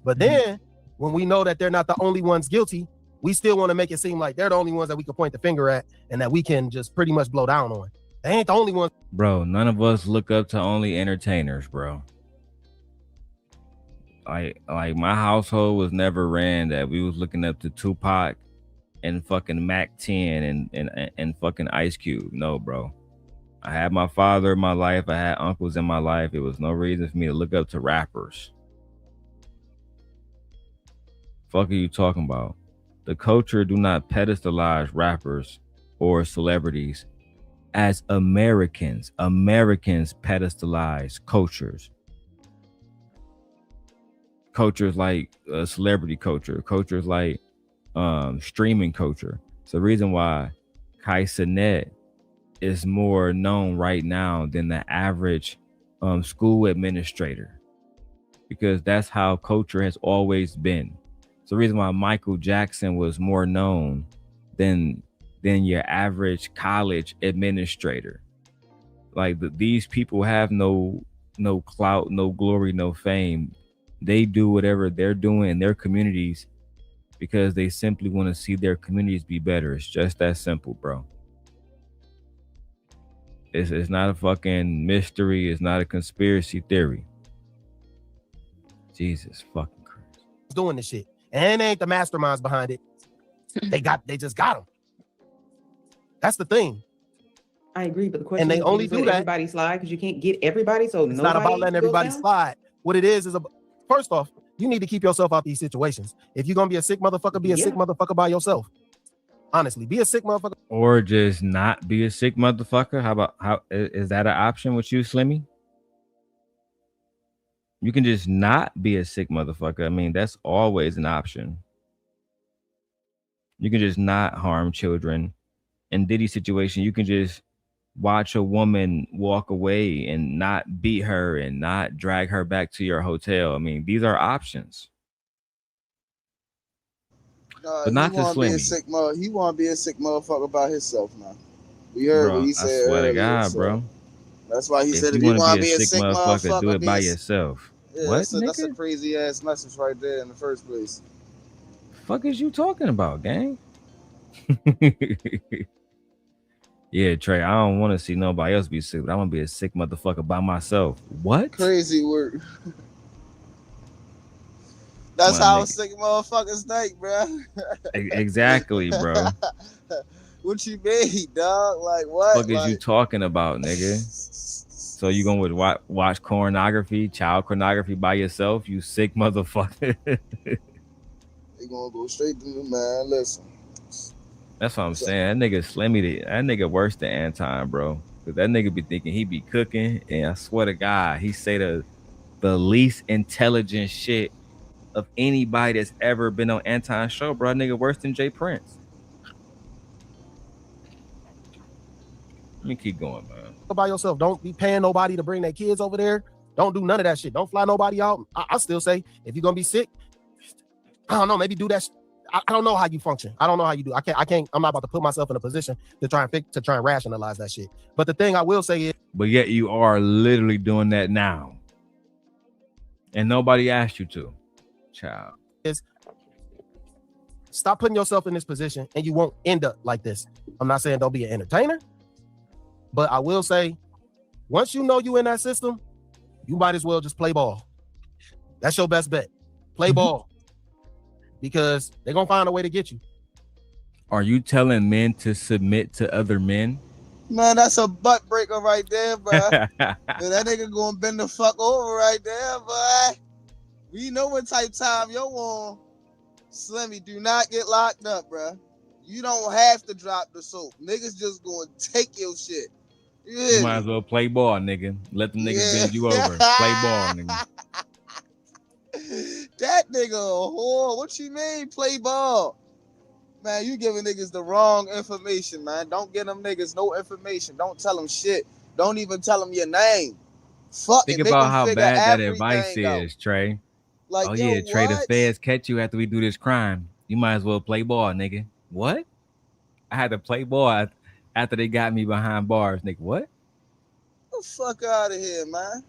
but then when we know that they're not the only ones guilty, we still want to make it seem like they're the only ones that we can point the finger at and that we can just pretty much blow down on. They ain't the only ones. Bro, none of us look up to only entertainers, bro. Like my household was never ran that we was looking up to Tupac and fucking Mac 10 and fucking Ice Cube. No, bro. I had my father in my life. I had uncles in my life. It was no reason for me to look up to rappers. Fuck are you talking about? The culture do not pedestalize rappers or celebrities as Americans. Americans pedestalize cultures. Cultures like celebrity culture. Cultures like streaming culture. It's the reason why Kai Cenat is more known right now than the average school administrator, because that's how culture has always been. It's the reason why Michael Jackson was more known than your average college administrator. Like these people have no clout, no glory, no fame. They do whatever they're doing in their communities because they simply want to see their communities be better. It's just that simple, bro. It's not a fucking mystery. It's not a conspiracy theory. Jesus fucking Christ. Doing this shit. And they ain't the masterminds behind it. They just got them. That's the thing. I agree, but the question and they is, only do that. Everybody slide because you can't get everybody. So it's not about letting everybody slide. What it is first off, you need to keep yourself out these situations. If you're gonna be a sick motherfucker, be a sick motherfucker by yourself. Honestly, be a sick motherfucker. Or just not be a sick motherfucker. How is that an option with you, Slimmy? You can just not be a sick motherfucker. I mean, that's always an option. You can just not harm children. In Diddy's situation, you can just watch a woman walk away and not beat her and not drag her back to your hotel. I mean, these are options. But not to Slimmy. He want to be a sick motherfucker by himself now. We heard what he said. I swear earlier, to God, bro. That's why he said if you want to be a sick motherfucker, do it by yourself. Yeah, what? That's a crazy ass message right there in the first place. Fuck is you talking about, gang? Yeah, Trey, I don't want to see nobody else be sick, but I want to be a sick motherfucker by myself. What? Crazy work. That's how sick motherfuckers think, bro. Exactly, bro. What you mean, dog? Like what? What is you talking about, nigga? So you gonna watch pornography, child pornography by yourself? You sick motherfucker. They gonna go straight to the man. Listen. That's what I'm saying. That nigga Slimmy, that nigga worse than Anton, bro. Cause that nigga be thinking he be cooking, and I swear to God, he say the least intelligent shit of anybody that's ever been on Anton's show, bro. That nigga worse than Jay Prince. Let me keep going, man. By yourself. Don't be paying nobody to bring their kids over there. Don't do none of that shit. Don't fly nobody out. I still say, if you're gonna be sick, I don't know, maybe do that. I don't know how you function. I don't know how you do. I can't. I'm not about to put myself in a position to try and rationalize that shit. But the thing I will say is, but yet you are literally doing that now, and nobody asked you to, child. Is stop putting yourself in this position, and you won't end up like this. I'm not saying don't be an entertainer, but I will say, once you know you in that system, you might as well just play ball. That's your best bet. Play ball. Because they're gonna find a way to get you. Are you telling men to submit to other men? Man, that's a butt breaker right there, bro. That nigga gonna bend the fuck over right there, boy. We know what type time you're on. Slimmy, do not get locked up, bruh. You don't have to drop the soap. Niggas just gonna take your shit. You might as well play ball, nigga. Let the niggas bend you over. Play ball, nigga. That nigga a whore. What you mean play ball? Man, you giving niggas the wrong information, man. Don't give them niggas no information. Don't tell them shit. Don't even tell them your name. Fuck Think it. Make about them how figure bad that everything advice out. is, Trey. Like, oh yo, yeah, Trey, the what? feds catch you after we do this crime. You might as well play ball, nigga. What? I had to play ball after they got me behind bars, nigga. What? Get the fuck out of here, man.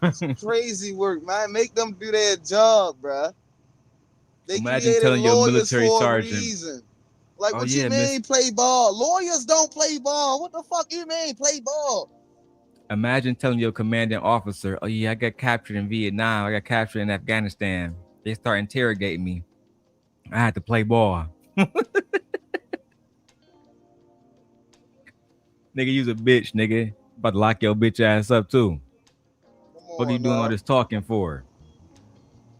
It's crazy work, man. Make them do their job, bruh. They Imagine created telling your lawyers military for sergeant. a reason. Like, Oh, what yeah, you mean play ball? Lawyers don't play ball. What the fuck you mean play ball? Imagine telling your commanding officer, oh yeah, I got captured in Vietnam. I got captured in Afghanistan. They start interrogating me. I had to play ball. Nigga, you's a bitch, nigga. About to lock your bitch ass up too. What are you doing all this talking for?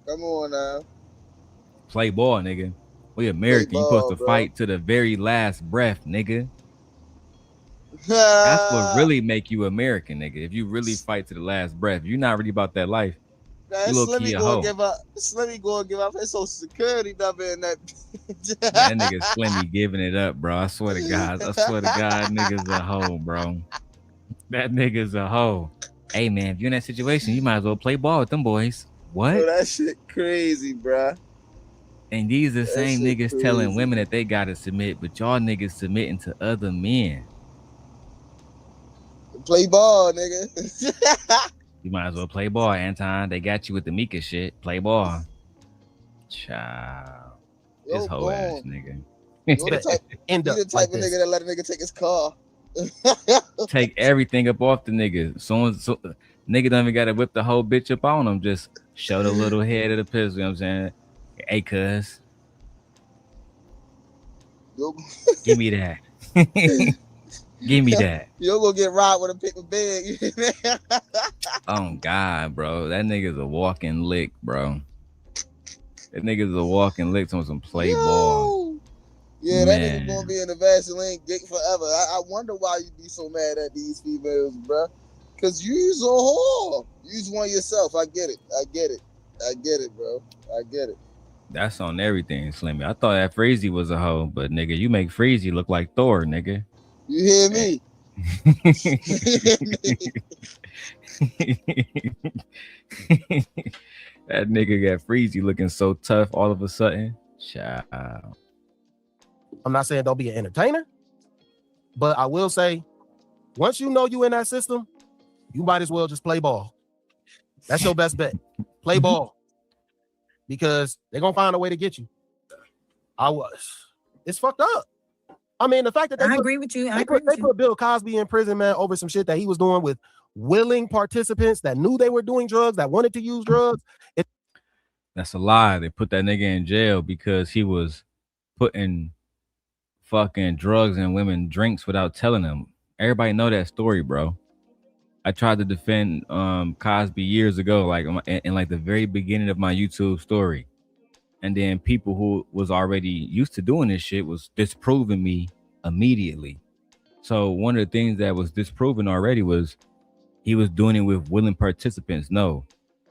Come on now. Play ball, nigga. We American. You supposed to fight to the very last breath, nigga. That's what really make you American, nigga. If you really fight to the last breath, you're not really about that life. Man, Slimmy gonna give up his social security number in that bitch. That nigga Slimmy giving it up, bro. I swear to God. I swear to God, nigga's a hoe, bro. That nigga's a hoe. Hey, man, if you're in that situation, you might as well play ball with them boys. What? Bro, that shit crazy, bro. And these are the same niggas crazy. telling women that they gotta submit, but y'all niggas submitting to other men. Play ball, nigga. You might as well play ball, Anton. They got you with the Mika shit. Play ball. Child. This whole ass nigga. You the type of nigga that let a nigga take his car. Take everything up off the nigga. So nigga don't even gotta whip the whole bitch up on him. Just show the little head of the pistol. You know what I'm saying? Hey, cuz. Give me that. Give me that. You're gonna get robbed with a paper bag. Oh God, bro. That nigga's a walking lick, bro. That nigga's a walking lick on some play ball. Yeah, that nigga gonna be in the Vaseline gate forever. I wonder why you be so mad at these females, bro. Cause you's a whore. You's one yourself. I get it, bro. I get it. That's on everything, Slimmy. I thought that Freezy was a hoe, but nigga, you make Freezy look like Thor, nigga. You hear me? That nigga got Freezy looking so tough all of a sudden. Child. I'm not saying don't be an entertainer, but I will say, once you know you in that system, you might as well just play ball. That's your best bet. Play ball. Because they're gonna find a way to get you. It's fucked up. I mean, the fact that I agree with you. They put Bill Cosby in prison, man, over some shit that he was doing with willing participants that knew they were doing drugs, that wanted to use drugs. That's a lie. They put that nigga in jail because he was putting fucking drugs in women drinks without telling them. Everybody know that story, bro. I tried to defend Cosby years ago, like in like the very beginning of my YouTube story. And then people who was already used to doing this shit was disproving me immediately. So one of the things that was disproven already was he was doing it with willing participants. No,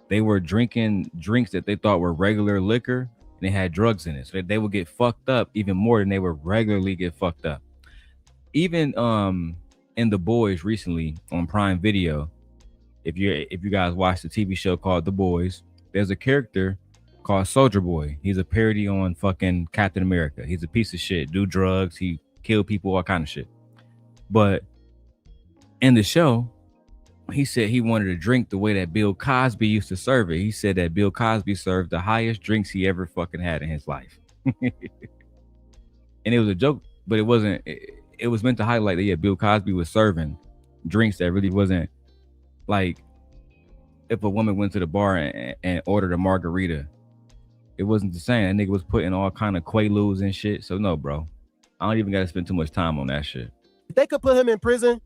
they were drinking drinks that they thought were regular liquor and they had drugs in it. So they would get fucked up even more than they would regularly get fucked up. Even in The Boys recently on Prime Video, if you guys watch the TV show called The Boys, there's a character called Soldier Boy. He's a parody on fucking Captain America. He's a piece of shit, do drugs, he kill people, all kind of shit. But in the show, he said he wanted to drink the way that Bill Cosby used to serve it. He said that Bill Cosby served the highest drinks he ever fucking had in his life. And it was a joke, but it wasn't. It was meant to highlight that, yeah, Bill Cosby was serving drinks that really wasn't like if a woman went to the bar and ordered a margarita. It wasn't the same. That nigga was putting all kind of Quaaludes and shit. So no, bro. I don't even got to spend too much time on that shit. If they could put him in prison,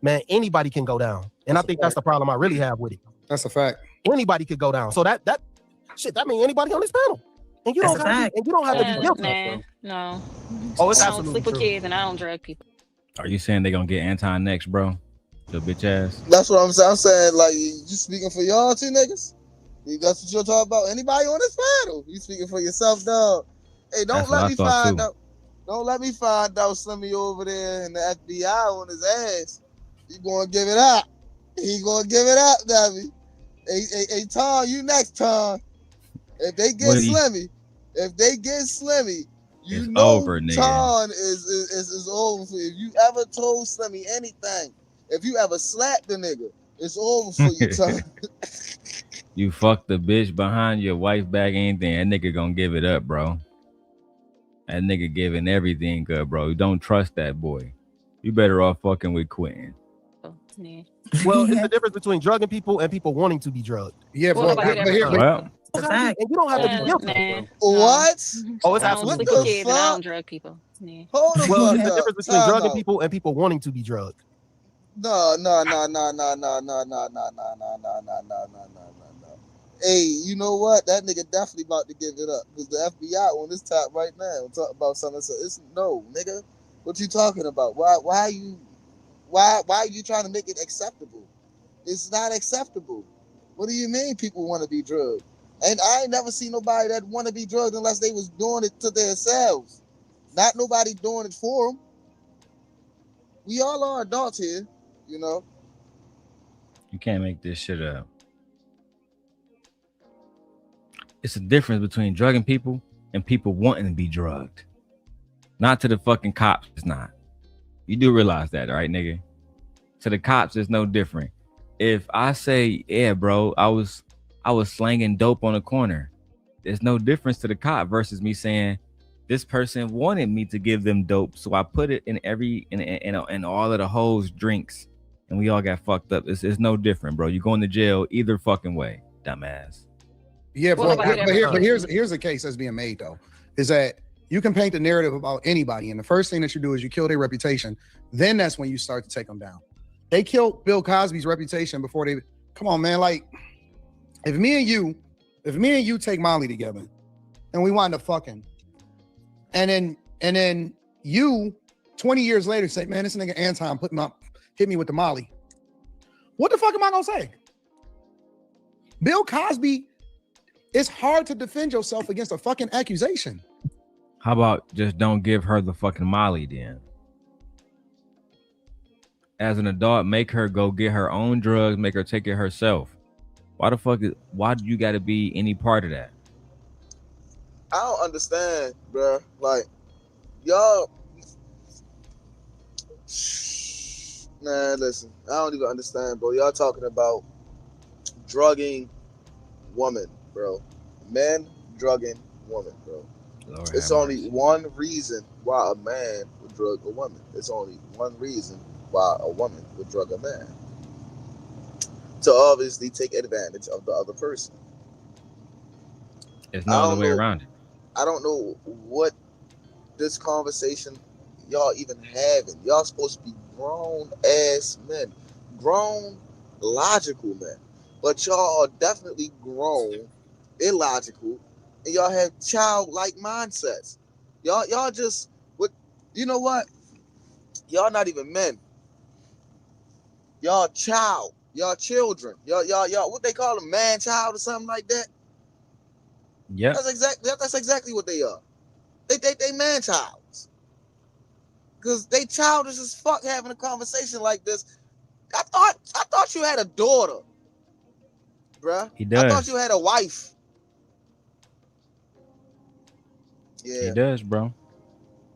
man, anybody can go down. And I think that's the problem I really have with it. That's a fact. anybody could go down. So that means anybody on this panel. And you don't have to be guilty. Man, no. Oh, it's I don't absolutely sleep with true. kids and I don't drug people. Are you saying they're gonna get Anton next, bro? The bitch ass. That's what I'm saying. I'm saying, like, you speaking for y'all two niggas? That's what you're talking about. Anybody on this panel? You speaking for yourself, dog? Hey, don't let me find out. Don't let me find out Slimmy over there in the FBI on his ass. He gonna give it up. He gonna give it up, Debbie. Hey, Tom, you next, Tom. If they get Slimmy, you it's know over, nigga. Tom is over for you. If you ever told Slimmy anything, if you ever slapped the nigga, it's over for you, Tom. You fuck the bitch behind your wife back, anything, that nigga gonna give it up, bro. That nigga giving everything up, bro. Don't trust that boy. You better off fucking with Quentin. Well, it's the difference between drugging people and people wanting to be drugged. Yeah, Well, but nobody here, ever- but It's a fact. And you don't have to be guilty. Man, What? Oh, it's I don't absolutely sleep true. with kids and I don't drug people. Yeah. Hold the Well, fuck it's the up. difference between Time drugging out. people and people wanting to be drugged. No. Hey, you know what? That nigga definitely about to give it up because the FBI on this top right now talking about something. So it's no, nigga. What you talking about? Why are you trying to make it acceptable? It's not acceptable. What do you mean people want to be drugged? And I ain't never seen nobody that want to be drugged unless they was doing it to themselves. Not nobody doing it for them. We all are adults here, you know. You can't make this shit up. It's a difference between drugging people and people wanting to be drugged. Not to the fucking cops, it's not. You do realize that, right, nigga? To the cops, it's no different. If I say, yeah, bro, I was slanging dope on the corner, there's no difference to the cop versus me saying this person wanted me to give them dope, so I put it in in all of the hoes' drinks, and we all got fucked up. It's no different, bro. You going to jail either fucking way, dumbass. Yeah, Well, but here's the case that's being made though, is that you can paint the narrative about anybody, and the first thing that you do is you kill their reputation. Then that's when you start to take them down. They killed Bill Cosby's reputation before they. Come on, man. Like, if me and you take Molly together, and we wind up fucking, and then you 20 years later say, man, this nigga Anton hit me with the Molly. What the fuck am I gonna say? Bill Cosby. It's hard to defend yourself against a fucking accusation. How about just don't give her the fucking Molly then? As an adult, make her go get her own drugs, make her take it herself. Why do you got to be any part of that? I don't understand, bro. Like, y'all, man, listen, I don't even understand, bro. Y'all talking about drugging women, bro. Men drugging women, bro. Lord it's only one reason why a man would drug a woman. It's only one reason why a woman would drug a man. To obviously take advantage of the other person. There's no other way around it. I don't know what this conversation y'all even having. Y'all supposed to be grown ass men. Grown, logical men. But y'all are definitely grown, illogical, and y'all have childlike mindsets. Y'all just you know what? Y'all not even men. Y'all child. Y'all children. Y'all what they call them, man child or something like that? Yeah. That's exactly what they are. They man childs. Cause they childish as fuck having a conversation like this. I thought you had a daughter. Bruh. He does. I thought you had a wife. Yeah. He does, bro.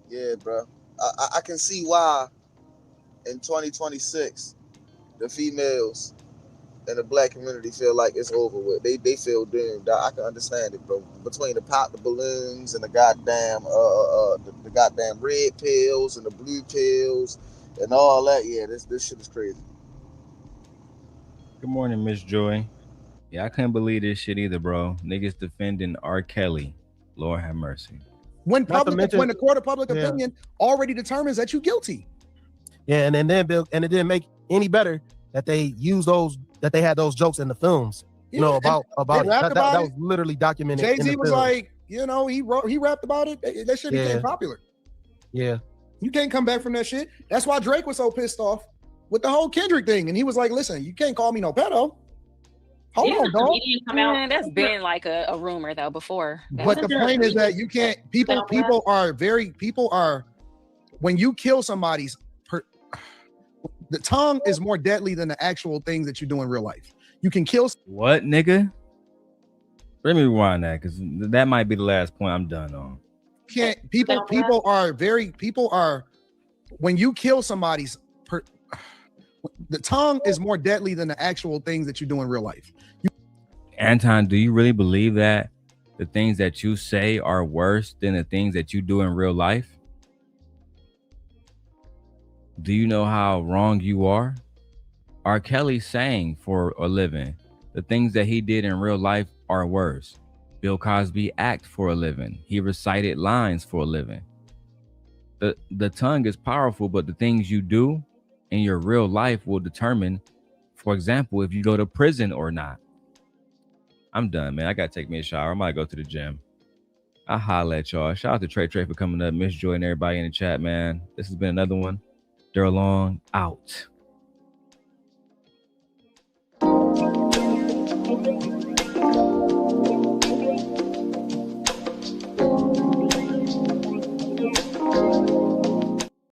Yeah, bro. I can see why in 2026 the females in the black community feel like it's over with. They feel doomed. I can understand it, bro. Between the pop the balloons and the goddamn the goddamn red pills and the blue pills and all that, yeah, this shit is crazy. Good morning, Miss Joy. Yeah, I couldn't believe this shit either, bro. Niggas defending RKelly. Lord have mercy. When the court of public opinion already determines that you're guilty. Yeah, and then Bill, and it didn't make any better that they used that they had those jokes in the films. No, about They rapped that about was literally documented. Jay-Z was like, you know, he rapped about it. That shit became popular. Yeah. You can't come back from that shit. That's why Drake was so pissed off with the whole Kendrick thing. And he was like, listen, you can't call me no pedo. Hold on, dog. Man, that's been like a rumor though before. But the point is that you can't, people are, when you kill somebody's, the tongue is more deadly than the actual things that you do in real life. You can kill. What, nigga? Let me rewind that, because that might be the last point I'm done on. Can't people are when you kill somebody's the tongue is more deadly than the actual things that you do in real life. Anton, do you really believe that the things that you say are worse than the things that you do in real life? Do you know how wrong you are? RKelly sang for a living. The things that he did in real life are worse. Bill Cosby act for a living. He recited lines for a living. The tongue is powerful, but the things you do in your real life will determine, for example, if you go to prison or not. I'm done, man. I gotta take me a shower. I might go to the gym. I'll holla at y'all. Shout out to Trey for coming up. Miss Joy and everybody in the chat, man. This has been another one. Darrel out.